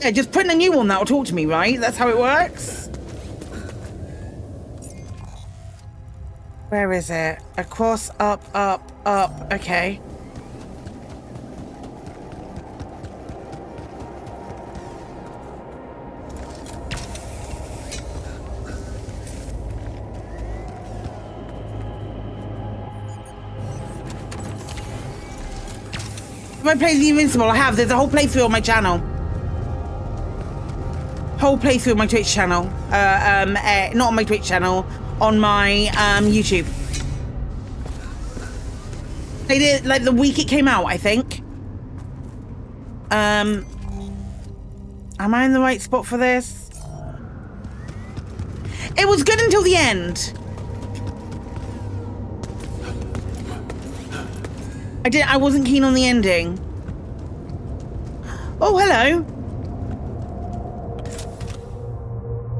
Yeah, just put in a new one that'll talk to me, right? That's how it works? Where is it? Across, up, up, up. Okay. Have I played The Invincible? I have. There's a whole playthrough on my channel. Whole playthrough on my Twitch channel. Not on my Twitch channel. On my YouTube. They did like the week it came out, I think. Am I in the right spot for this? It was good until the end. I wasn't keen on the ending. Oh, hello.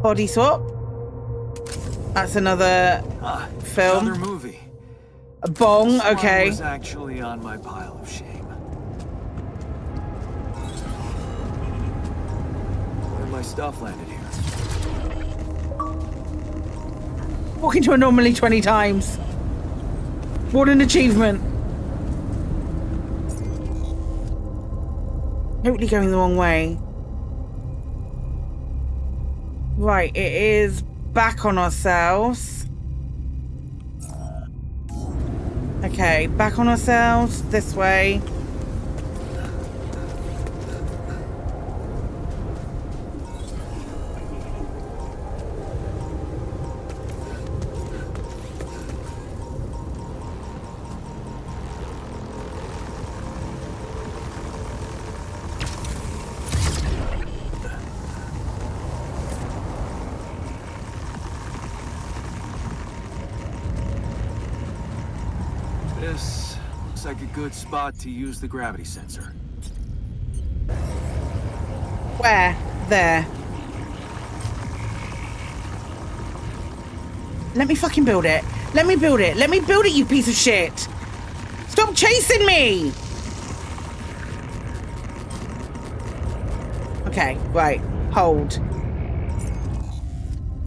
Body swap. That's another film. Another movie. A bong, This one okay. was actually on my pile of shame. Where my stuff landed here. Walking to anomaly 20 times. What an achievement. Totally going the wrong way. Right, it is back on ourselves. Okay, back on ourselves, this way. This looks like a good spot to use the gravity sensor. Where? There. Let me fucking build it. Let me build it. Let me build it, you piece of shit. Stop chasing me. Okay, right. Hold.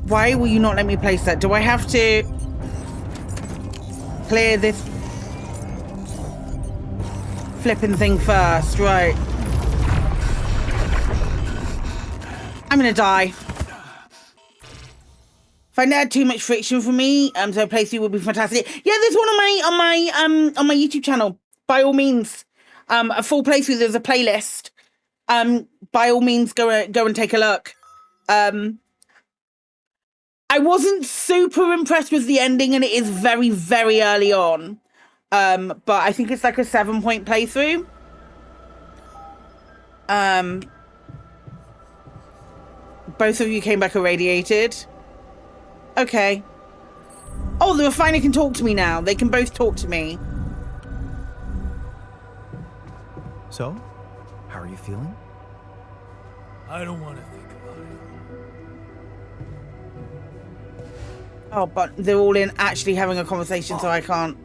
Why will you not let me place that? Do I have to clear this flipping thing first? Right. I'm gonna die. If I didn't add too much friction for me, so a playthrough would be fantastic. Yeah, there's one on my YouTube channel. By all means, a full playthrough. There's a playlist. By all means, go and take a look. I wasn't super impressed with the ending, and it is very, very early on. But I think it's like a 7-point playthrough. Both of you came back irradiated. Okay. Oh, the refiner can talk to me now. They can both talk to me. So, how are you feeling? I don't want to think about it. Oh, but they're all in actually having a conversation, so I can't.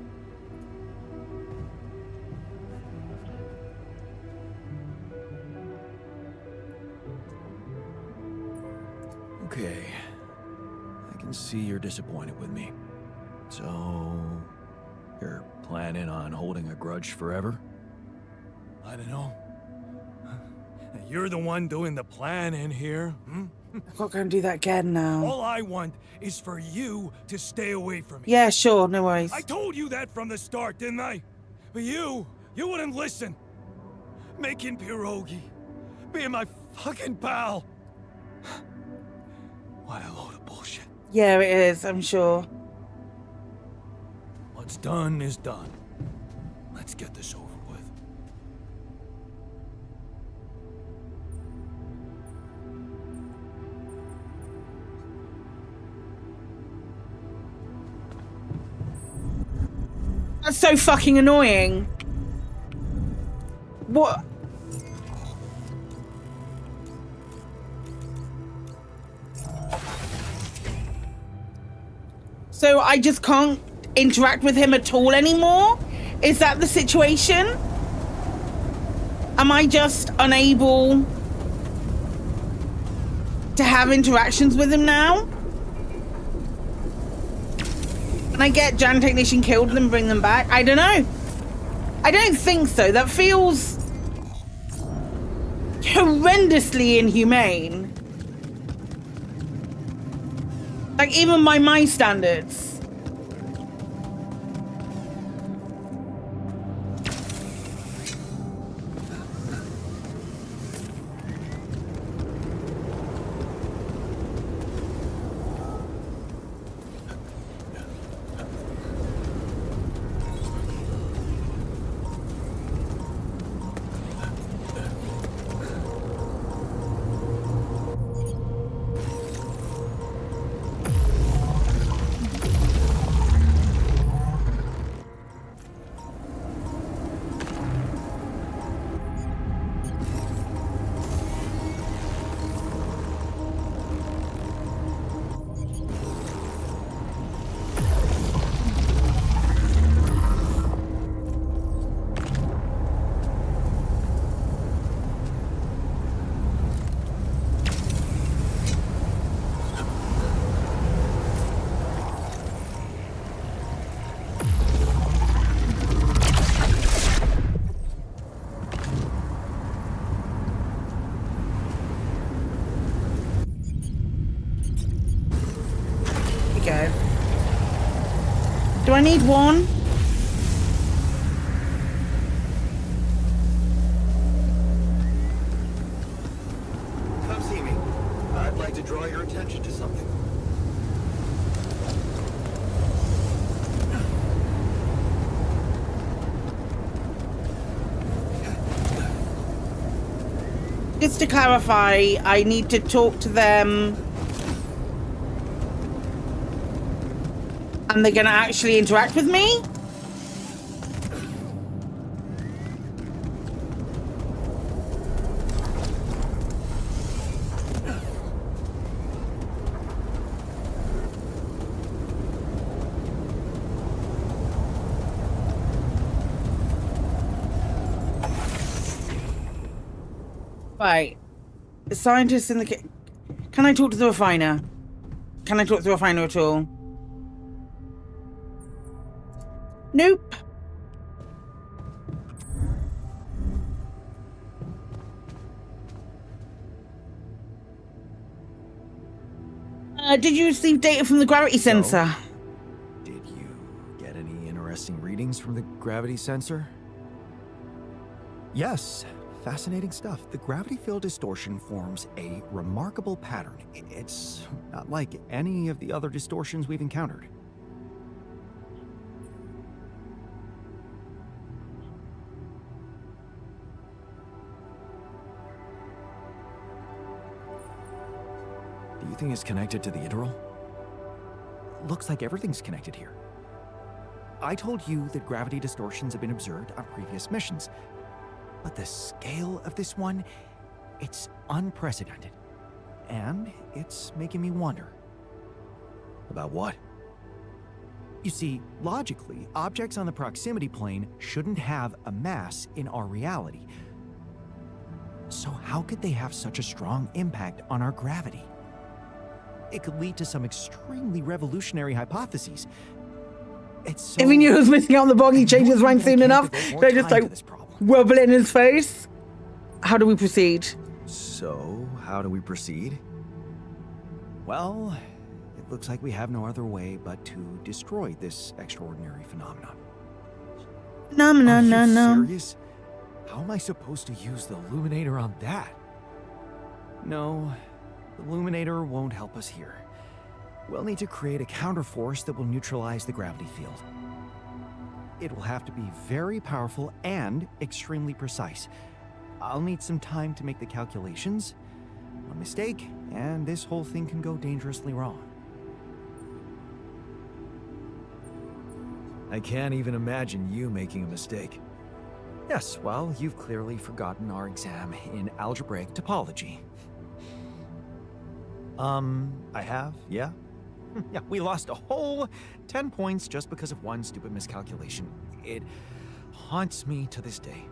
Okay. I can see you're disappointed with me. So, you're planning on holding a grudge forever? I don't know. You're the one doing the planning here, hmm? I've got to go and do that again now. All I want is for you to stay away from me. Yeah, sure, no worries. I told you that from the start, didn't I? But you wouldn't listen. Making pierogi, being my fucking pal. What a load of bullshit. Yeah, it is, I'm sure. What's done is done. Let's get this over with. That's so fucking annoying. What? So I just can't interact with him at all anymore? Is that the situation? Am I just unable to have interactions with him now? Can I get Jan Technician killed and bring them back? I don't know. I don't think so. That feels horrendously inhumane. Like, even by my standards. Do I need one? Come see me. I'd like to draw your attention to something. Just to clarify, I need to talk to them. And they're going to actually interact with me? Right. The scientist in the... Can I talk to the refiner? Can I talk to the refiner at all? Nope. Did you receive data from the gravity sensor? Did you get any interesting readings from the gravity sensor? Yes, fascinating stuff. The gravity field distortion forms a remarkable pattern. It's not like any of the other distortions we've encountered. Do you think it's connected to the Iteral? Looks like everything's connected here. I told you that gravity distortions have been observed on previous missions, but the scale of this one, it's unprecedented. And it's making me wonder. About what? You see, logically, objects on the proximity plane shouldn't have a mass in our reality. So how could they have such a strong impact on our gravity? It could lead to some extremely revolutionary hypotheses. It's so... If he knew he was missing out on the bog, he changed his mind soon enough. They just like wobble in his face. How do we proceed? So, how do we proceed? Well, it looks like we have no other way but to destroy this extraordinary phenomenon. Are you serious? How am I supposed to use the Illuminator on that? No, the Illuminator won't help us here. We'll need to create a counterforce that will neutralize the gravity field. It will have to be very powerful and extremely precise. I'll need some time to make the calculations. One mistake, and this whole thing can go dangerously wrong. I can't even imagine you making a mistake. Yes, well, you've clearly forgotten our exam in algebraic topology. I have, yeah? Yeah, we lost a whole 10 points just because of one stupid miscalculation. It haunts me to this day.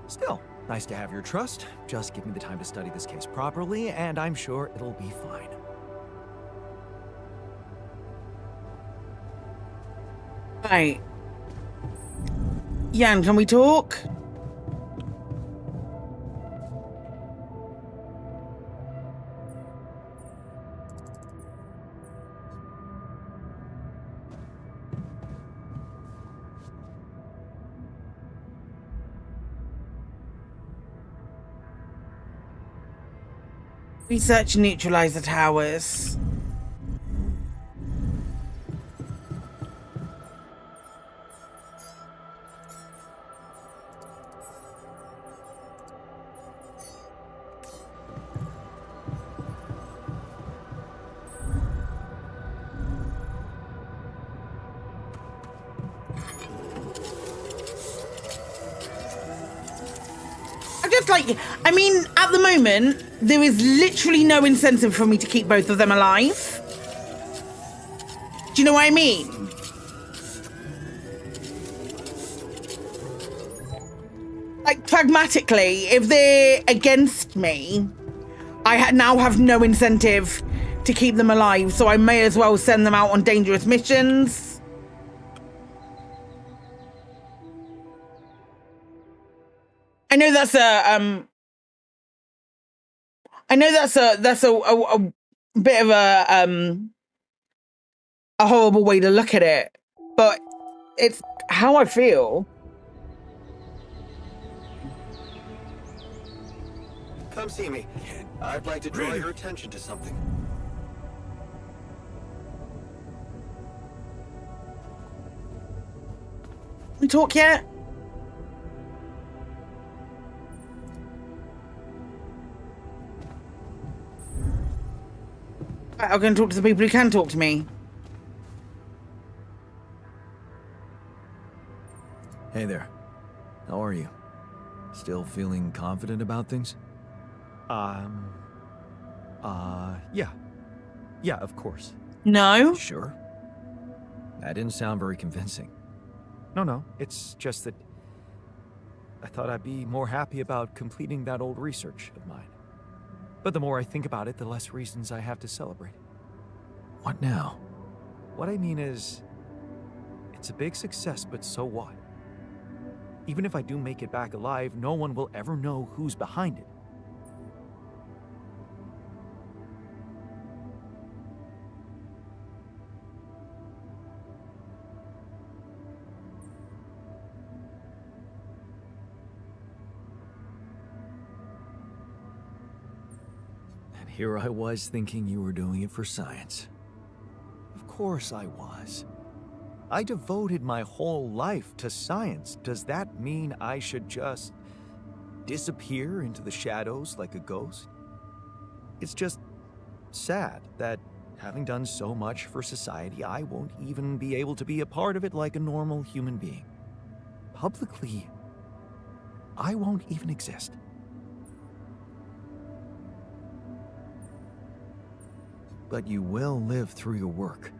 Still, nice to have your trust. Just give me the time to study this case properly, and I'm sure it'll be fine. Right. Jan, can we talk? Research and neutralize the towers. I mean, at the moment, there is literally no incentive for me to keep both of them alive. Do you know what I mean? Like, pragmatically, if they're against me, I now have no incentive to keep them alive, so I may as well send them out on dangerous missions. I know that's a bit of a horrible way to look at it, but it's how I feel. Come see me. I'd like to draw your attention to something. We talk yet? Right, I'm going to talk to the people who can talk to me. Hey there. How are you? Still feeling confident about things? Yeah. Yeah, of course. No? Sure. That didn't sound very convincing. No, it's just that I thought I'd be more happy about completing that old research of mine. But the more I think about it, the less reasons I have to celebrate. What now? What I mean is, it's a big success, but so what? Even if I do make it back alive, no one will ever know who's behind it. And here I was thinking you were doing it for science. Of course I was. I devoted my whole life to science. Does that mean I should just disappear into the shadows like a ghost? It's just sad that having done so much for society, I won't even be able to be a part of it like a normal human being. Publicly, I won't even exist. But you will live through your work.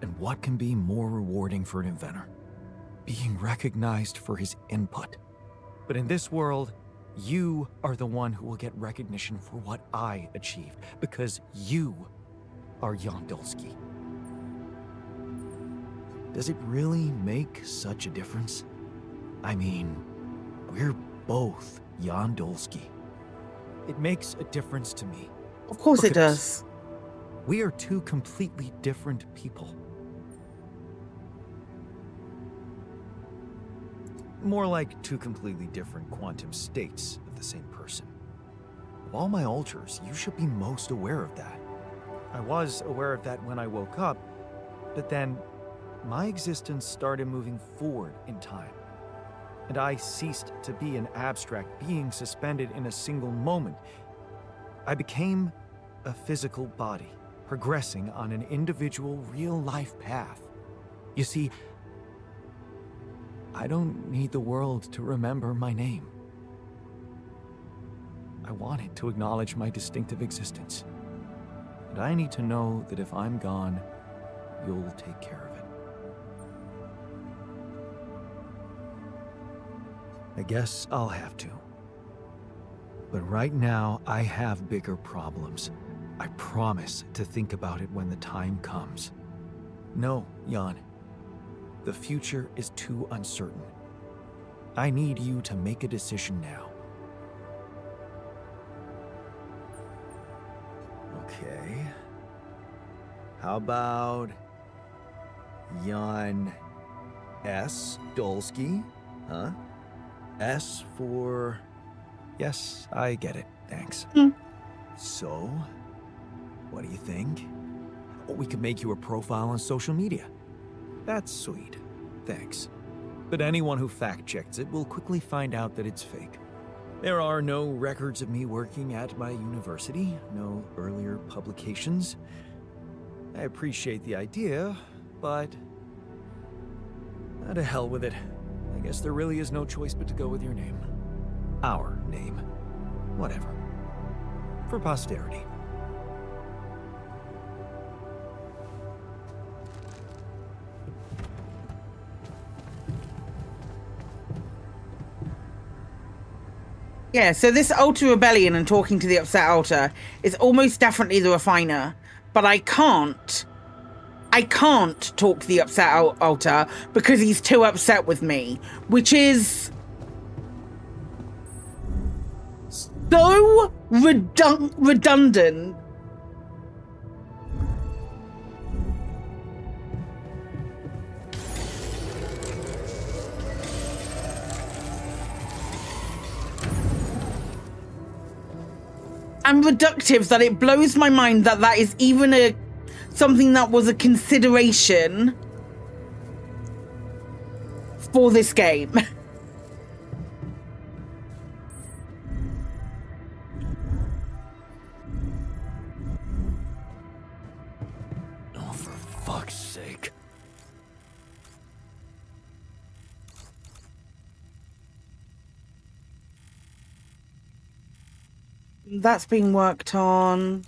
And what can be more rewarding for an inventor? Being recognized for his input. But in this world, you are the one who will get recognition for what I achieved, because you are Jan Dolski. Does it really make such a difference? I mean, we're both Jan Dolski. It makes a difference to me. Of course it Because does. we are two completely different people. More like two completely different quantum states of the same person. Of all my alters, you should be most aware of that. I was aware of that when I woke up, but then my existence started moving forward in time. And I ceased to be an abstract being suspended in a single moment. I became a physical body, progressing on an individual real-life path. You see, I don't need the world to remember my name. I want it to acknowledge my distinctive existence. And I need to know that if I'm gone, you'll take care of it. I guess I'll have to. But right now, I have bigger problems. I promise to think about it when the time comes. No, Jan. The future is too uncertain. I need you to make a decision now. Okay. How about Jan S. Dolski? Huh? S for... Yes, I get it. Thanks. So? What do you think? We could make you a profile on social media. That's sweet. Thanks. But anyone who fact-checks it will quickly find out that it's fake. There are no records of me working at my university, no earlier publications. I appreciate the idea, but... to hell with it. I guess there really is no choice but to go with your name. Our name. Whatever. For posterity. Yeah, so this Alter Rebellion and talking to the upset Alter is almost definitely the refiner, but I can't talk to the upset Alter because he's too upset with me, which is so redundant. and reductive that it blows my mind that that is even something that was a consideration for this game. Oh, for fuck's sake. That's being worked on.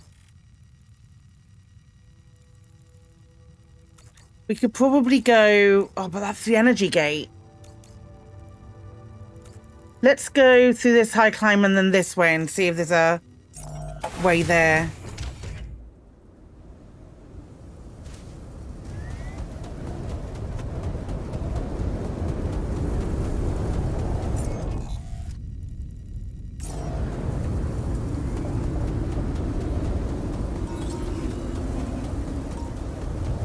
We could probably go... Oh, but that's the energy gate. Let's go through this high climb and then this way and see if there's a way there.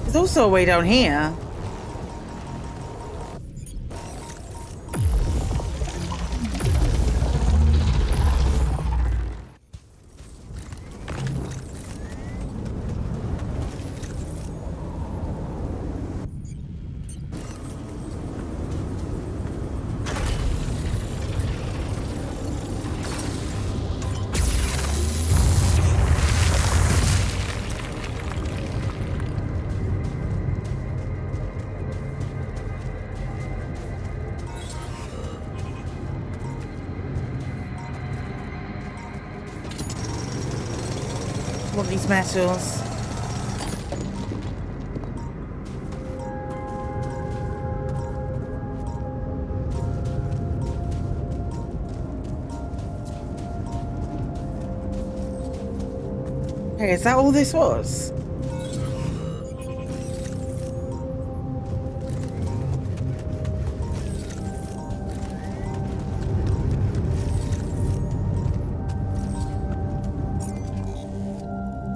There's also a way down here. Want these metals. Okay, is that all this was?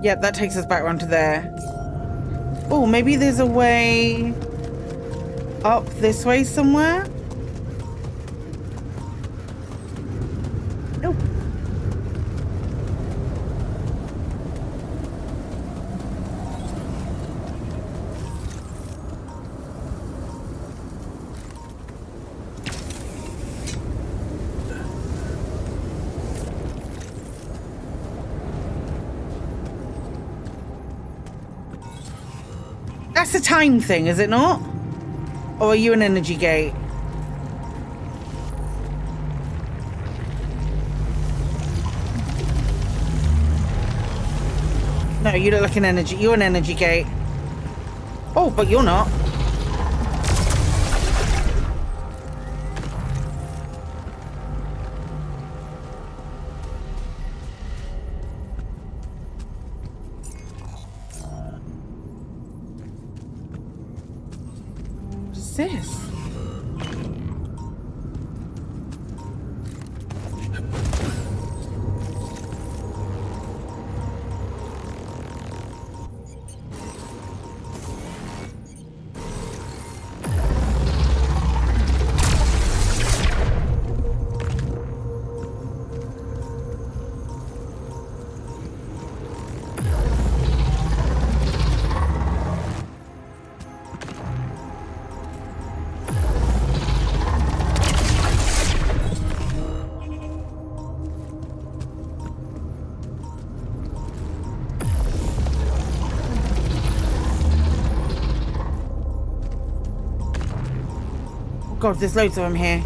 Yep, that takes us back around to there. Oh, maybe there's a way up this way somewhere? Nope. That's a time thing, is it not? Or are you an energy gate? No, you look like an energy. You're an energy gate. Oh, but you're not. What's this? God, there's loads of them here.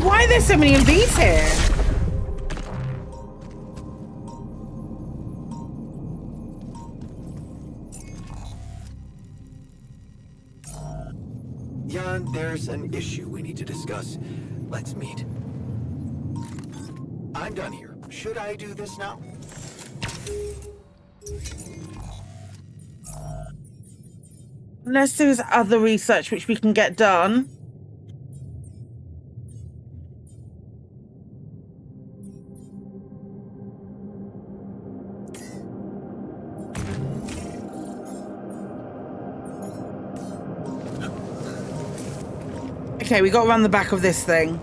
Why are there so many of these here? Jan, there's an issue we need to discuss. Let's meet. I'm done here. Should I do this now? Unless there's other research which we can get done. Okay, we got around the back of this thing.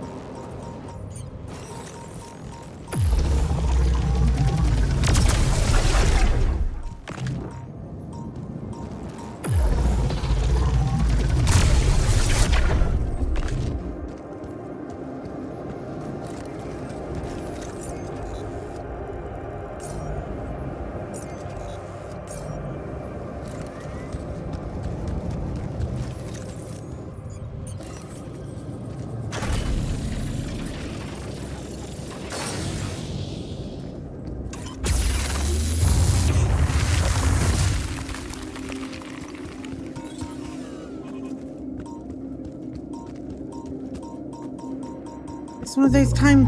It's one of those time...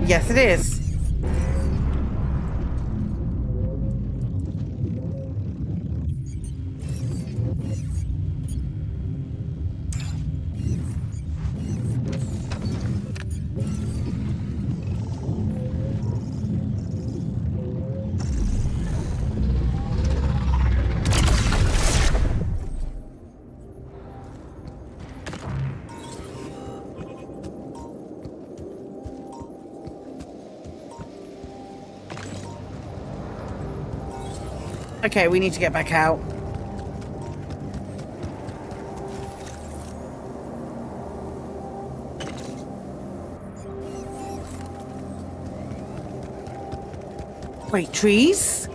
Yes, it is. Okay, we need to get back out. Wait, trees?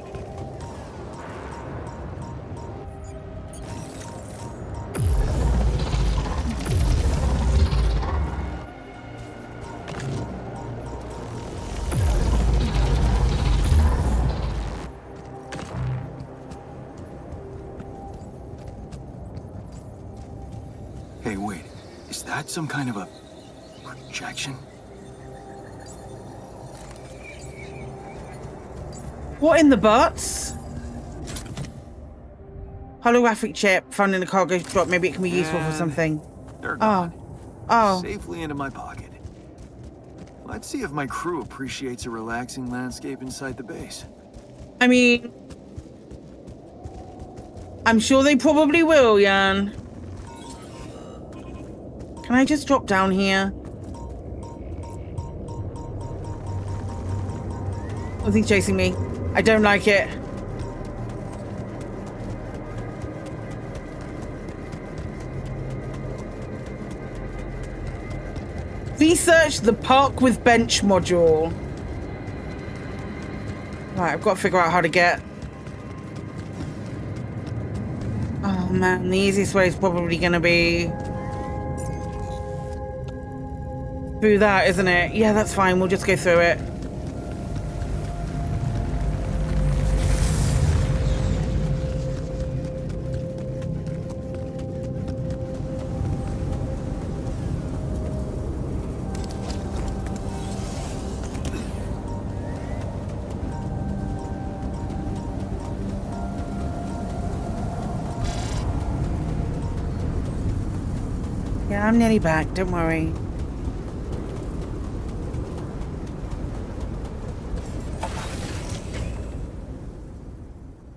Hey, wait. Is that some kind of a projection? What in the butts? Holographic chip found in the cargo drop. Maybe it can be useful for something. They're Oh. gone. Oh. Safely into my pocket. Let's see if my crew appreciates a relaxing landscape inside the base. I mean... I'm sure they probably will, Jan. Can I just drop down here? Something's chasing me. I don't like it. Research the park with bench module. Right, I've got to figure out how to get... Oh man, the easiest way is probably going to be... through that, isn't it? Yeah, that's fine. We'll just go through it. Yeah, I'm nearly back. Don't worry.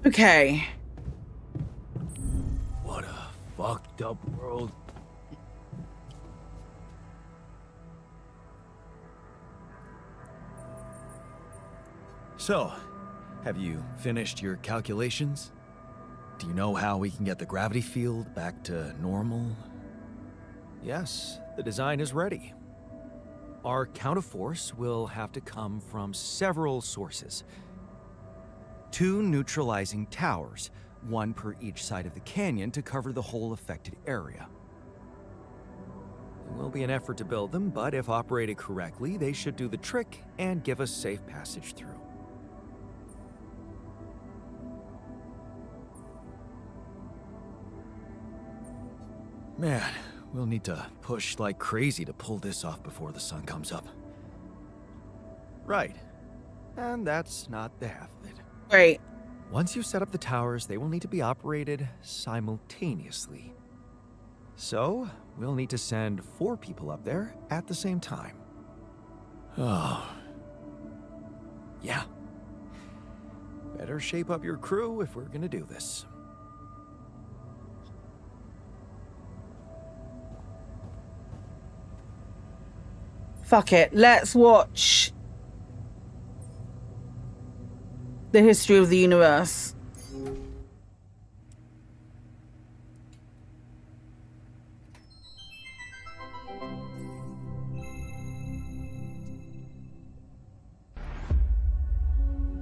Okay. What a fucked up world. So, have you finished your calculations? Do you know how we can get the gravity field back to normal? Yes, the design is ready. Our counterforce will have to come from several sources. 2 neutralizing towers, 1 per each side of the canyon to cover the whole affected area. It will be an effort to build them, but if operated correctly, they should do the trick and give us safe passage through. Man, we'll need to push like crazy to pull this off before the sun comes up. Right. And that's not the half of it. Great. Once you set up the towers, they will need to be operated simultaneously. So, we'll need to send 4 people up there at the same time. Oh. Yeah. Better shape up your crew if we're gonna do this. Fuck it. Let's watch the history of the universe.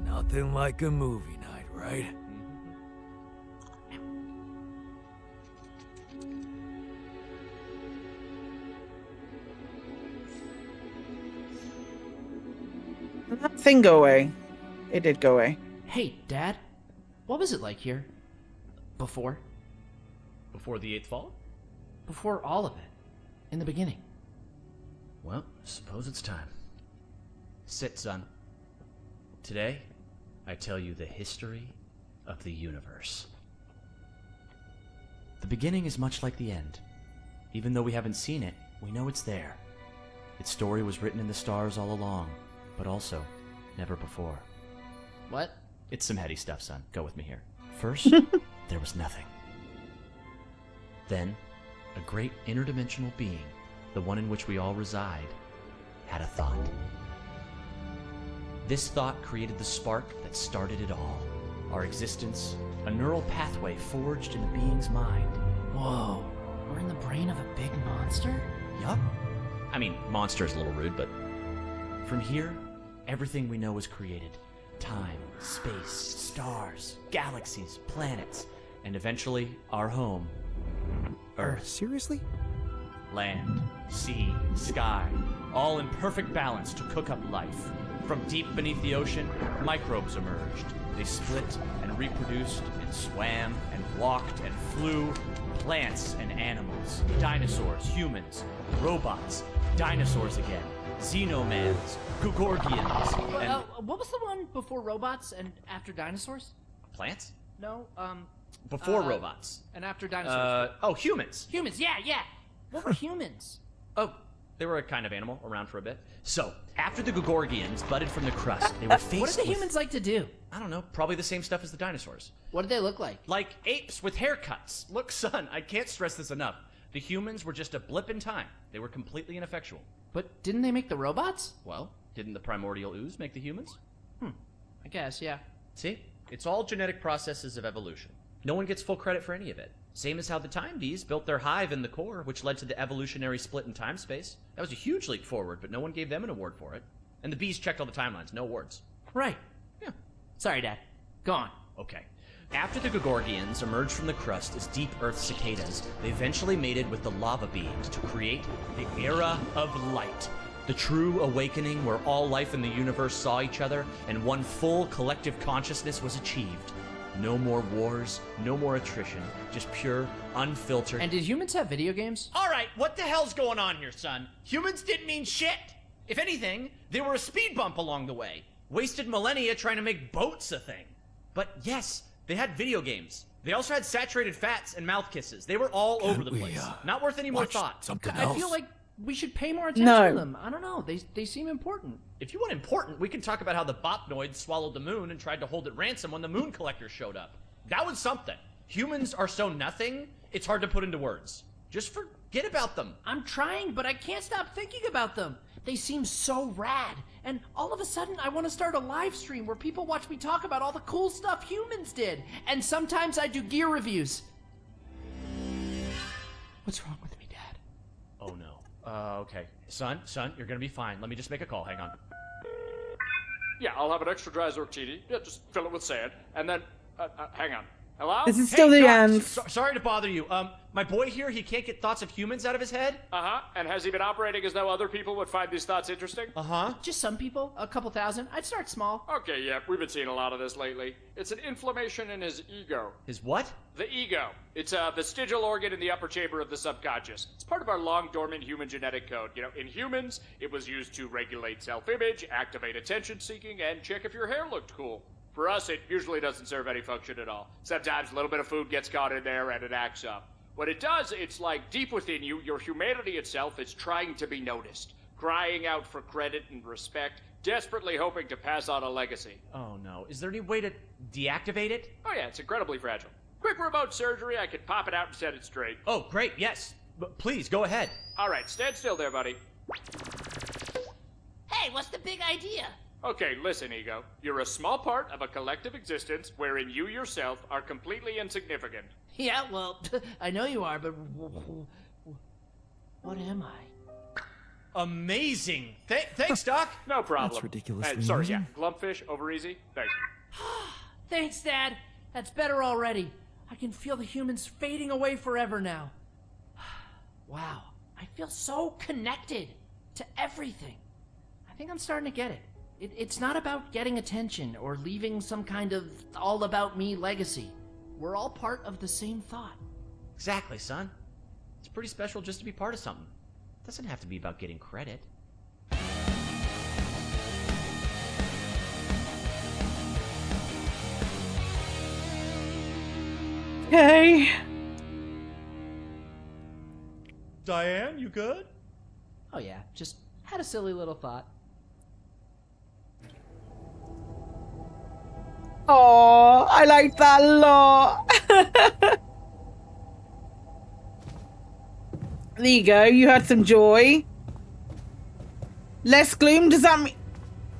Nothing like a movie night, right? Did that thing go away? It did go away. Hey, Dad. What was it like here? Before? Before the 8th fall? Before all of it. In the beginning. Well, I suppose it's time. Sit, son. Today, I tell you the history of the universe. The beginning is much like the end. Even though we haven't seen it, we know it's there. Its story was written in the stars all along, but also never before. What? It's some heady stuff, son. Go with me here. First, there was nothing. Then, a great interdimensional being, the one in which we all reside, had a thought. This thought created the spark that started it all. Our existence, a neural pathway forged in the being's mind. Whoa, we're in the brain of a big monster? Yup. I mean, monster is a little rude, but from here, everything we know was created. Time, space, stars, galaxies, planets, and eventually our home, Earth. Seriously? Land, sea, sky, all in perfect balance to cook up life. From deep beneath the ocean, microbes emerged. They split and reproduced and swam and walked and flew. Plants and animals, dinosaurs, humans, robots, dinosaurs again, xenomans, Gugorgians, and... what was the one before robots and after dinosaurs? Plants? No, Before robots. And after dinosaurs. Humans. Humans, yeah. What were humans? Oh, they were a kind of animal around for a bit. So, after the Gugorgians budded from the crust, they were faced What did the humans like to do? I don't know, probably the same stuff as the dinosaurs. What did they look like? Like apes with haircuts. Look, son, I can't stress this enough. The humans were just a blip in time. They were completely ineffectual. But didn't they make the robots? Well, didn't the primordial ooze make the humans? I guess, yeah. See? It's all genetic processes of evolution. No one gets full credit for any of it. Same as how the time bees built their hive in the core, which led to the evolutionary split in time-space. That was a huge leap forward, but no one gave them an award for it. And the bees checked all the timelines, no awards. Right. Yeah. Sorry, Dad. Go on. Okay. After the Gugorgians emerged from the crust as deep Earth cicadas, they eventually mated with the lava beings to create the Era of Light. The true awakening where all life in the universe saw each other and one full collective consciousness was achieved. No more wars, no more attrition, just pure, unfiltered... And did humans have video games? Alright, what the hell's going on here, son? Humans didn't mean shit! If anything, they were a speed bump along the way. Wasted millennia trying to make boats a thing. But yes, they had video games. They also had saturated fats and mouth kisses. They were all over the place. Not worth any more thought. Something I else? feel like we should pay more attention No. to them. I don't know. They seem important. If you want important, we can talk about how the Bopnoids swallowed the moon and tried to hold it ransom when the moon collectors showed up. That was something. Humans are so nothing, it's hard to put into words. Just forget about them. I'm trying, but I can't stop thinking about them. They seem so rad. And all of a sudden, I want to start a live stream where people watch me talk about all the cool stuff humans did. And sometimes I do gear reviews. What's wrong with me, Dad? Oh no. Okay. Son, you're gonna be fine. Let me just make a call. Hang on. Yeah, I'll have an extra dry Zortini. Yeah, just fill it with sand. And then, hang on. Hello? This is still the Doc, end. Sorry to bother you. My boy here, he can't get thoughts of humans out of his head. Uh-huh. And has he been operating as though other people would find these thoughts interesting? Uh-huh. Just some people, a couple thousand. I'd start small. Okay, yeah, we've been seeing a lot of this lately. It's an inflammation in his ego. His what? The ego. It's a vestigial organ in the upper chamber of the subconscious. It's part of our long-dormant human genetic code. You know, in humans, it was used to regulate self-image, activate attention-seeking, and check if your hair looked cool. For us, it usually doesn't serve any function at all. Sometimes a little bit of food gets caught in there and it acts up. What it does, it's like deep within you, your humanity itself is trying to be noticed, crying out for credit and respect, desperately hoping to pass on a legacy. Oh no, is there any way to deactivate it? Oh yeah, it's incredibly fragile. Quick remote surgery, I could pop it out and set it straight. Oh, great, yes. But please, go ahead. All right, stand still there, buddy. Hey, what's the big idea? Okay, listen, Ego. You're a small part of a collective existence wherein you yourself are completely insignificant. Yeah, well, I know you are, but what am I? Amazing. Thanks, Doc. No problem. That's ridiculously Sorry, easy. yeah. Glumpfish, over easy. Thanks. Thanks, Dad. That's better already. I can feel the humans fading away forever now. Wow, I feel so connected to everything. I think I'm starting to get it. It's not about getting attention or leaving some kind of all-about-me legacy. We're all part of the same thought. Exactly, son. It's pretty special just to be part of something. It doesn't have to be about getting credit. Okay. Diane, you good? Oh yeah, just had a silly little thought. Oh, I like that a lot. There you go. You had some joy. Less gloom. Does that mean?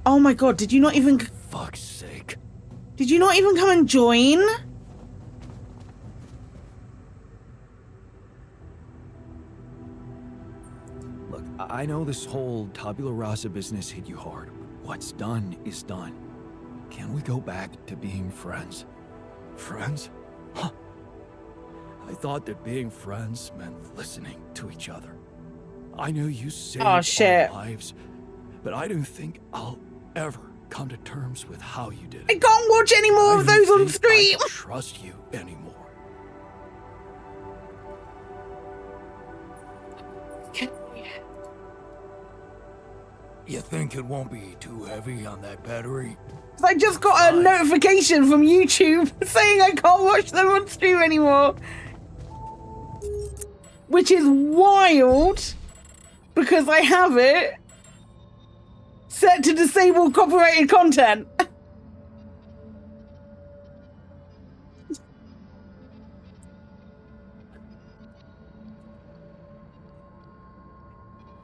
Oh my god! Did you not even? Fuck's sake! Did you not even come and join? Look, I know this whole tabula rasa business hit you hard. What's done is done. Can we go back to being friends? Friends? Huh. I thought that being friends meant listening to each other. I know you saved our lives, but I don't think I'll ever come to terms with how you did it. I can't watch any more of those on stream. I don't trust you anymore. You think it won't be too heavy on that battery? I just got a notification from YouTube saying I can't watch them on stream anymore. Which is wild because I have it set to disable copyrighted content.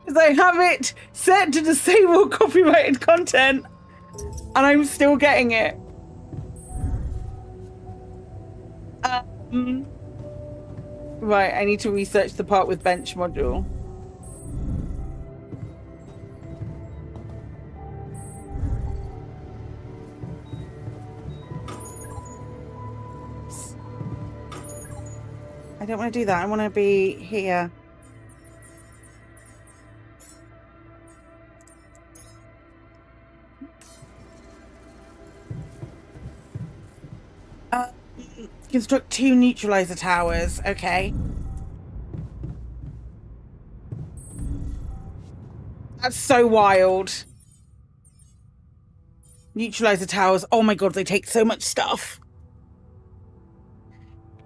Because I have it set to disable copyrighted content and I'm still getting it. Right, I need to research the part with bench module. I don't want to do that. I want to be here. Construct 2 neutralizer towers. Okay. That's so wild. Neutralizer towers. Oh my god, they take so much stuff.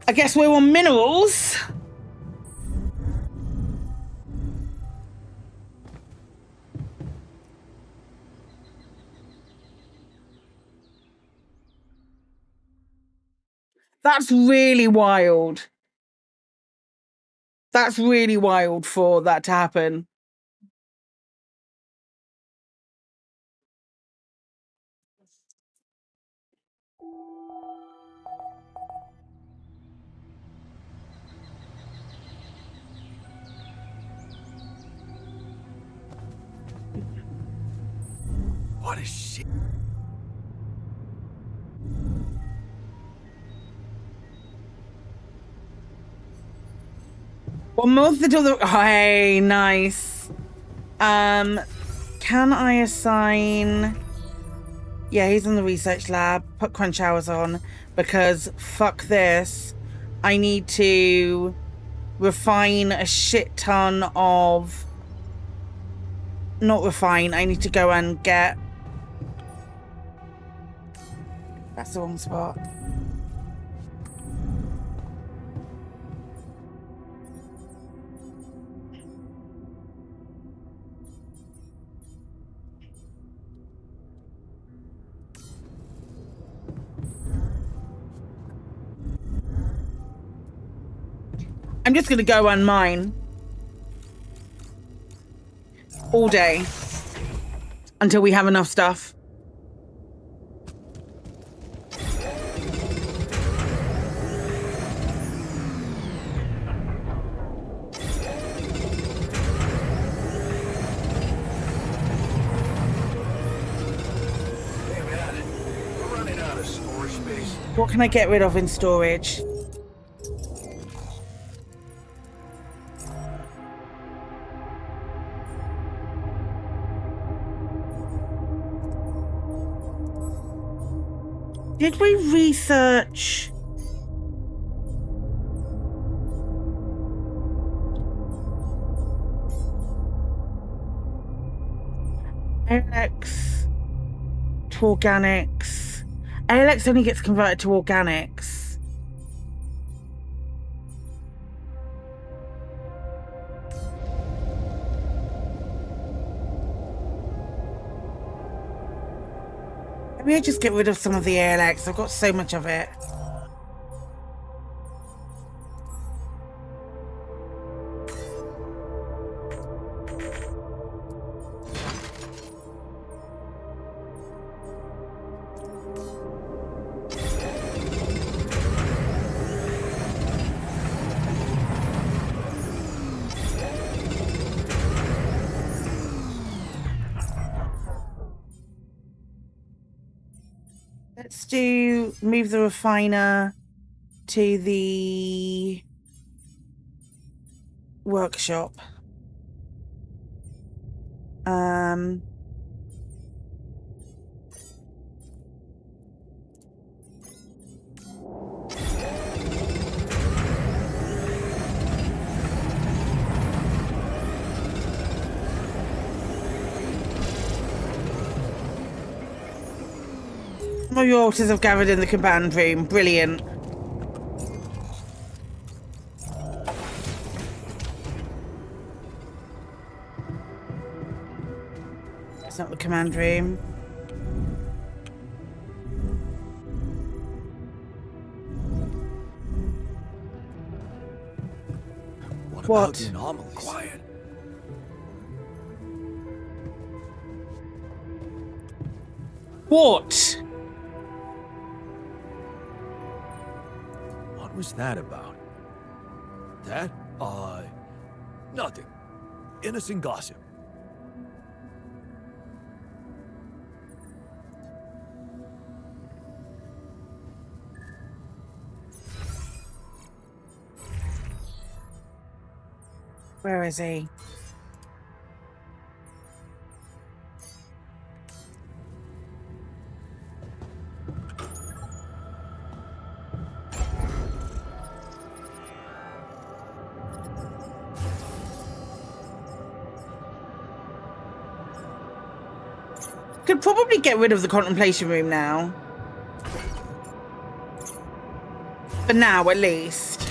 I guess we're on minerals. That's really wild. That's really wild for that to happen. What a shit. One more to the... Oh, hey, nice. Can I assign... Yeah, he's in the research lab. Put crunch hours on because fuck this. I need to refine a shit ton of... Not refine. I need to go and get... That's the wrong spot. I'm just going to go and mine all day until we have enough stuff. Hey man, we're running out of storage space. What can I get rid of in storage? Did we research? ALX to organics. ALX only gets converted to organics. Maybe I just get rid of some of the ALX. I've got so much of it. Let's do move the refiner to the workshop. More your altars have gathered in the command room. Brilliant. It's not the command room. What about the anomalies? Quiet. What? What was that about? That? Nothing. Innocent gossip. Where is he? Could probably get rid of the contemplation room now. For now, at least.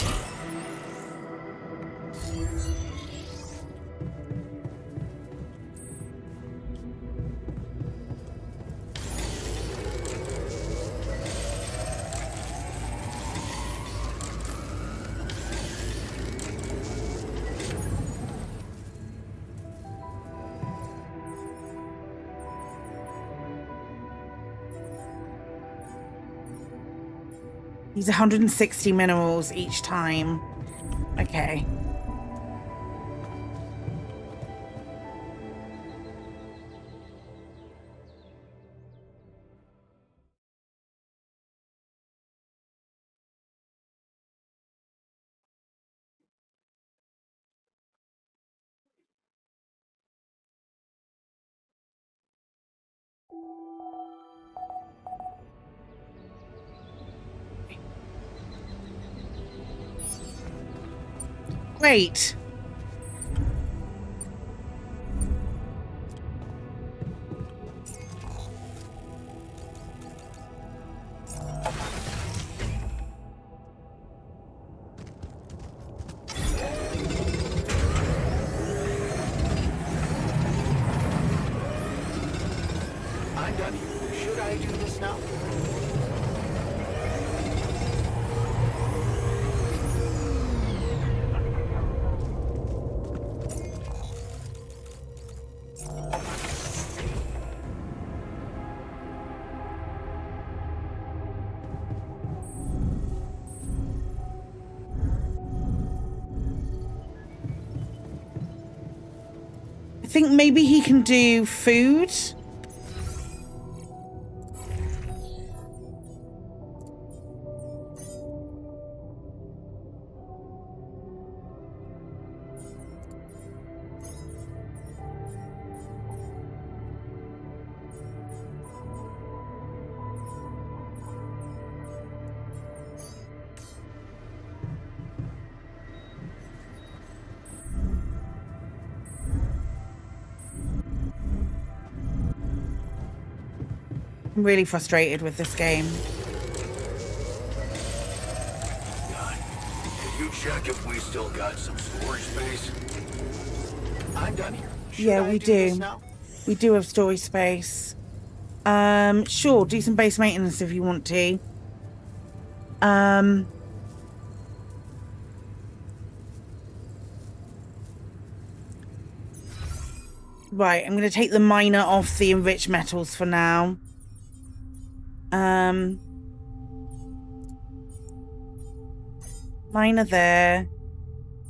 Use 160 minerals each time. Okay. Great. I'm done here. Should I do this now? I think maybe he can do food. I'm really frustrated with this game. Can you check if we still got some storage space? I'm done here. Should Yeah, I we this do. now? We do have storage space. Sure, do some base maintenance if you want to. Right, I'm going to take the miner off the enriched metals for now. Miner there.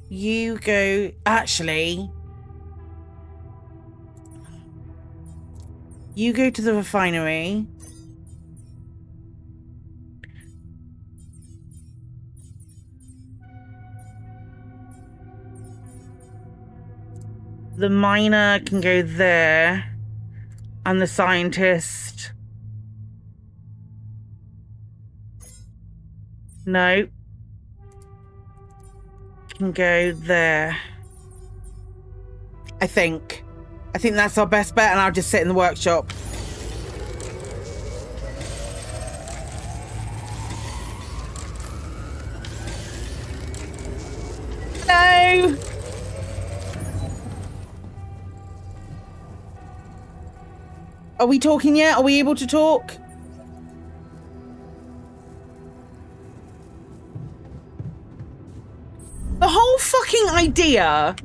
You go... Actually... You go to the refinery. The miner can go there. And the scientist... No. Can go there. I think that's our best bet, and I'll just sit in the workshop. Hello. Are we talking yet? Are we able to talk? The whole fucking idea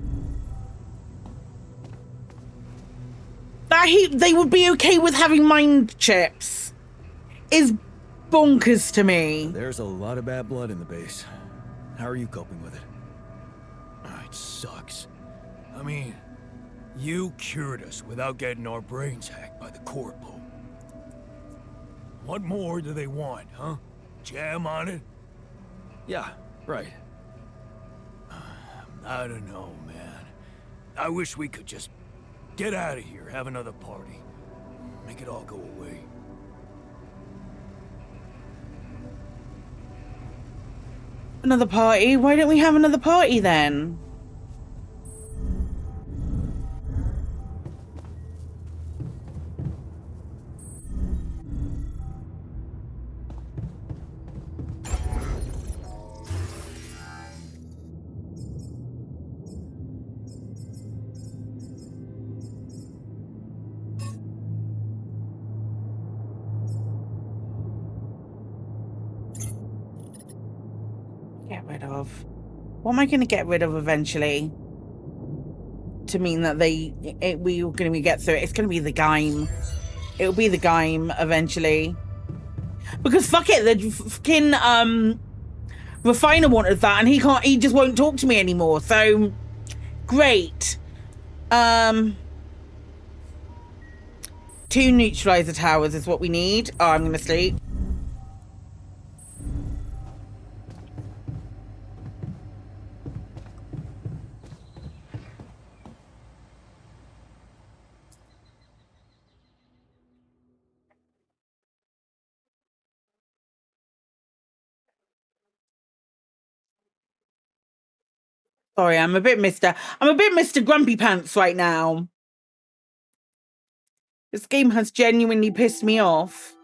that they would be okay with having mind chips is bonkers to me. There's a lot of bad blood in the base. How are you coping with it? It sucks. I mean, you cured us without getting our brains hacked by the Corpo. What more do they want, huh? Jam on it? Yeah, right. I don't know, man. I wish we could just get out of here, have another party. Make it all go away. Another party? Why don't we have another party then? Get rid of. What am I going to get rid of eventually? To mean that we're going to get through it. It's going to be the game. It'll be the game eventually. Because fuck it, the fucking refiner wanted that, and he just won't talk to me anymore. So great. 2 neutralizer towers is what we need. Oh, I'm going to sleep. Sorry, I'm a bit Mr. Grumpy Pants right now. This game has genuinely pissed me off.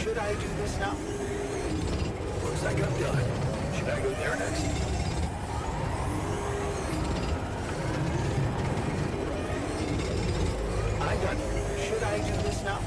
Should I do this now? Looks like I'm done. Should I go there next? I'm done. Should I do this now?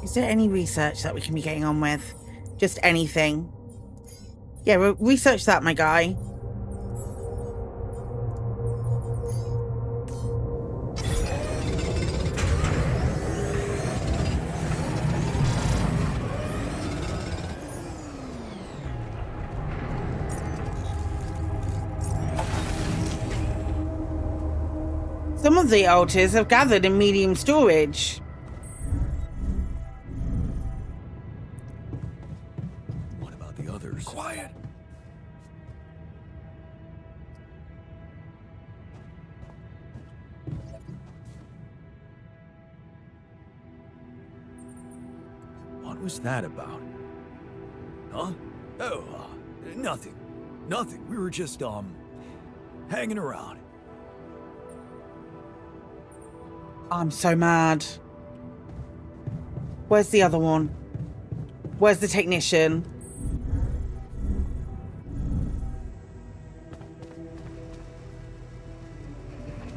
Is there any research that we can be getting on with? Just anything. Yeah, research that, my guy. Some of the altars have gathered in medium storage. Quiet. What was that about? Huh? Oh, nothing. Nothing. We were just, hanging around. I'm so mad. Where's the other one? Where's the technician?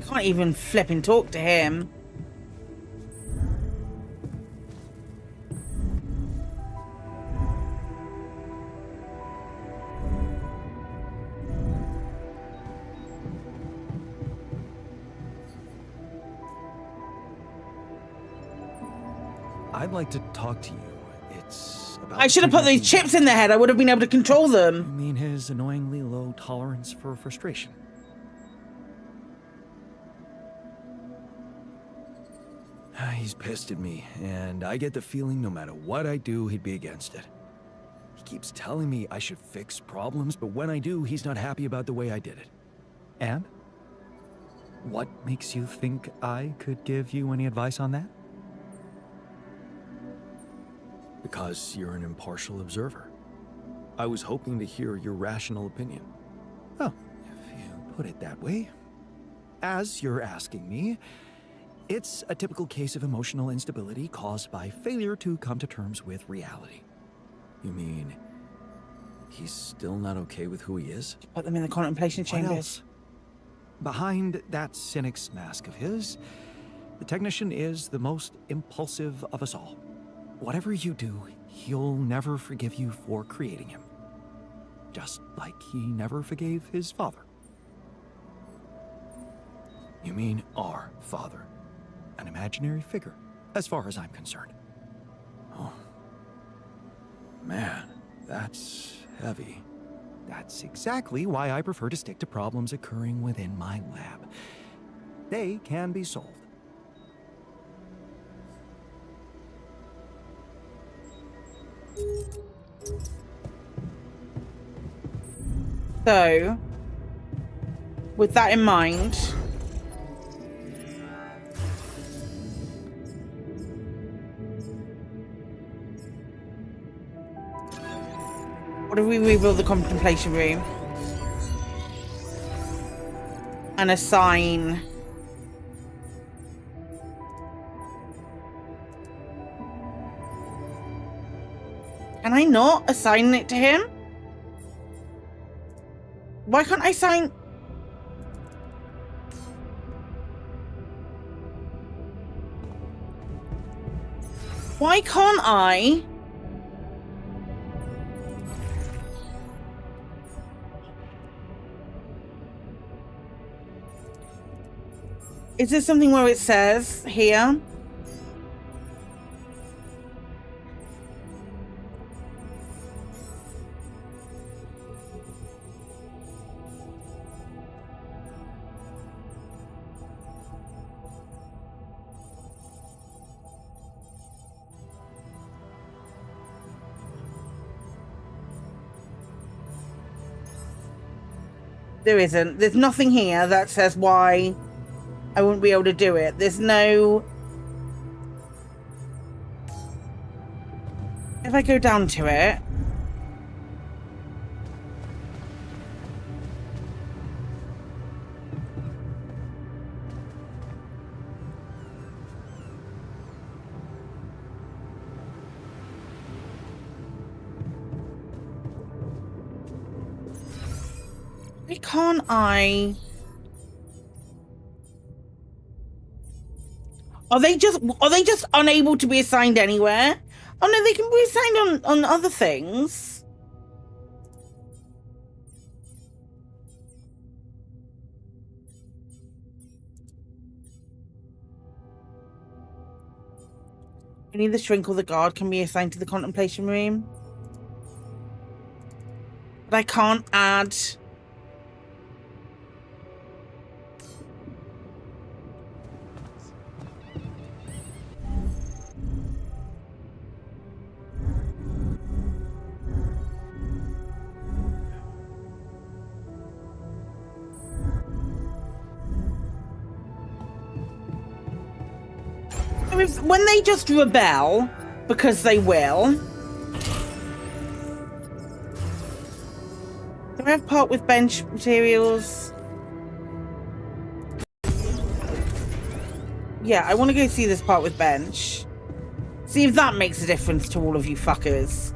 Can't even flip and talk to him. I'd like to talk to you. It's about... I should have put these chips in their head. I would have been able to control them. You mean his annoyingly low tolerance for frustration? He's pissed at me, and I get the feeling no matter what I do, he'd be against it. He keeps telling me I should fix problems, but when I do, he's not happy about the way I did it. And? What makes you think I could give you any advice on that? Because you're an impartial observer. I was hoping to hear your rational opinion. Oh, if you put it that way. As you're asking me, it's a typical case of emotional instability caused by failure to come to terms with reality. You mean he's still not okay with who he is? Put them in the contemplation chambers. What else? Behind that cynic's mask of his, the technician is the most impulsive of us all. Whatever you do, he'll never forgive you for creating him. Just like he never forgave his father. You mean our father? An imaginary figure, as far as I'm concerned. Oh. Man, that's heavy. That's exactly why I prefer to stick to problems occurring within my lab. They can be solved. So, with that in mind, what if we rebuild the contemplation room and assign Can I not assign it to him? Why can't I assign? Why can't I? Is there something where it says here? There isn't. There's nothing here that says why I wouldn't be able to do it. There's no... If I go down to it... Why can't I... Are they just unable to be assigned anywhere? Oh no, they can be assigned on other things. Any of the shrink or the guard can be assigned to the contemplation room. But I can't add... When they just rebel, because they will. Do I have part with bench materials? Yeah, I want to go see this part with bench. See if that makes a difference to all of you fuckers.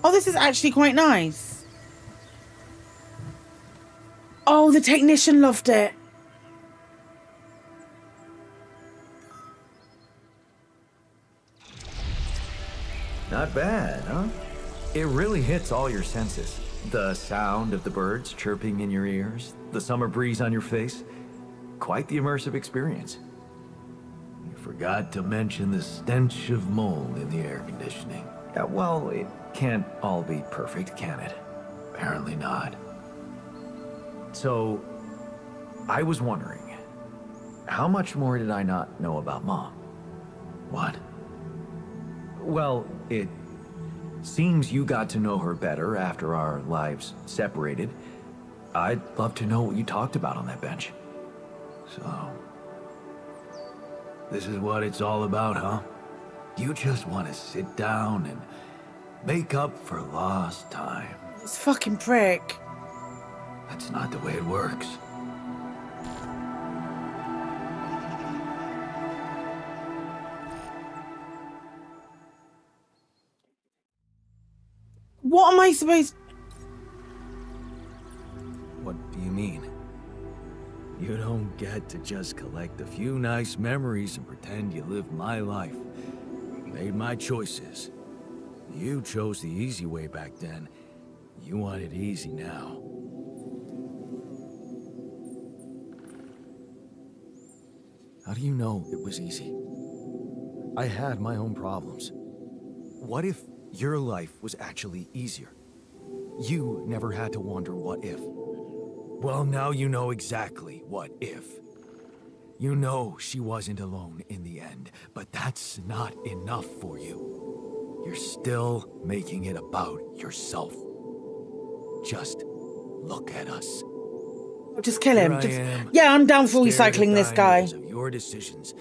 Oh, this is actually quite nice. Oh, the technician loved it. Not bad, huh? It really hits all your senses. The sound of the birds chirping in your ears, the summer breeze on your face. Quite the immersive experience. You forgot to mention the stench of mold in the air conditioning. Yeah, well, it can't all be perfect, can it? Apparently not. So, I was wondering, how much more did I not know about Mom? What? Well, it seems you got to know her better after our lives separated. I'd love to know what you talked about on that bench. So, this is what it's all about, huh? You just want to sit down and make up for lost time. This fucking prick. That's not the way it works. What am I supposed... What do you mean? You don't get to just collect a few nice memories and pretend you lived my life. Made my choices. You chose the easy way back then. You want it easy now. How do you know it was easy? I had my own problems. What if your life was actually easier? You never had to wonder what if. Well, now you know exactly what if. You know she wasn't alone in the end, but that's not enough for you. You're still making it about yourself. Just look at us. Just kill him. Yeah, I'm down for recycling this guy. Of your decisions,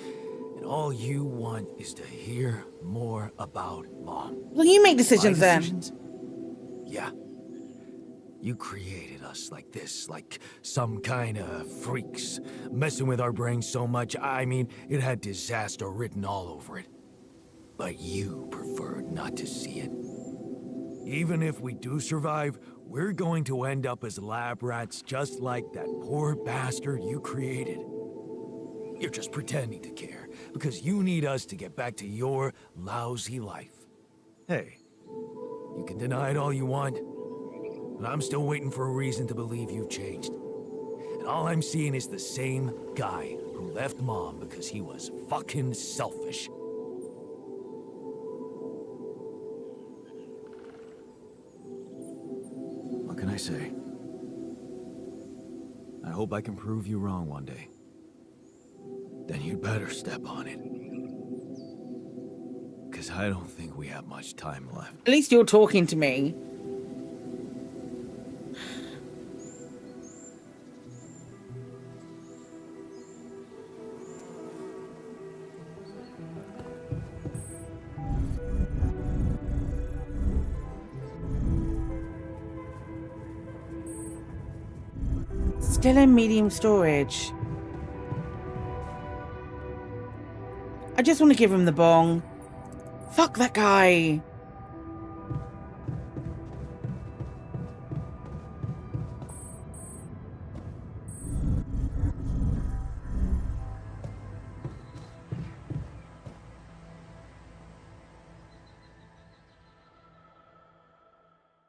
and all you want is to hear more about Mom. Well, you make decisions then. Yeah. You created us like this, like some kind of freaks, messing with our brains so much, I mean, it had disaster written all over it. But you preferred not to see it. Even if we do survive, we're going to end up as lab rats just like that poor bastard you created. You're just pretending to care, because you need us to get back to your lousy life. Hey, you can deny it all you want, but I'm still waiting for a reason to believe you've changed. And all I'm seeing is the same guy who left Mom because he was fucking selfish. What can I say? I hope I can prove you wrong one day. Then you'd better step on it. Because I don't think we have much time left. At least you're talking to me. Still in medium storage. I just want to give him the bong. Fuck that guy.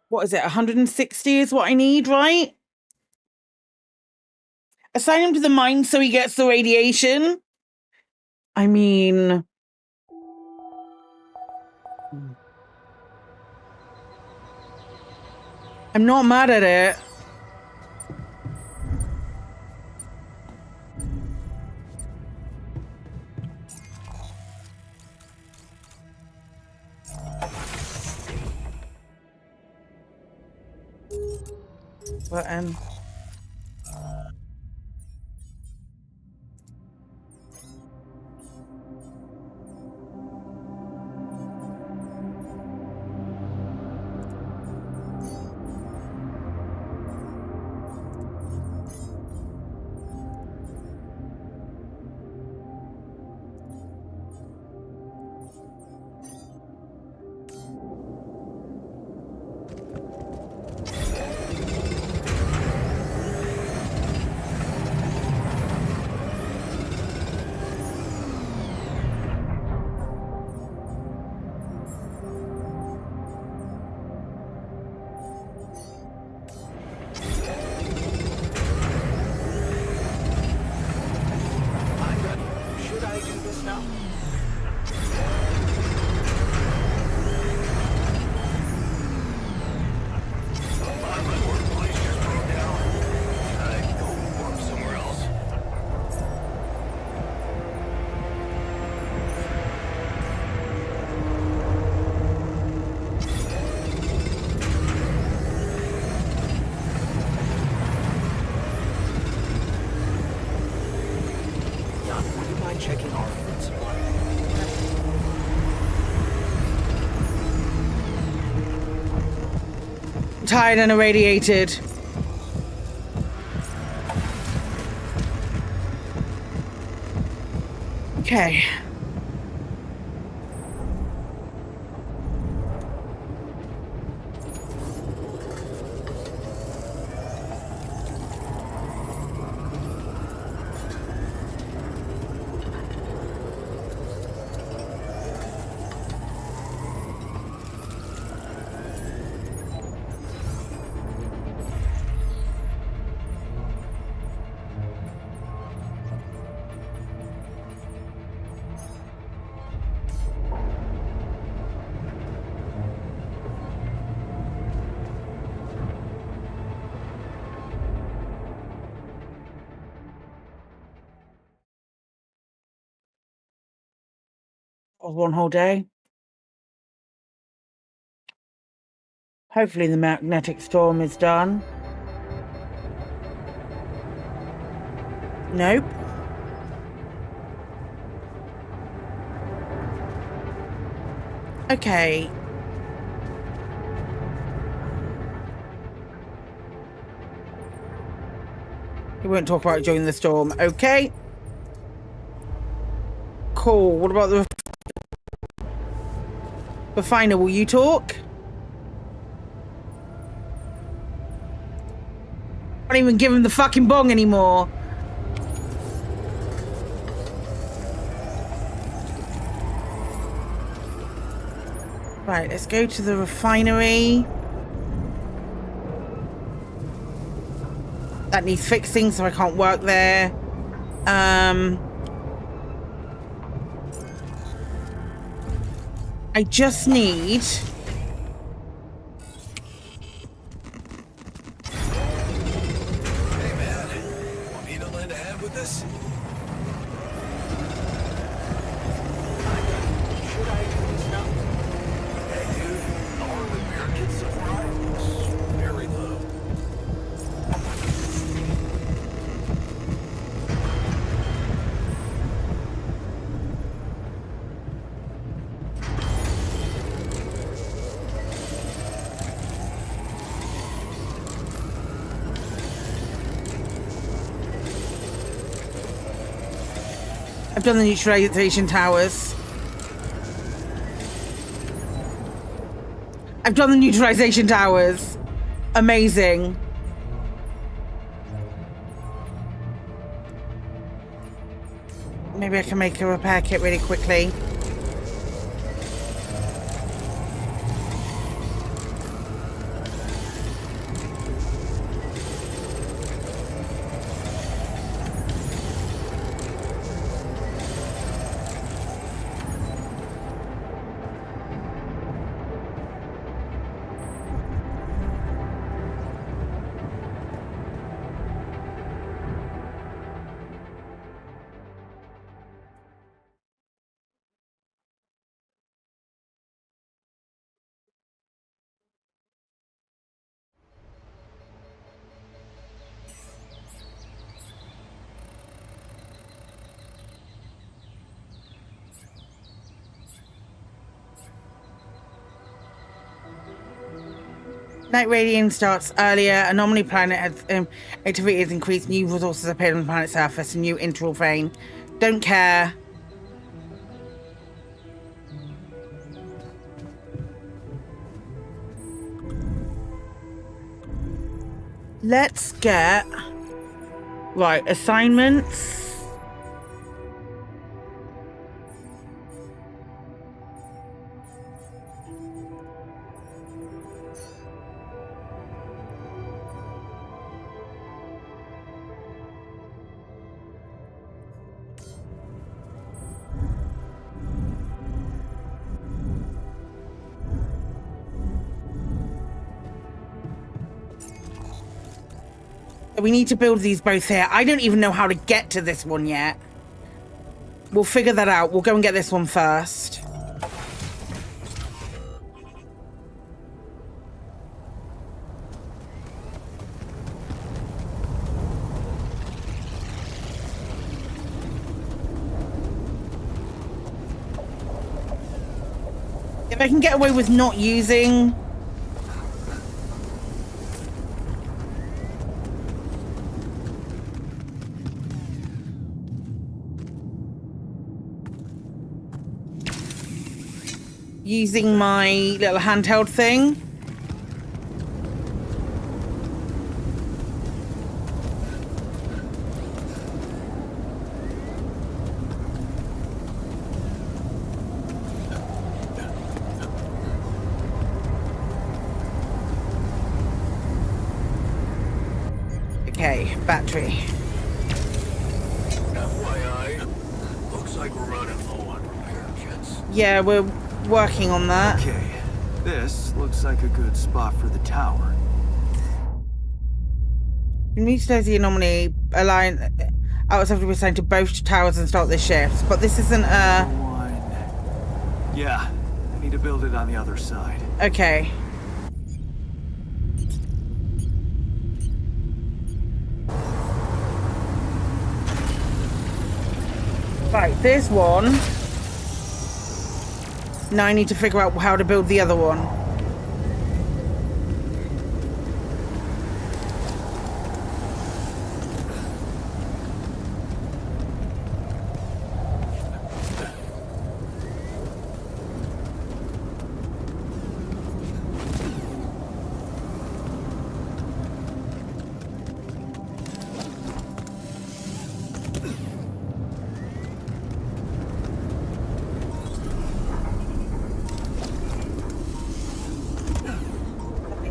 What is it? 160 is what I need, right? Assign him to the mine so he gets the radiation. I mean... I'm not mad at it. Button. Checking our food supply. Tired and irradiated. Okay. One whole day. Hopefully the magnetic storm is done. Nope. Okay. He won't talk about it during the storm. Okay. Cool. What about the refiner? Will you talk? I don't even give him the fucking bong anymore. Right, let's go to the refinery. That needs fixing, so I can't work there. I just need... Hey, man. Want me to lend a hand with this? Should I do this now? Hey, dude. Our repair kit supply looks very low. I've done the neutralization towers. I've done the neutralization towers. Amazing. Maybe I can make a repair kit really quickly. Night radiation starts earlier. Anomaly planet has activity has increased. New resources appeared on the planet's surface. A new interval vein. Don't care. Let's get right assignments. We need to build these both here. I don't even know how to get to this one yet. We'll figure that out. We'll go and get this one first. If I can get away with not using... using my little handheld thing. Okay, battery. FYI, looks like we're running low on repair kits. Yeah, we're working on that. Okay, this looks like a good spot for the tower. Neutralize the anomaly, allowing outlets have to be assigned to both towers and start their shifts. But this isn't a... Yeah, I need to build it on the other side. Okay. Right, there's one. Now I need to figure out how to build the other one.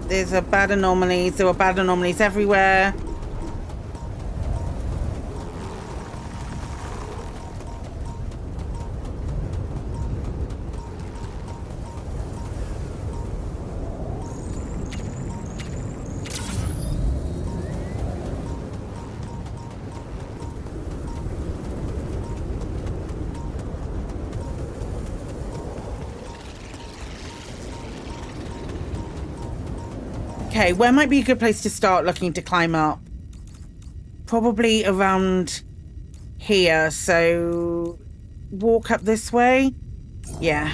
There's a bad anomalies. There were bad anomalies everywhere. Okay, where might be a good place to start looking to climb up? Probably around here, so walk up this way? Yeah.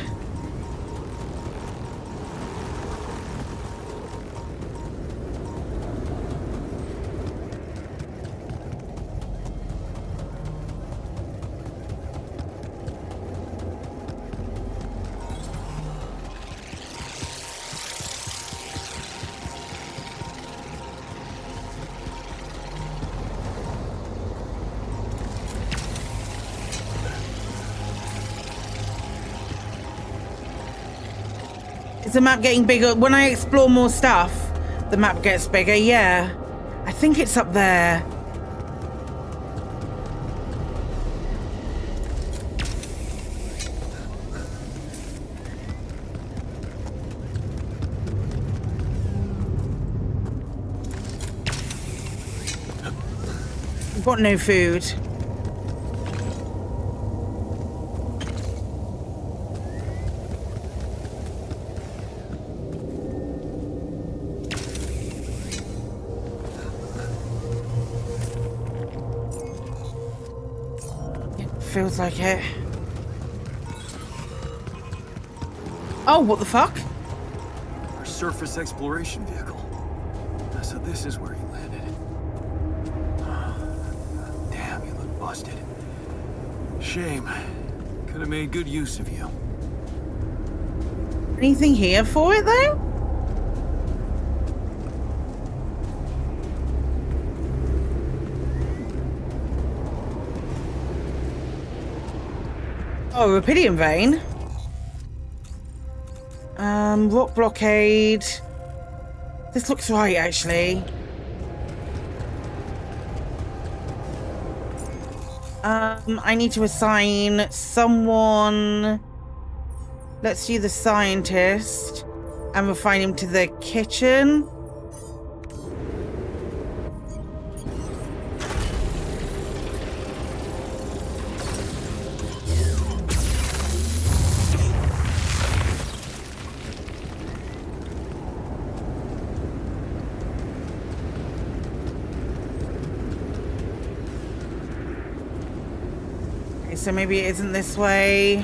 Is the map getting bigger? When I explore more stuff, the map gets bigger, yeah. I think it's up there. I've got no food. Feels like it. Oh, what the fuck? Our surface exploration vehicle. So this is where you landed. Damn, you look busted. Shame. Could have made good use of you. Anything here for it, though? Oh, Rapidium vein. Rock blockade. This looks right, actually. I need to assign someone. Let's do the scientist and refine him to the kitchen. So maybe it isn't this way.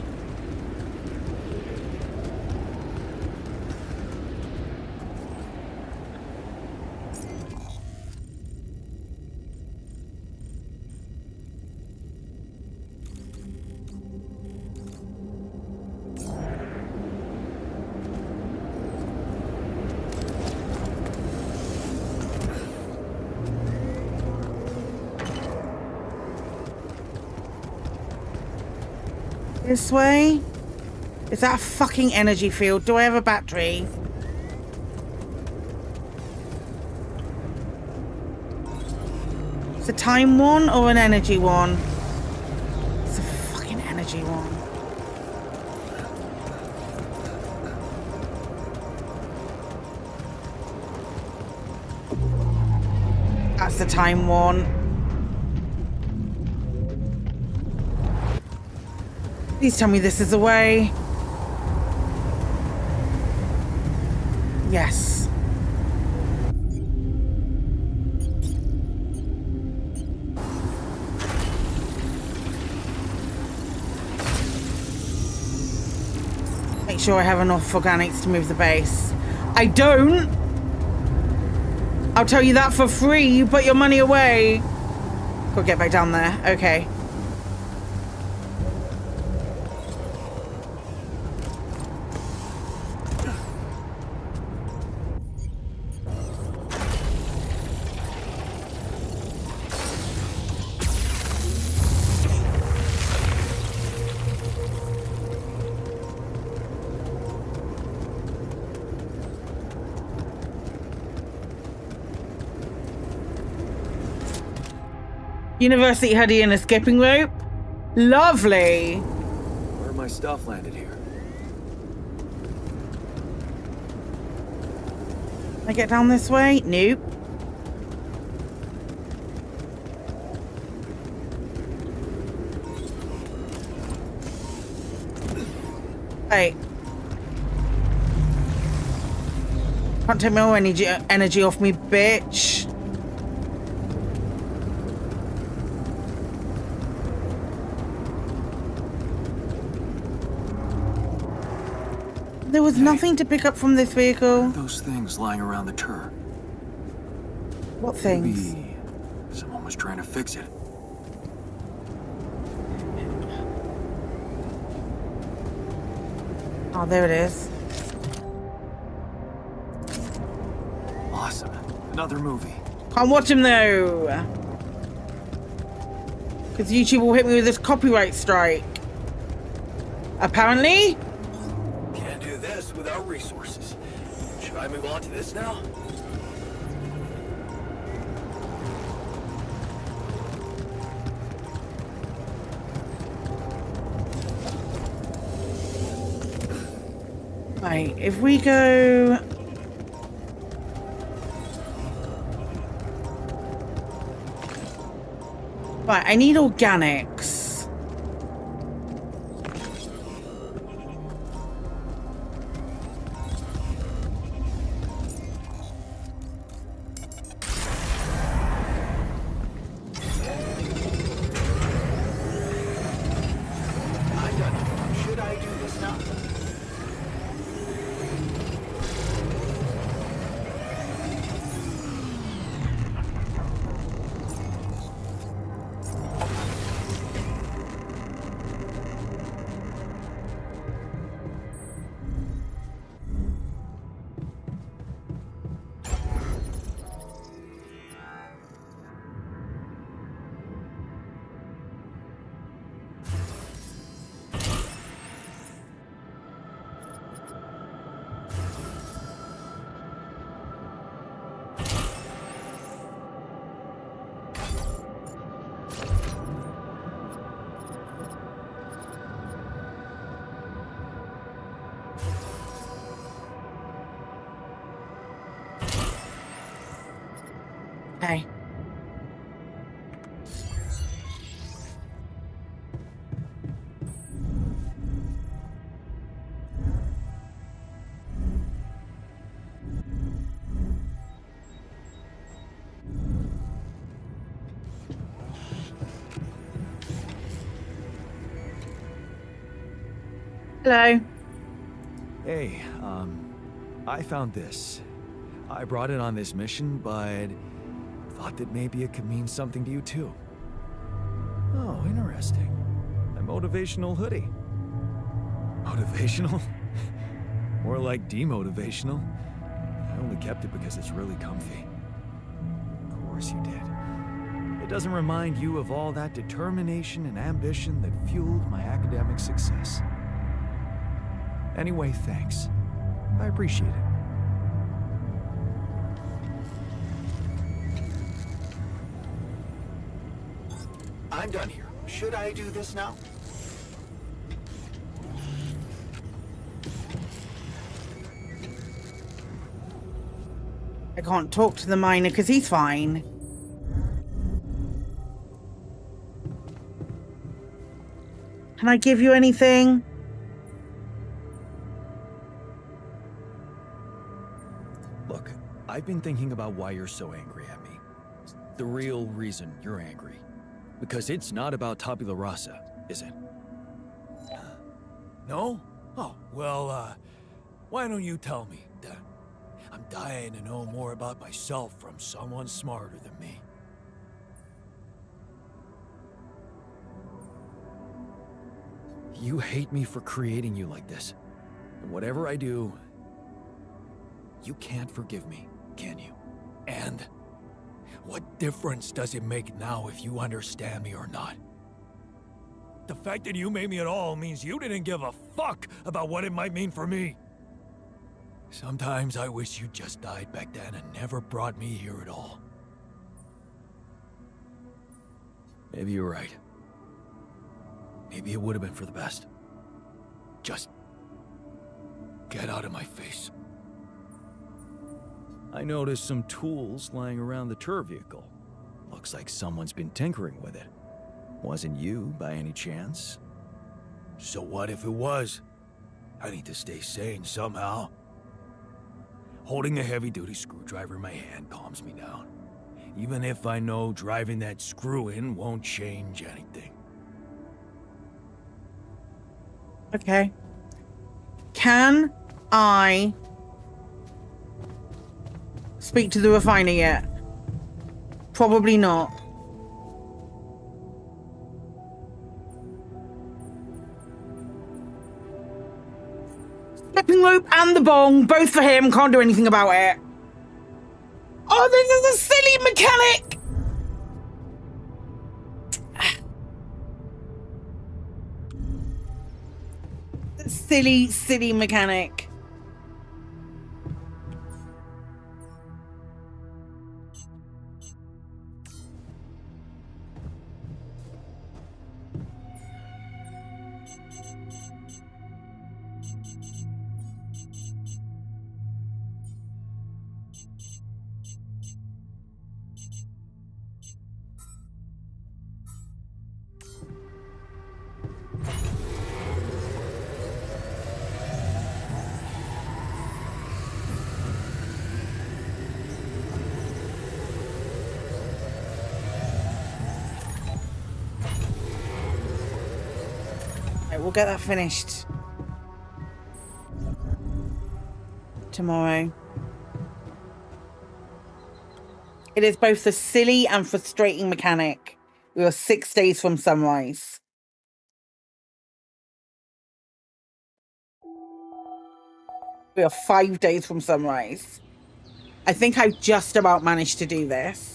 This way? Is that a fucking energy field? Do I have a battery? It's a time one or an energy one? It's a fucking energy one. That's the time one. Please tell me this is the way. Yes. Make sure I have enough organics to move the base. I don't. I'll tell you that for free. You put your money away. Go get back down there. Okay. University hoodie and a skipping rope. Lovely. Where my stuff landed here. Can I get down this way? Nope. Hey. Can't take more energy off me, bitch. There was nothing to pick up from this vehicle. Those things lying around the turret. What things? Maybe someone was trying to fix it. Oh, there it is. Awesome. Another movie. Can't watch him though. Because YouTube will hit me with this copyright strike. Apparently. Can't do this without resources. Should I move on to this now? Right, if we go... Right, I need organics. Should I do this now? Okay. Hello. Hey, I found this. I brought it on this mission, but thought that maybe it could mean something to you too. Oh, interesting. A motivational hoodie. Motivational? More like demotivational. I only kept it because it's really comfy. Of course you did. It doesn't remind you of all that determination and ambition that fueled my academic success. Anyway, thanks. I appreciate it. I'm done here. Should I do this now? I can't talk to the miner because he's fine. Can I give you anything? Look, I've been thinking about why you're so angry at me. The real reason you're angry. Because it's not about tabula rasa, is it? No? Oh, well, why don't you tell me? I'm dying to know more about myself from someone smarter than me. You hate me for creating you like this. And whatever I do, you can't forgive me, can you? And what difference does it make now if you understand me or not? The fact that you made me at all means you didn't give a fuck about what it might mean for me. Sometimes I wish you just died back then and never brought me here at all. Maybe you're right. Maybe it would have been for the best. Just get out of my face. I noticed some tools lying around the tour vehicle. Looks like someone's been tinkering with it. Wasn't you, by any chance? So what if it was? I need to stay sane somehow. Holding a heavy-duty screwdriver in my hand calms me down. Even if I know driving that screw in won't change anything. Okay. Can I speak to the refiner yet? Probably not. Slipping rope and the bong, both for him. Can't do anything about it. Oh, this is a silly mechanic. Silly mechanic. We'll get that finished tomorrow. It is both a silly and frustrating mechanic. We are 6 days from sunrise. We are 5 days from sunrise. I think I've just about managed to do this.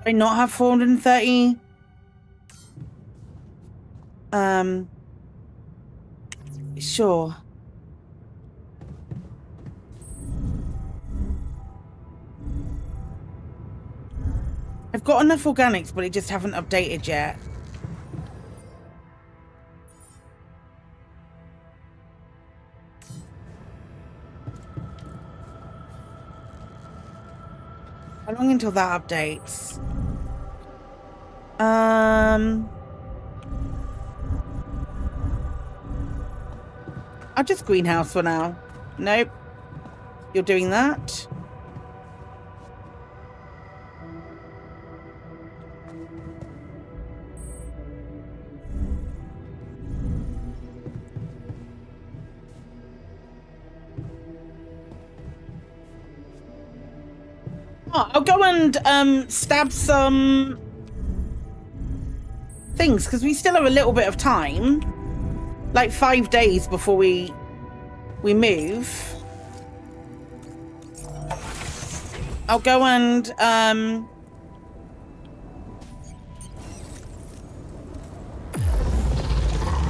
I not have 430? Sure. I've got enough organics, but I just haven't updated yet. How long until that updates? I'll just greenhouse for now. Nope. You're doing that. Oh, I'll go and stab some things because we still have a little bit of time, like 5 days before we move. I'll go and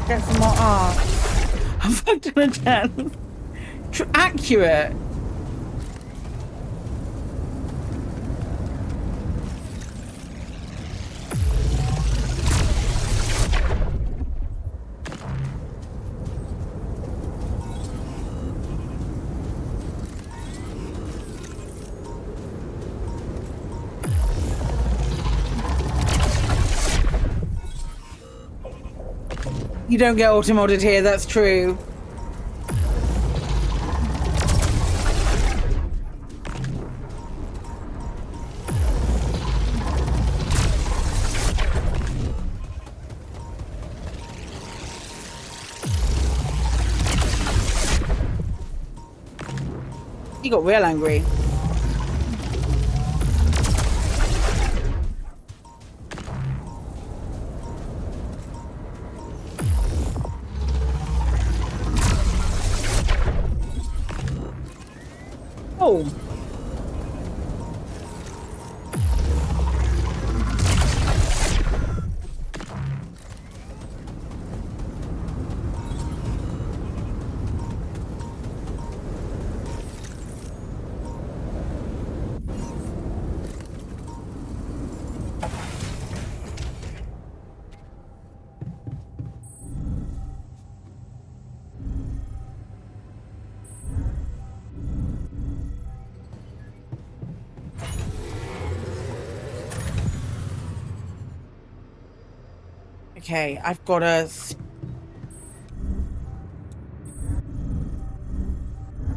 get some more art. I'm fucked on a 10. Accurate. You don't get auto-modded here, that's true. He got real angry. Oh. Okay, I've got a...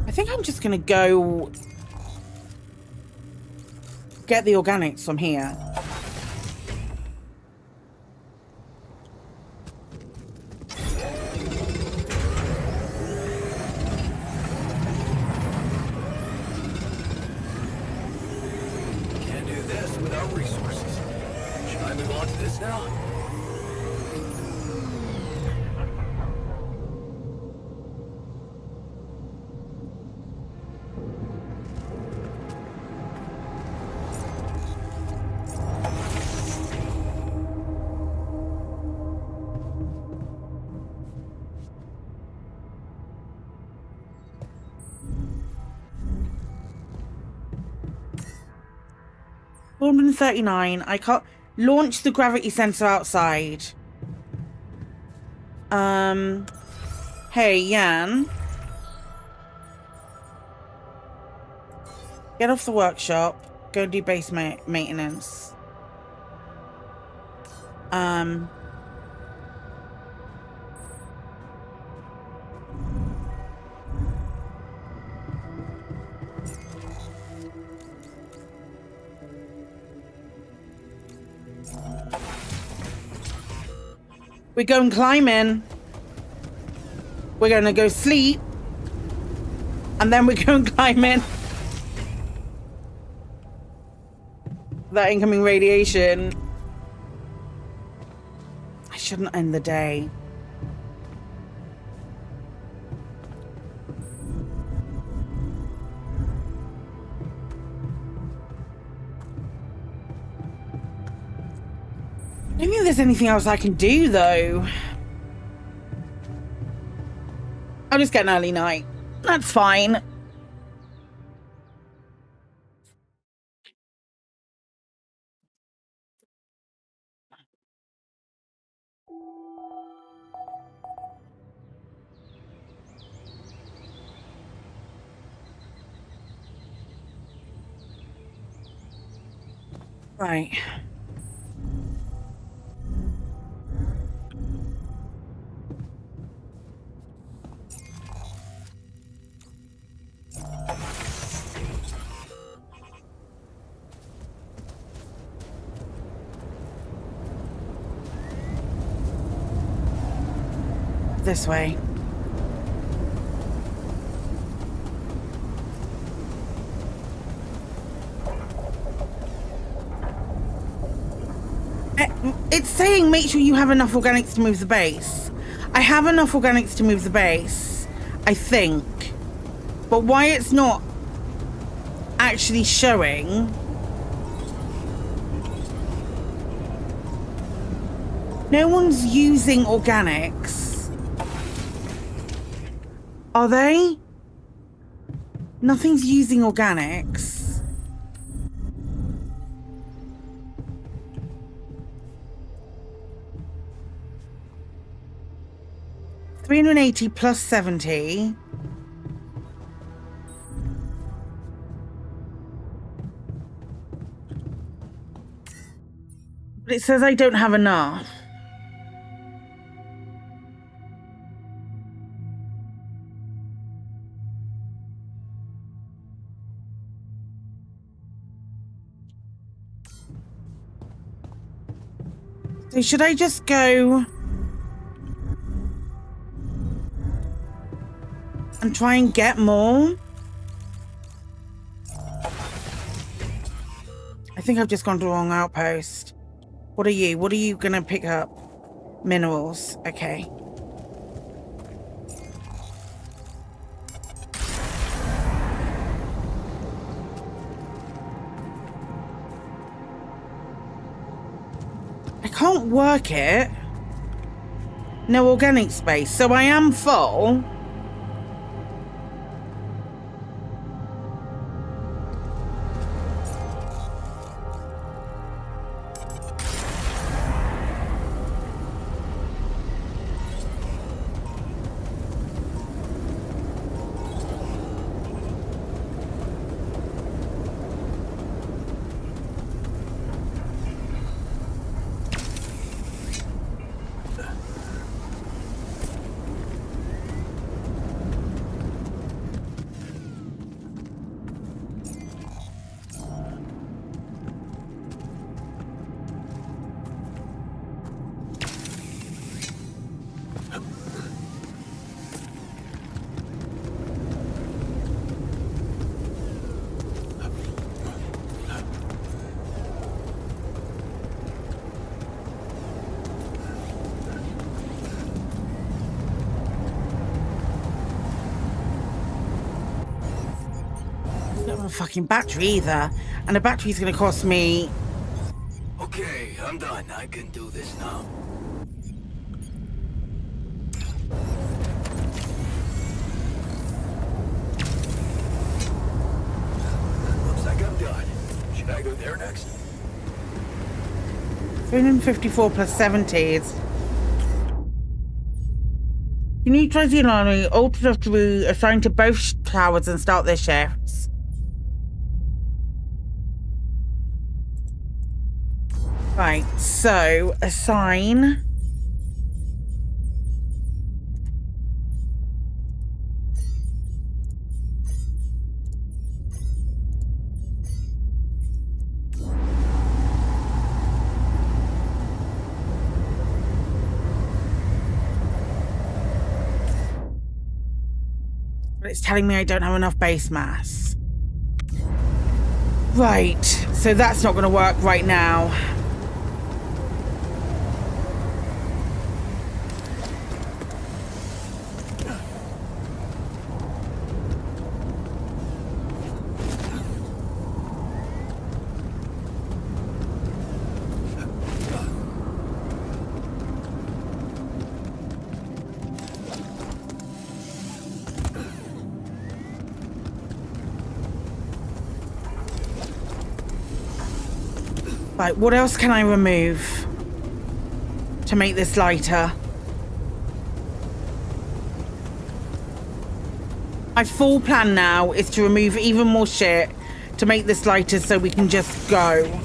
I think I'm just gonna go get the organics from here. Can't do this without resources. Should I move on to this now? $439. I can't launch the gravity sensor outside. Hey, Jan. Get off the workshop. Go do base maintenance. We're going climbing. We're gonna go sleep. And then we're going climbing. That incoming radiation. I shouldn't end the day. I don't think there's anything else I can do, though. I'll just get an early night. That's fine. Right. This way. It's saying make sure you have enough organics to move the base. I have enough organics to move the base, I think. But why it's not actually showing... No one's using organics. Are they? Nothing's using organics. $380 plus 70. But it says I don't have enough. So should I just go and try and get more? I think I've just gone to the wrong outpost. What are you? What are you gonna pick up? Minerals. Okay. can't work it. No organic space, so I am full. A fucking battery either, and a battery's gonna cost me. Okay, I'm done. I can do this now. Looks like I'm done. Should I go there next? 354 plus 70s. You need Trazianani, altered have to be assigned to both towers and start their shifts. Right, so assign. But it's telling me I don't have enough base mass. Right, so that's not going to work right now. Right, what else can I remove to make this lighter? My full plan now is to remove even more shit to make this lighter so we can just go.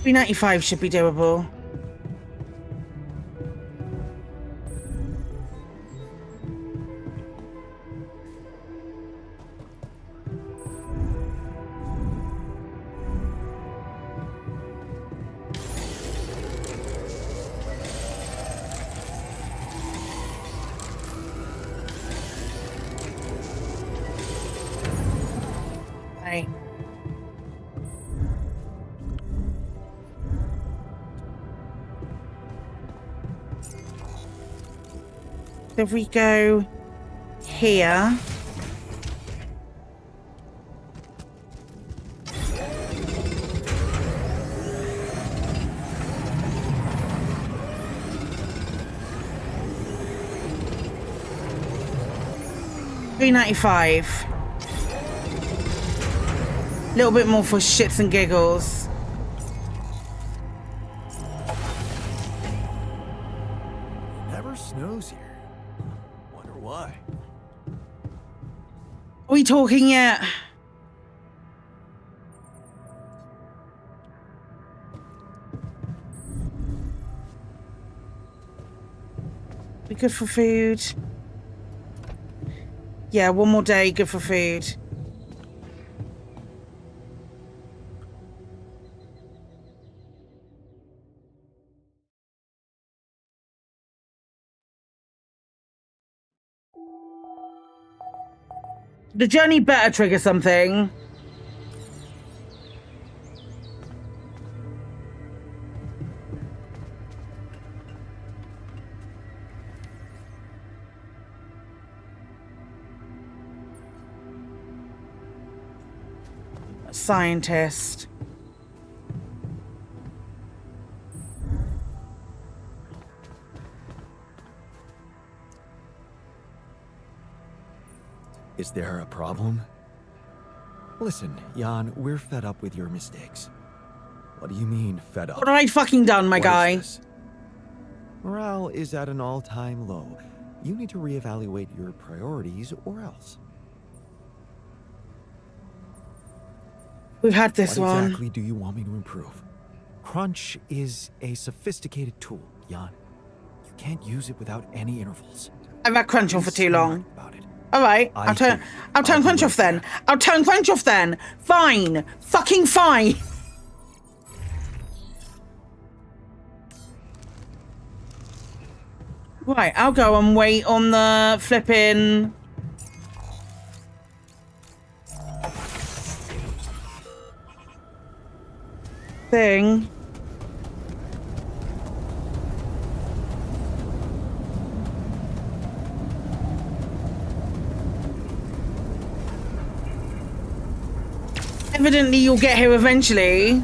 $395 should be doable. Right. So if we go here. $395. A little bit more for shits and giggles. Never snows here. Wonder why. Are we talking yet? We good for food? Yeah, one more day, good for food. The journey better trigger something. Scientist. Is there a problem? Listen, Jan, we're fed up with your mistakes. What do you mean, fed up? What have I fucking done, my guy? Morale is at an all-time low. You need to reevaluate your priorities, or else. We've had this what one. What exactly do you want me to improve? Crunch is a sophisticated tool, Jan. You can't use it without any intervals. I've had Crunch on for too long. All right, I'll turn Crunch off then. I'll turn Crunch off then. Fine, fucking fine. Right, I'll go and wait on the flipping thing. Evidently, you'll get here eventually.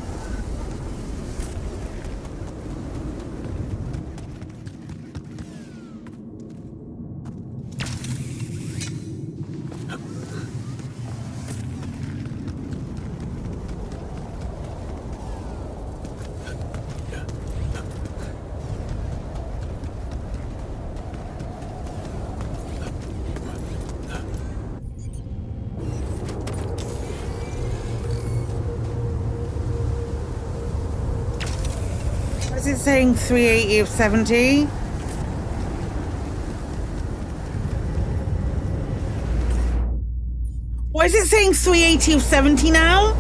Is it saying 380 of 70? Why is it saying 380 of 70 now?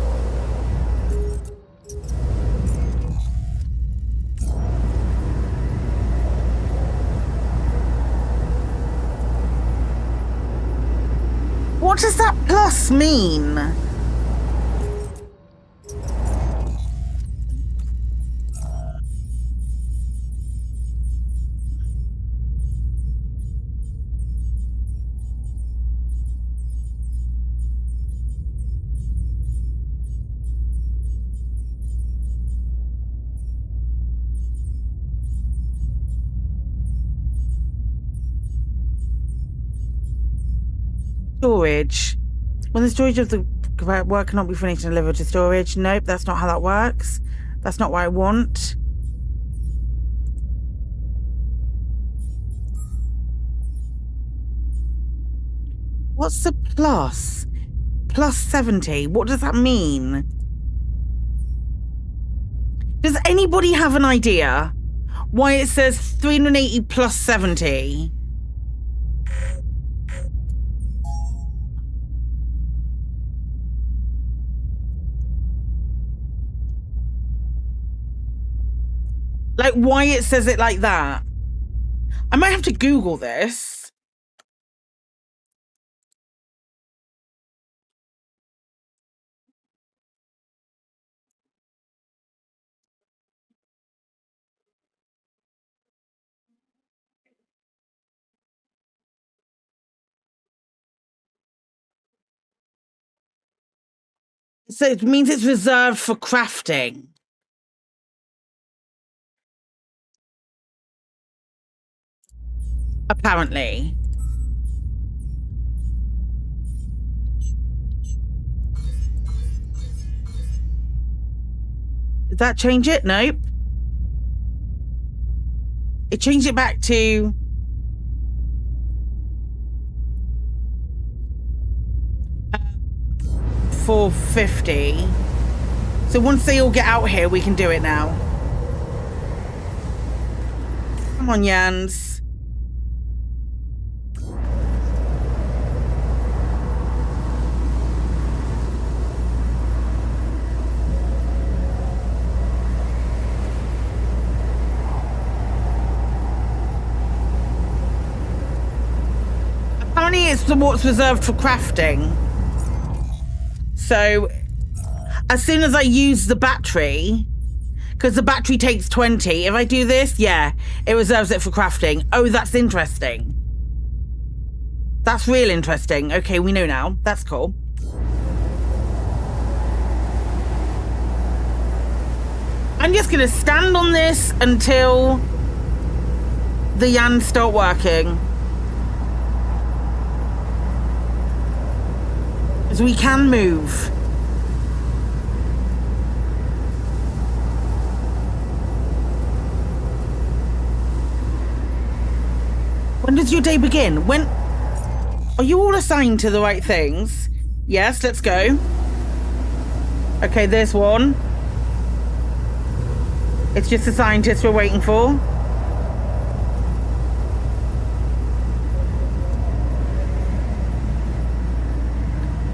What does that plus mean? Storage. When the storage of the work cannot be finished and delivered to storage. Nope, that's not how that works. That's not what I want. What's the plus? Plus 70. What does that mean? Does anybody have an idea why it says 380 plus 70? Like, why it says it like that? I might have to Google this. So it means it's reserved for crafting. Apparently. Did that change it? Nope. It changed it back to... $450. So once they all get out here, we can do it now. Come on, Jans. apparently it's what's reserved for crafting. So as soon as I use the battery, because the battery takes 20, if I do this, yeah, it reserves it for crafting. Oh, that's interesting. That's real interesting. Okay, we know now. That's cool. I'm just gonna stand on this until the Yans start working. As we can move. When does your day begin? When... Are you all assigned to the right things? Yes, let's go. Okay, there's one. It's just the scientist we're waiting for.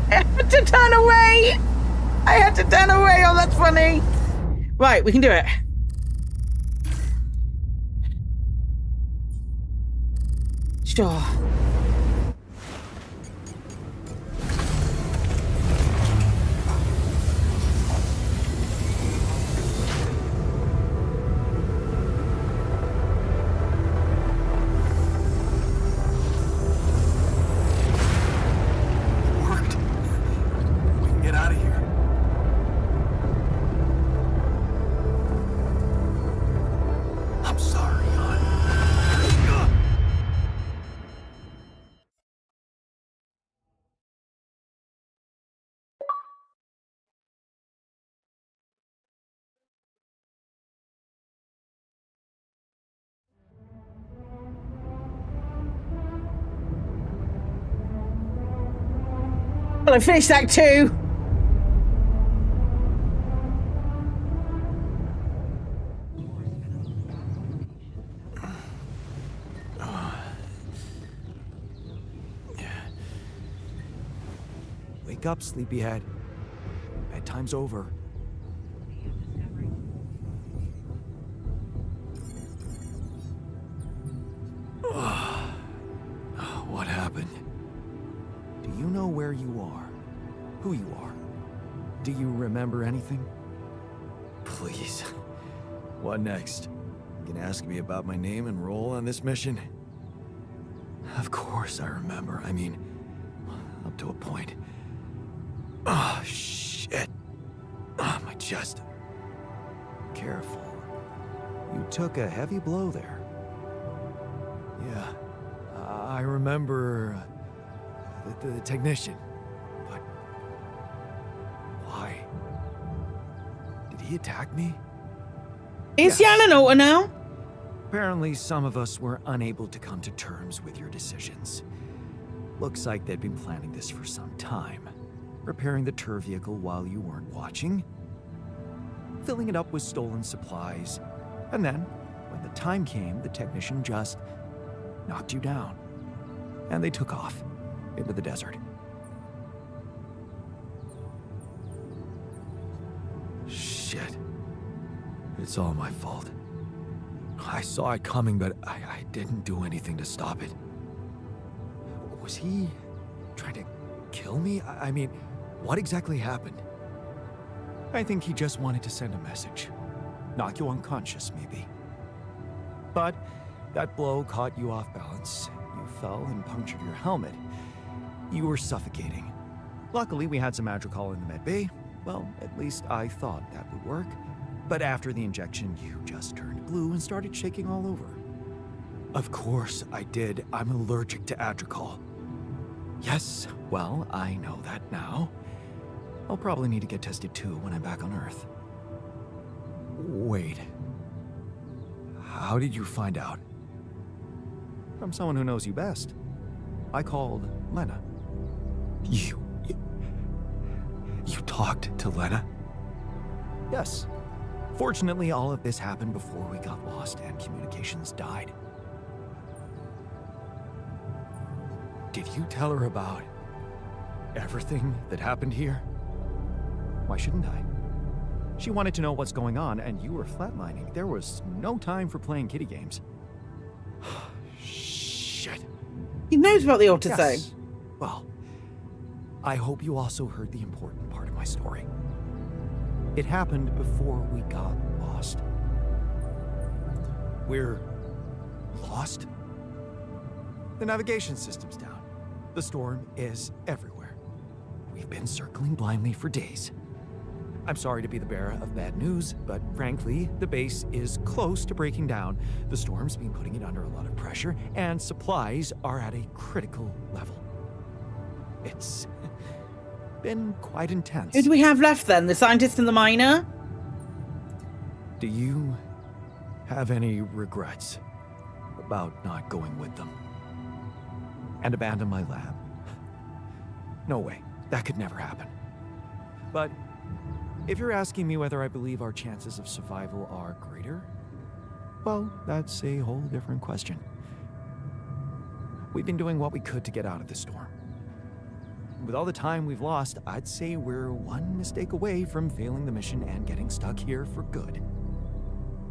I had to turn away! I had to turn away! Oh, that's funny! Right, we can do it. Sure. Well, I finished Act 2. Wake up, sleepyhead. Bedtime's over. What happened? Do you know where you are? Who you are? Do you remember anything? Please. What next? You gonna ask me about my name and role on this mission? Of course I remember. I mean, up to a point. Oh, shit. Oh, my chest. Careful. You took a heavy blow there. Yeah. I remember the technician. But why? Did he attack me? Is Jan an alter now? Apparently, some of us were unable to come to terms with your decisions. Looks like they'd been planning this for some time. Repairing the tour vehicle while you weren't watching. Filling it up with stolen supplies. And then, when the time came, the technician just knocked you down. And they took off into the desert. Shit. It's all my fault. I saw it coming, but I didn't do anything to stop it. Was he trying to kill me? I mean, what exactly happened? I think he just wanted to send a message. Knock you unconscious, maybe. But that blow caught you off balance. You fell and punctured your helmet. You were suffocating. Luckily, we had some Adricol in the med bay. Well, at least I thought that would work. But after the injection, you just turned blue and started shaking all over. Of course I did. I'm allergic to Adricol. Yes, well, I know that now. I'll probably need to get tested too when I'm back on Earth. Wait. How did you find out? From someone who knows you best. I called Lena. You talked to Lena? Yes. Fortunately, all of this happened before we got lost and communications died. Did you tell her about everything that happened here? Why shouldn't I? She wanted to know what's going on, and you were flatlining. There was no time for playing kiddie games. Shit. You knows about the Alter Zone. Yes. Well, I hope you also heard the important part of my story. It happened before we got lost. We're lost? The navigation system's down. The storm is everywhere. We've been circling blindly for days. I'm sorry to be the bearer of bad news, but frankly, the base is close to breaking down. The storm's been putting it under a lot of pressure, and supplies are at a critical level. It's been quite intense. Who do we have left then? The scientist and the miner? Do you have any regrets about not going with them? And abandon my lab? No way. That could never happen. But if you're asking me whether I believe our chances of survival are greater, well, that's a whole different question. We've been doing what we could to get out of this storm. With all the time we've lost, I'd say we're one mistake away from failing the mission and getting stuck here for good.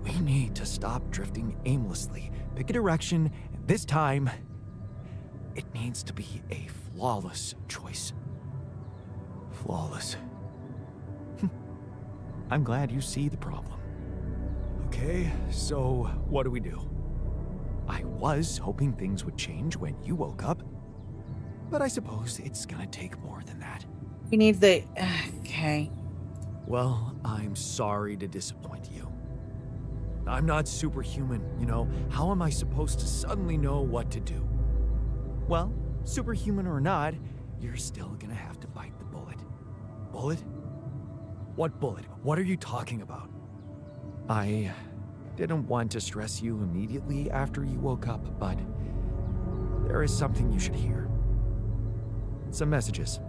We need to stop drifting aimlessly, pick a direction, and this time, it needs to be a flawless choice. Flawless. I'm glad you see the problem. Okay, so what do we do? I was hoping things would change when you woke up, but I suppose it's gonna take more than that. We need the... Okay. Well, I'm sorry to disappoint you. I'm not superhuman, you know. How am I supposed to suddenly know what to do? Well, superhuman or not, you're still gonna have to bite the bullet. Bullet? What bullet? What are you talking about? I didn't want to stress you immediately after you woke up, but there is something you should hear. Some messages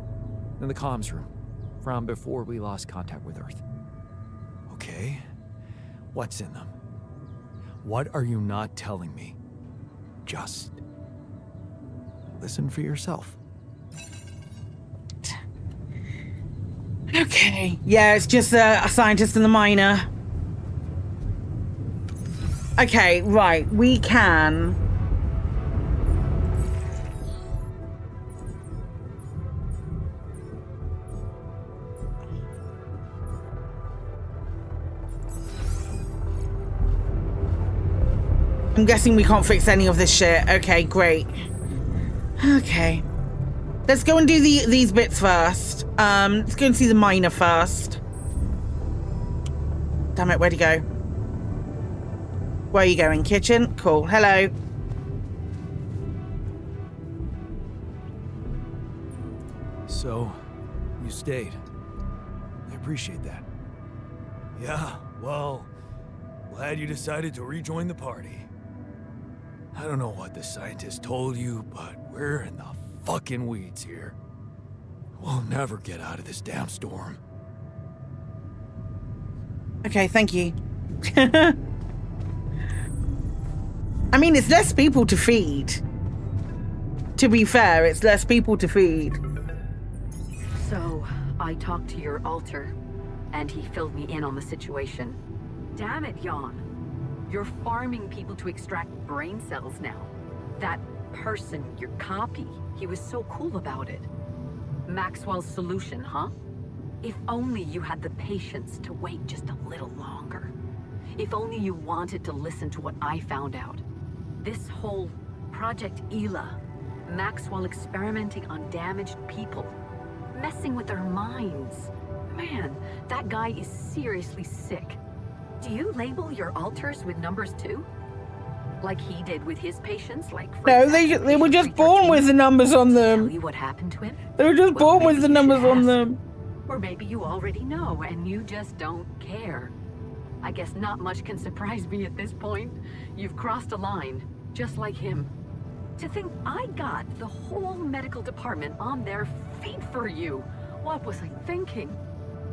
in the comms room from before we lost contact with Earth. Okay, what's in them? What are you not telling me? Just listen for yourself. Okay. Yeah, it's just a scientist and the miner. Okay, right. We can... I'm guessing we can't fix any of this shit. Okay, great. Okay. Let's go and do these bits first. Let's go and see the miner first. Damn it, where'd he go? Where are you going? Kitchen? Cool. Hello. So, you stayed. I appreciate that. Yeah, well, glad you decided to rejoin the party. I don't know what the scientist told you, but we're in the fucking weeds here. We'll never get out of this damn storm. Okay, thank you. I mean, it's less people to feed. To be fair, it's less people to feed. So, I talked to your alter, and he filled me in on the situation. Damn it, Jan. You're farming people to extract brain cells now. That person, your copy, he was so cool about it. Maxwell's solution, huh? If only you had the patience to wait just a little longer. If only you wanted to listen to what I found out. This whole Project Ela, Maxwell experimenting on damaged people, messing with their minds. Man, that guy is seriously sick. Do you label your alters with numbers too? Like he did with his patients? Like no, they were just born with the numbers on them. Tell you what happened to him? They were just born with the numbers on them. Or maybe you already know and you just don't care. I guess not much can surprise me at this point. You've crossed a line, just like him. To think I got the whole medical department on their feet for you. What was I thinking?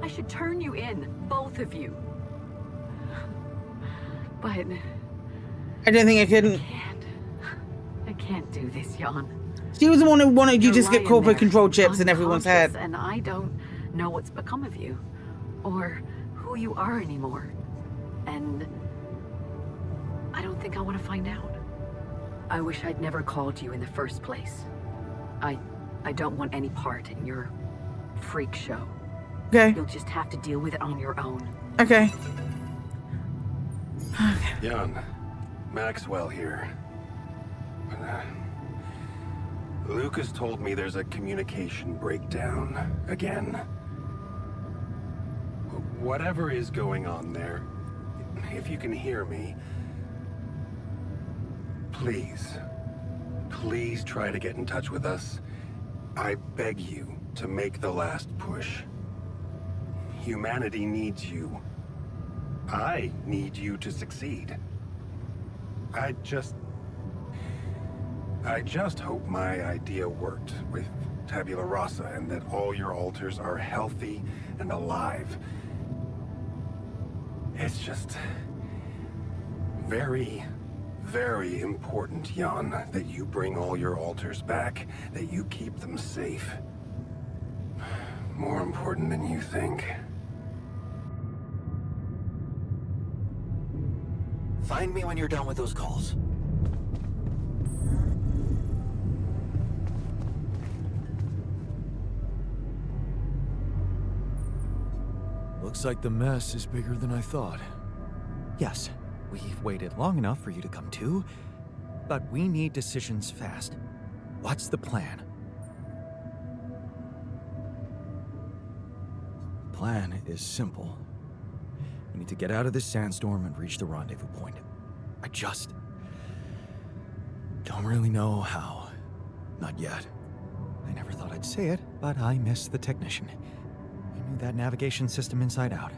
I should turn you in, both of you. But I don't think I couldn't. I can't do this, Jan. She was the one who wanted you to just get corporate control chips in everyone's head. And I don't know what's become of you, or who you are anymore. And I don't think I want to find out. I wish I'd never called you in the first place. I don't want any part in your freak show. Okay. You'll just have to deal with it on your own. Okay. Jan, Maxwell here. Lucas told me there's a communication breakdown again. Whatever is going on there, if you can hear me, please try to get in touch with us. I beg you to make the last push. Humanity needs you. I need you to succeed. I just hope my idea worked with Tabula Rasa and that all your alters are healthy and alive. It's just very, very important, Jan, that you bring all your alters back, that you keep them safe. More important than you think. Find me when you're done with those calls. Looks like the mess is bigger than I thought. Yes, we've waited long enough for you to come to, but we need decisions fast. What's the plan? Plan is simple. We need to get out of this sandstorm and reach the rendezvous point. I just don't really know how. Not yet. I never thought I'd say it, but I miss the technician. He knew that navigation system inside out.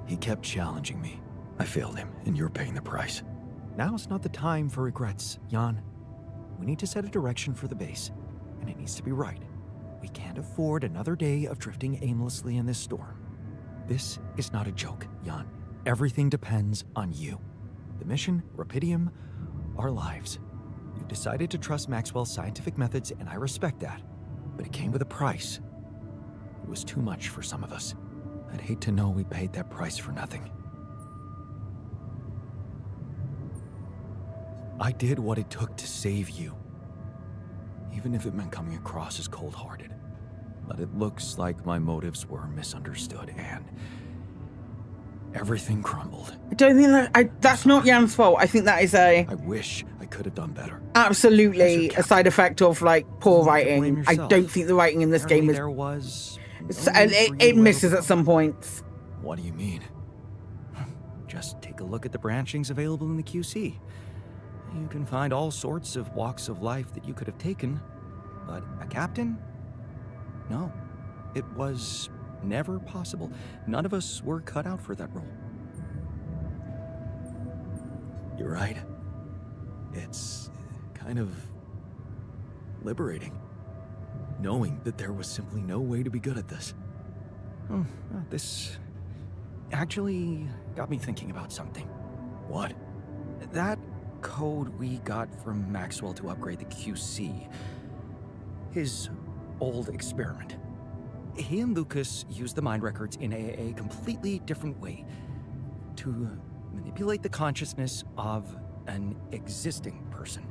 He kept challenging me. I failed him, and you're paying the price. Now's not the time for regrets, Jan. We need to set a direction for the base, and it needs to be right. We can't afford another day of drifting aimlessly in this storm. This is not a joke, Jan. Everything depends on you. The mission, Rapidium, our lives. You decided to trust Maxwell's scientific methods, and I respect that. But it came with a price. It was too much for some of us. I'd hate to know we paid that price for nothing. I did what it took to save you. Even if it meant coming across as cold-hearted. But it looks like my motives were misunderstood, and everything crumbled. I don't think that's not Jan's fault. I think that is I wish I could have done better. absolutely a side effect of like poor writing. I don't think the writing in this game is. There was. And it misses at some points. What do you mean? Just take a look at the branchings available in the QC. You can find all sorts of walks of life that you could have taken, but a captain? No, it was never possible. None of us were cut out for that role. You're right. It's kind of liberating, knowing that there was simply no way to be good at this. This actually got me thinking about something. What? That code we got from Maxwell to upgrade the QC. His old experiment. He and Lucas used the mind records in a completely different way to manipulate the consciousness of an existing person.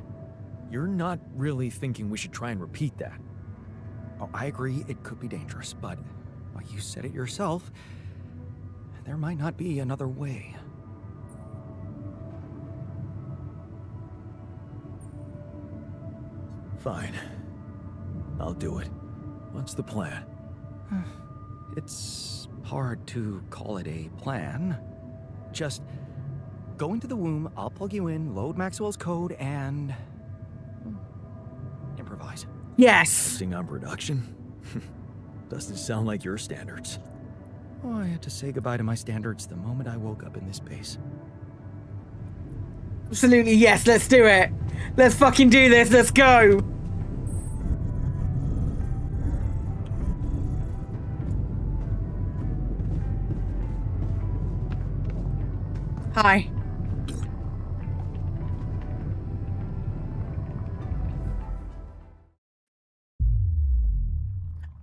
You're not really thinking we should try and repeat that? Oh, I agree it could be dangerous, but well, you said it yourself. There might not be another way. Fine. I'll do it. What's the plan? It's hard to call it a plan. Just go into the womb, I'll plug you in, load Maxwell's code, and improvise. Yes. Sing on production? Doesn't sound like your standards. Oh, I had to say goodbye to my standards the moment I woke up in this base. Absolutely, yes, let's do it. Let's fucking do this, let's go. Hi.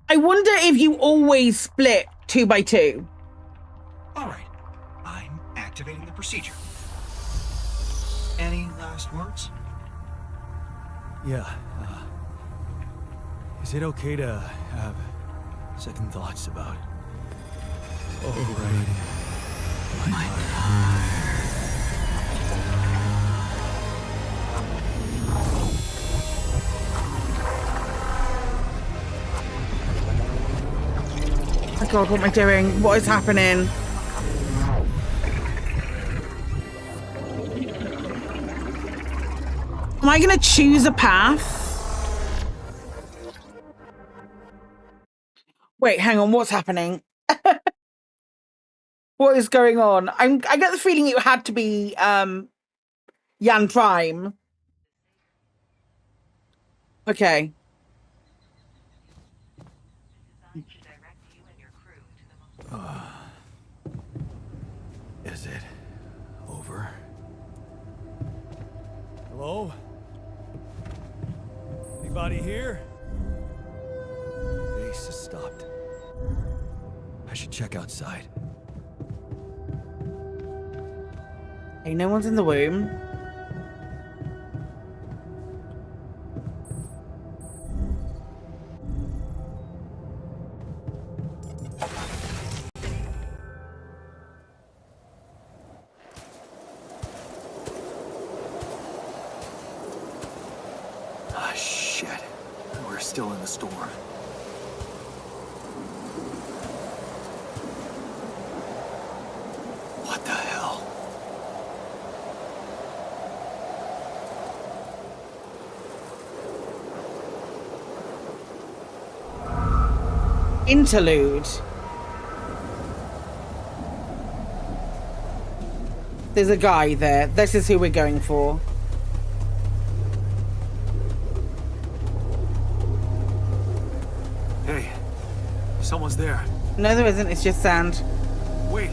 I wonder if you always split 2 by 2. All right, I'm activating the procedure. Any last words? Yeah, is it okay to have second thoughts about... Oh, right. My Oh God, what am I doing? What is happening? Am I gonna choose a path? Wait, hang on, what's happening? What is going on? I get the feeling it had to be Jan Prime. Okay. Is it over? Hello? Anybody here? Base has stopped. I should check outside. Hey, no one's in the room. Ah, shit. We're still in the storm. What the hell? Interlude. There's a guy there. This is who we're going for. Hey, someone's there. No, there isn't. It's just sand. Wait.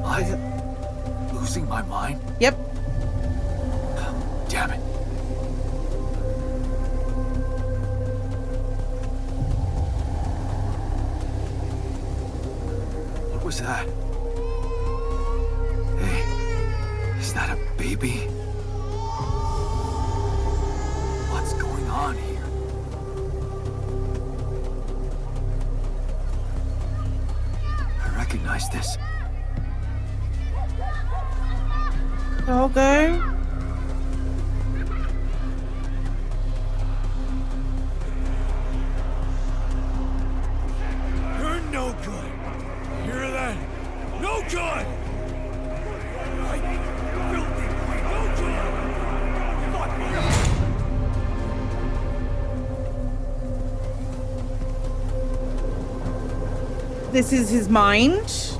I'm losing my mind? Yep. Damn it. What was that? Hey, is that a baby? What's going on here? I recognize this. Doggo. You're no good. Hear that? No good! This is his mind.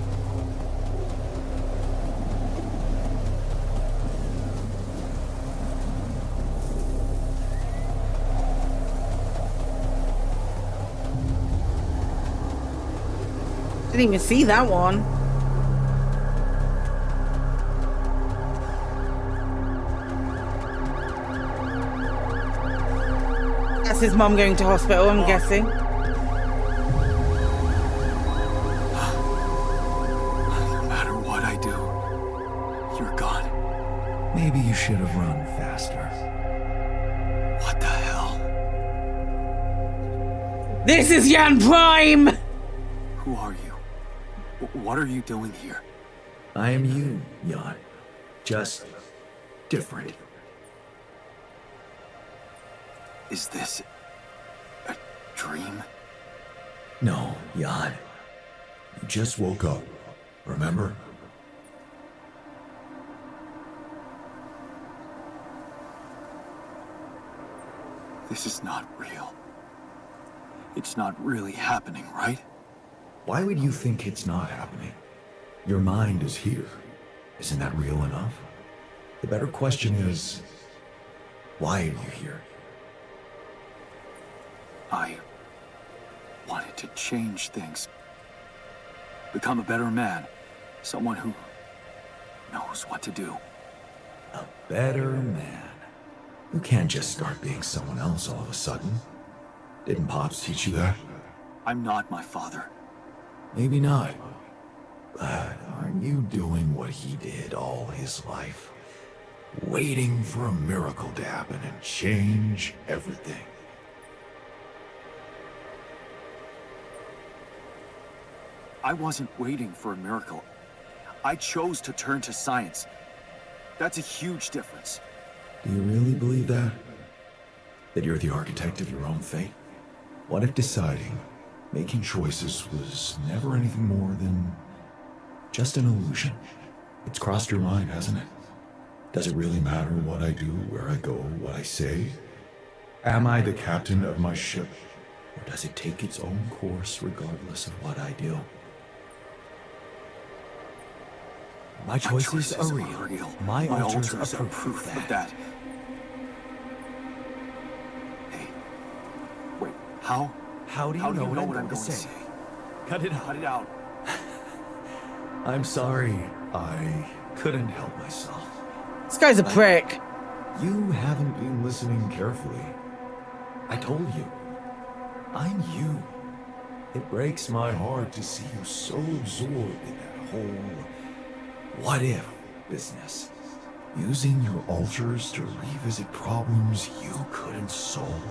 Didn't even see that one. That's his mom going to hospital, I'm guessing. No matter what I do, you're gone. Maybe you should have run faster. What the hell? This is Jan Prime! Who are you? What are you doing here? I am you, Jan. Just different. Is this a dream? No, Jan. You just woke up, remember? This is not real. It's not really happening, right? Why would you think it's not happening? Your mind is here. Isn't that real enough? The better question is, why are you here? I wanted to change things. Become a better man. Someone who knows what to do. A better man. You can't just start being someone else all of a sudden. Didn't Pops teach you that? I'm not my father. Maybe not. But aren't you doing what he did all his life? Waiting for a miracle to happen and change everything. I wasn't waiting for a miracle. I chose to turn to science. That's a huge difference. Do you really believe that? That you're the architect of your own fate? What if deciding, making choices was never anything more than just an illusion? It's crossed your mind, hasn't it? Does it really matter what I do, where I go, what I say? Am I the captain of my ship? Or does it take its own course regardless of what I do? My choices are real. My altars are proof of that. Hey, wait, how? How do you know what I'm going to say? Cut it out. Cut it out. I'm sorry. I couldn't help myself. This guy's a prick. You haven't been listening carefully. I told you. I'm you. It breaks my heart to see you so absorbed in that whole what if business. Using your altars to revisit problems you couldn't solve.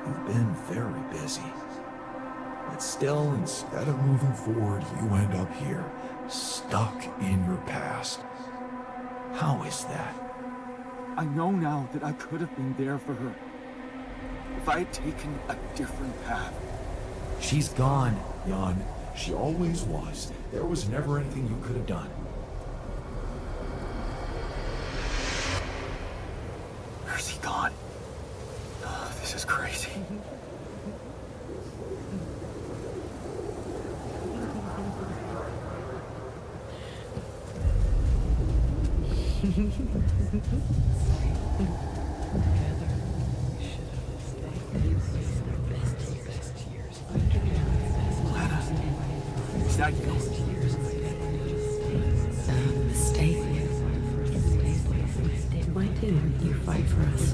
You've been very busy. But still, instead of moving forward, you end up here, stuck in your past. How is that? I know now that I could have been there for her. If I had taken a different path. She's gone, Jan. She always was. There was never anything you could have done. Where's he gone? Oh, this is crazy. Lana, is that you? Mistake. Why didn't you fight for us?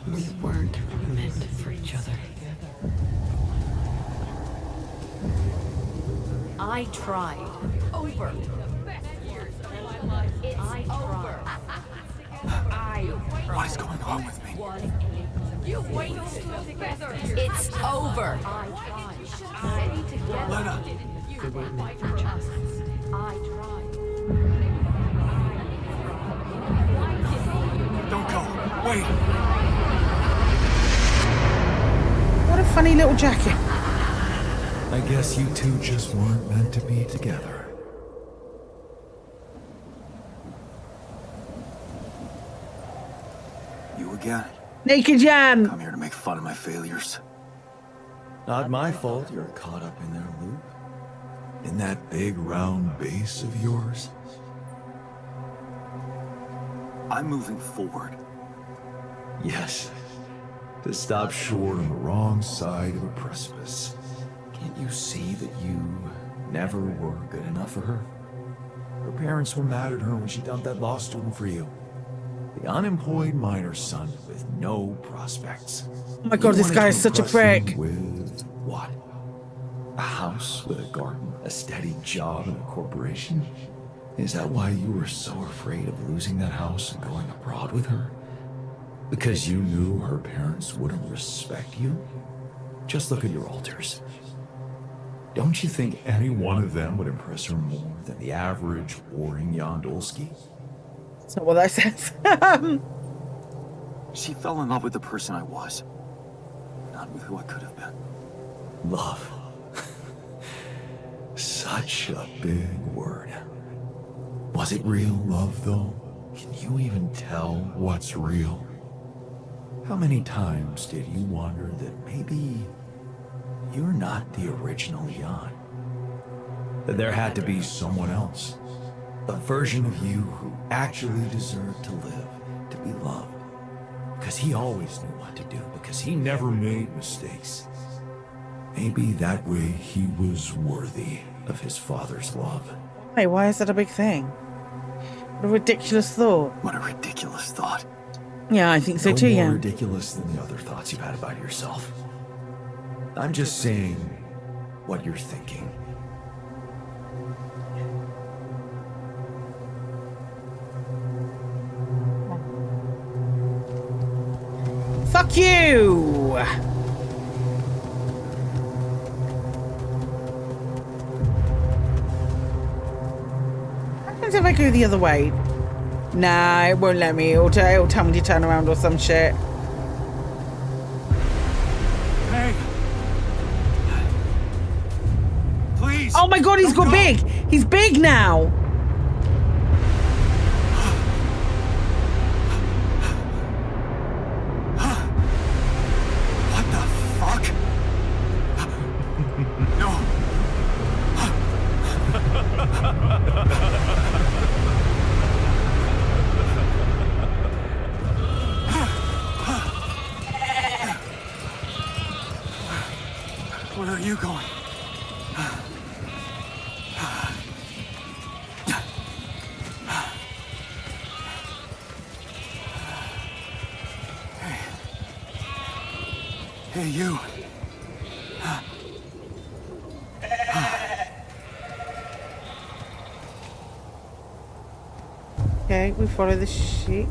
We weren't meant for each other. I tried. Over. I tried. What is going on with me? You wait together. It's over. Lena! You won't fight for us. I tried. Don't go. Wait. What a funny little jacket. I guess you two just weren't meant to be together. You again? Naked Jan. Come here to make fun of my failures. Not my fault you're caught up in their loop. In that big round base of yours. I'm moving forward. Yes. To stop short on the wrong side of a precipice. Can't you see that you never were good enough for her? Her parents were mad at her when she dumped that law student for you. The unemployed miner's son with no prospects. Oh my god, this guy is such a prick. With what? A house with a garden, a steady job and a corporation? Is that why you were so afraid of losing that house and going abroad with her? Because you knew her parents wouldn't respect you? Just look at your altars. Don't you think any one of them would impress her more than the average warring Jan Dolski? That's not what that says. She fell in love with the person I was, not with who I could have been. Love. Such a big word. Was it real love, though? Can you even tell what's real? How many times did you wonder that maybe you're not the original Jan? That there had to be someone else. A version of you who actually deserved to live, to be loved. Because he always knew what to do, because he never made mistakes. Maybe that way he was worthy of his father's love. Hey, why is that a big thing? What a ridiculous thought. What a ridiculous thought. Yeah, I think so No too, more yeah. ridiculous than the other thoughts you've had about yourself. I'm just saying, what you're thinking. Fuck you! What happens if I go the other way? Nah, it won't let me. It'll tell me to turn around or some shit. Hey! Please! Oh my god, he's got big! He's big now! What the fuck? No! Where are you going? Hey, you. Okay, we follow the sheep.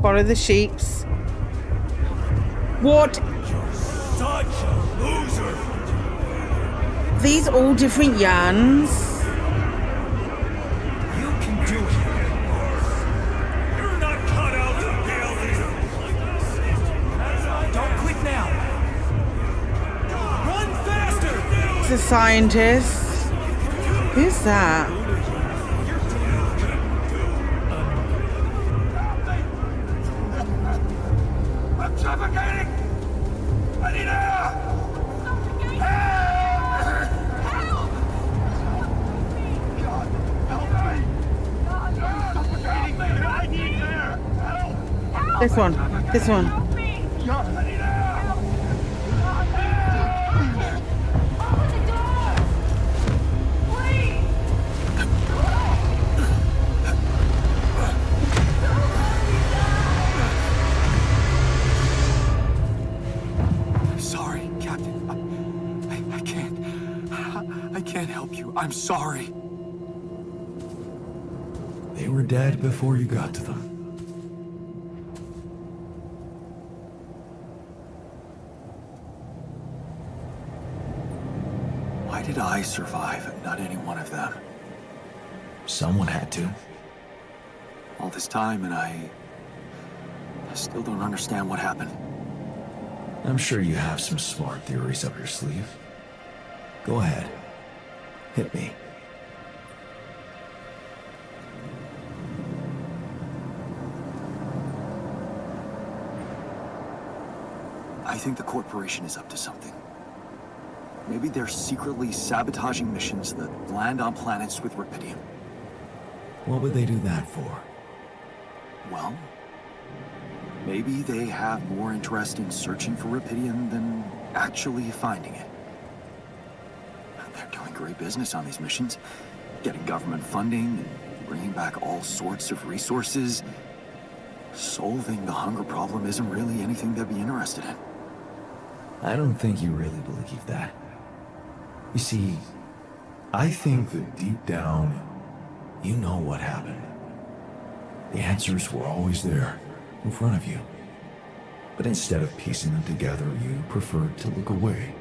Follow the sheeps. What? Such a loser! These all different Jans? You can do it. You're not cut out to be a leader. Don't quit now. Run faster! It's a scientist. Who's that? I'm suffocating! I need air! God, help me! I'm suffocating! I need air! Help! This one. This one. God, I need air! I'm sorry, Captain. I can't help you. I'm sorry. They were dead before you got to them. Why did I survive and not any one of them? Someone had to. All this time and I still don't understand what happened. I'm sure you have some smart theories up your sleeve. Go ahead. Hit me. I think the corporation is up to something. Maybe they're secretly sabotaging missions that land on planets with Rapidium. What would they do that for? Well, maybe they have more interest in searching for Rapidium than actually finding it. They're doing great business on these missions, getting government funding and bringing back all sorts of resources. Solving the hunger problem isn't really anything they'd be interested in. I don't think you really believe that. You see, I think that deep down, you know what happened. The answers were always there, in front of you. But instead of piecing them together, you preferred to look away.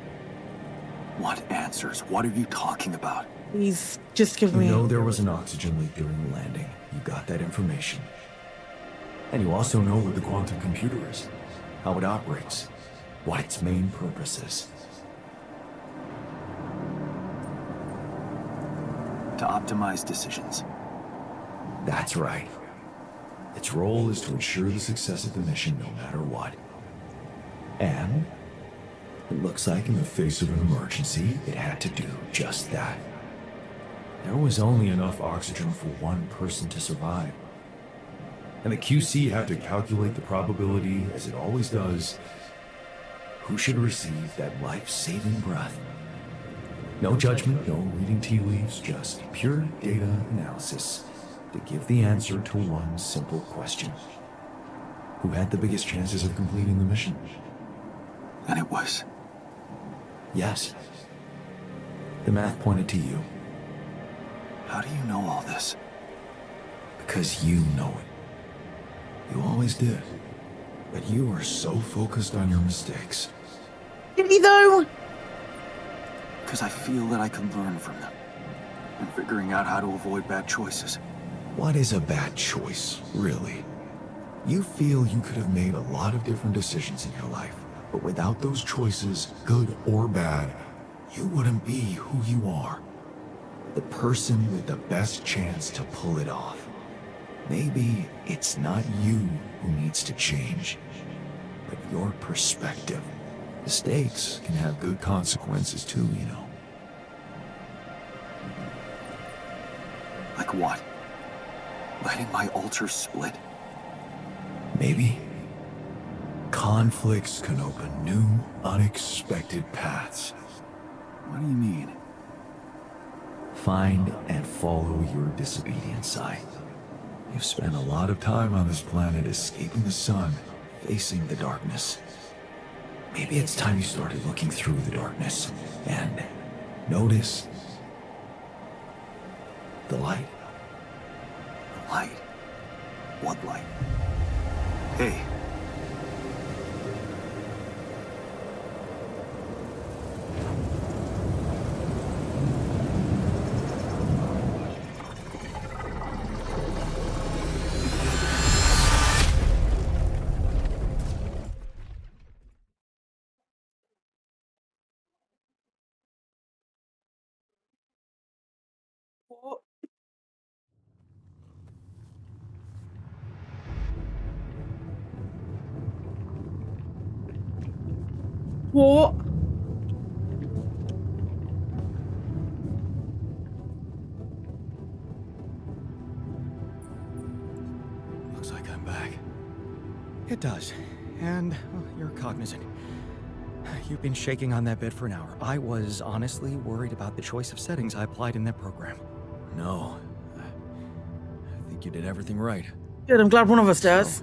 What answers? What are you talking about? He's just giving me... You know there was an oxygen leak during the landing. You got that information. And you also know what the quantum computer is, how it operates, what its main purpose is. To optimize decisions. That's right. Its role is to ensure the success of the mission no matter what. And it looks like in the face of an emergency, it had to do just that. There was only enough oxygen for one person to survive. And the QC had to calculate the probability, as it always does, who should receive that life-saving breath. No judgment, no reading tea leaves, just pure data analysis to give the answer to one simple question. who had the biggest chances of completing the mission. And it was. Yes. The math pointed to you. How do you know all this? Because you know it. You always did. But you were so focused on your mistakes. Did he though? Because I feel that I can learn from them. And figuring out how to avoid bad choices. What is a bad choice, really? You feel you could have made a lot of different decisions in your life, but without those choices, good or bad, you wouldn't be who you are. The person with the best chance to pull it off. Maybe it's not you who needs to change, but your perspective. Mistakes can have good consequences too, you know. Like what? Letting my altar split? Maybe. Conflicts can open new, unexpected paths. What do you mean? Find and follow your disobedient side. You've spent a lot of time on this planet escaping the sun, facing the darkness. Maybe it's time you started looking through the darkness and notice the light. Light? What light? Hey. What? Looks like I'm back. It does. And well, you're cognizant. You've been shaking on that bed for an hour. I was honestly worried about the choice of settings I applied in that program. No. I think you did everything right. Good, I'm glad one of us does.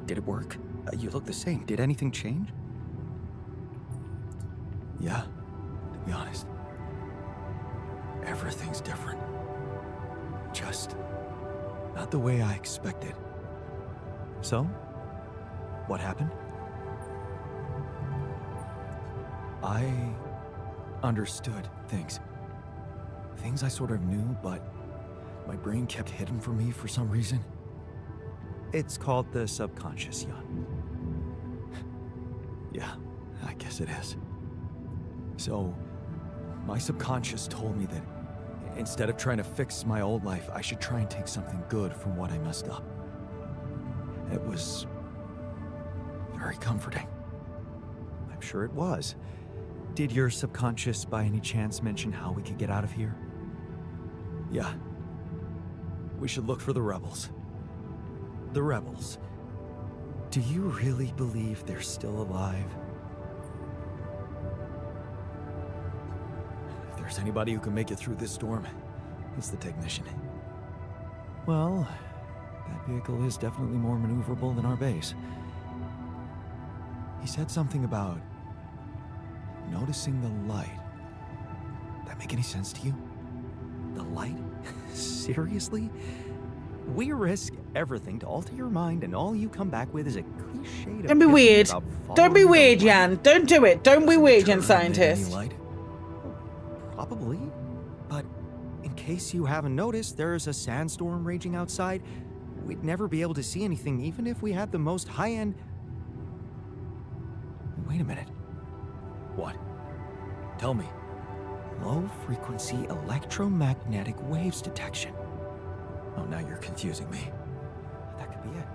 Did it work? You look the same. Did anything change? Yeah, to be honest. Everything's different. Just not the way I expected. So? What happened? I understood things. Things I sort of knew, but my brain kept hidden from me for some reason. It's called the subconscious, Jan. Yeah, I guess it is. So, my subconscious told me that instead of trying to fix my old life, I should try and take something good from what I messed up. It was very comforting. I'm sure it was. Did your subconscious by any chance mention how we could get out of here? Yeah. We should look for the rebels. The rebels. Do you really believe they're still alive? If there's anybody who can make it through this storm, it's the technician. Well, that vehicle is definitely more maneuverable than our base. He said something about noticing the light. That make any sense to you? The light? Seriously? We risk everything to alter your mind, and all you come back with is a cliche. Don't be weird. Don't be weird, Jan. Don't do it. Don't be weird, Jan Scientist. Probably. But in case you haven't noticed, there's a sandstorm raging outside. We'd never be able to see anything, even if we had the most high-end... Wait a minute. What? Tell me. Low-frequency electromagnetic waves detection. Oh, now you're confusing me. That could be it.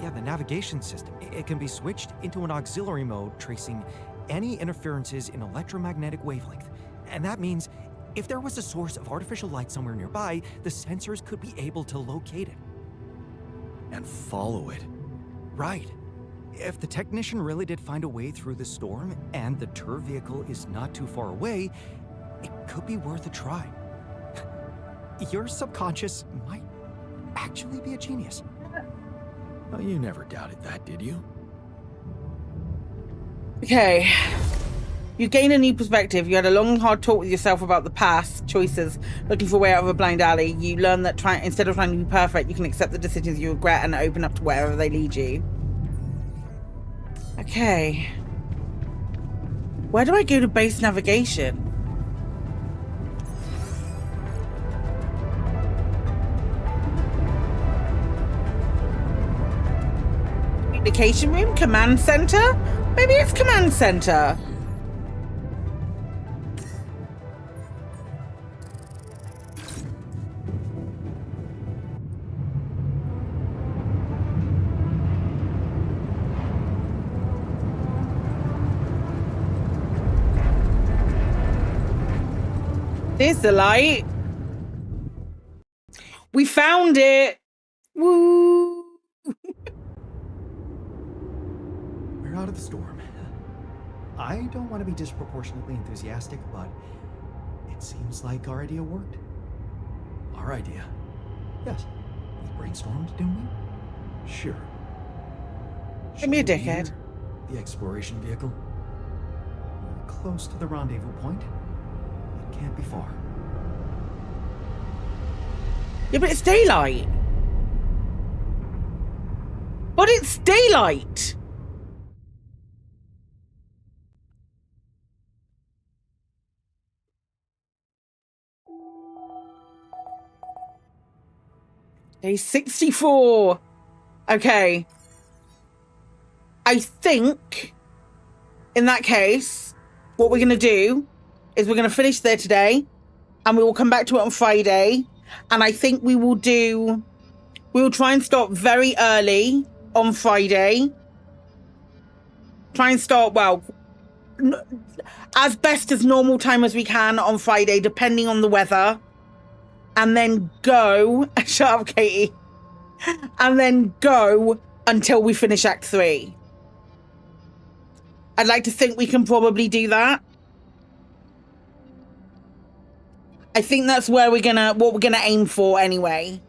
Yeah, the navigation system. It can be switched into an auxiliary mode, tracing any interferences in electromagnetic wavelength. And that means if there was a source of artificial light somewhere nearby, the sensors could be able to locate it. And follow it. Right. If the technician really did find a way through the storm, and the tour vehicle is not too far away, it could be worth a try. Your subconscious might actually be a genius. Well, you never doubted that, did you? Okay. You gain a new perspective. You had a long and hard talk with yourself about the past choices, looking for a way out of a blind alley. You learn that instead of trying to be perfect, you can accept the decisions you regret and open up to wherever they lead you. Okay. Where do I go to base navigation? Communication room? Command center? Maybe it's command center. There's the light. We found it. Woo! We're out of the storm. I don't want to be disproportionately enthusiastic, but it seems like our idea worked. Our idea? Yes. We brainstormed, didn't we? Sure. Give me a dickhead. The exploration vehicle. We're close to the rendezvous point. It can't be far. Yeah, but it's daylight. But it's daylight. Day 64. Okay. I think, in that case, what we're going to do is we're going to finish there today, and we will come back to it on Friday. And I think we will try and start very early on Friday. Try and start, well, as best as normal time as we can on Friday, depending on the weather. And then go, shut up, Katie. And then go until we finish Act 3. I'd like to think we can probably do that. I think that's where what we're gonna aim for anyway.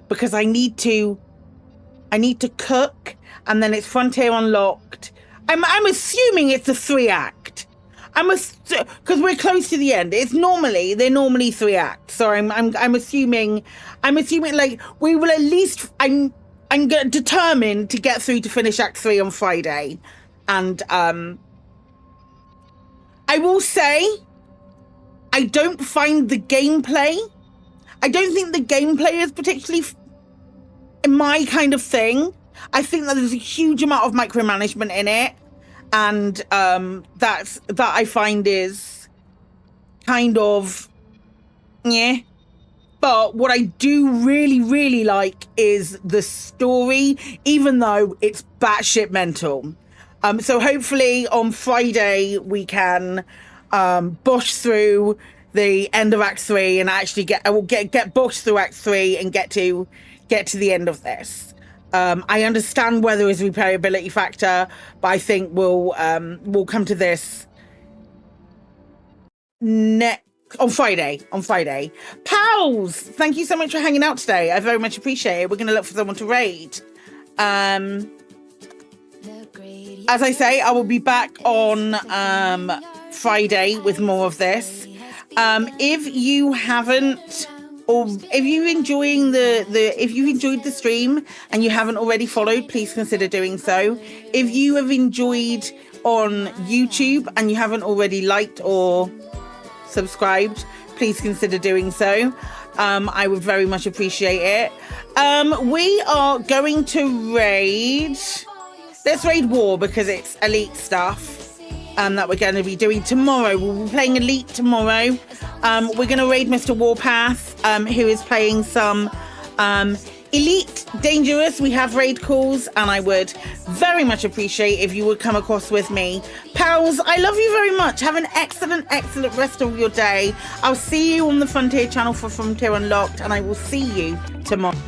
Because I need to cook, and then it's Frontier Unlocked. I'm assuming it's a 3-act. Because we're close to the end. They're normally 3 acts. So I'm assuming like we will at least I'm determined to get through to finish Act 3 on Friday. And I will say I don't find the gameplay. I don't think the gameplay is particularly my kind of thing. I think that there's a huge amount of micromanagement in it. And that I find is kind of, yeah. But what I do really, really like is the story, even though it's batshit mental. So hopefully on Friday we can bush through the end of Act 3 and actually get bushed through Act 3 and get to the end of this. I understand where there is a replayability factor, but I think we'll come to this on Friday. Pals, thank you so much for hanging out today. I very much appreciate it. We're going to look for someone to raid. As I say, I will be back on Friday with more of this. If you haven't, or if you've enjoyed the stream and you haven't already followed, please consider doing so. If you have enjoyed on YouTube and you haven't already liked or subscribed, please consider doing so. I would very much appreciate it. We are going to raid. Let's raid War because it's elite stuff. That we're going to be doing tomorrow. We'll be playing Elite tomorrow. We're going to raid Mr. Warpath, who is playing some Elite Dangerous. We have raid calls, and I would very much appreciate if you would come across with me. Pals, I love you very much. Have an excellent, excellent rest of your day. I'll see you on the Frontier channel for Frontier Unlocked, and I will see you tomorrow.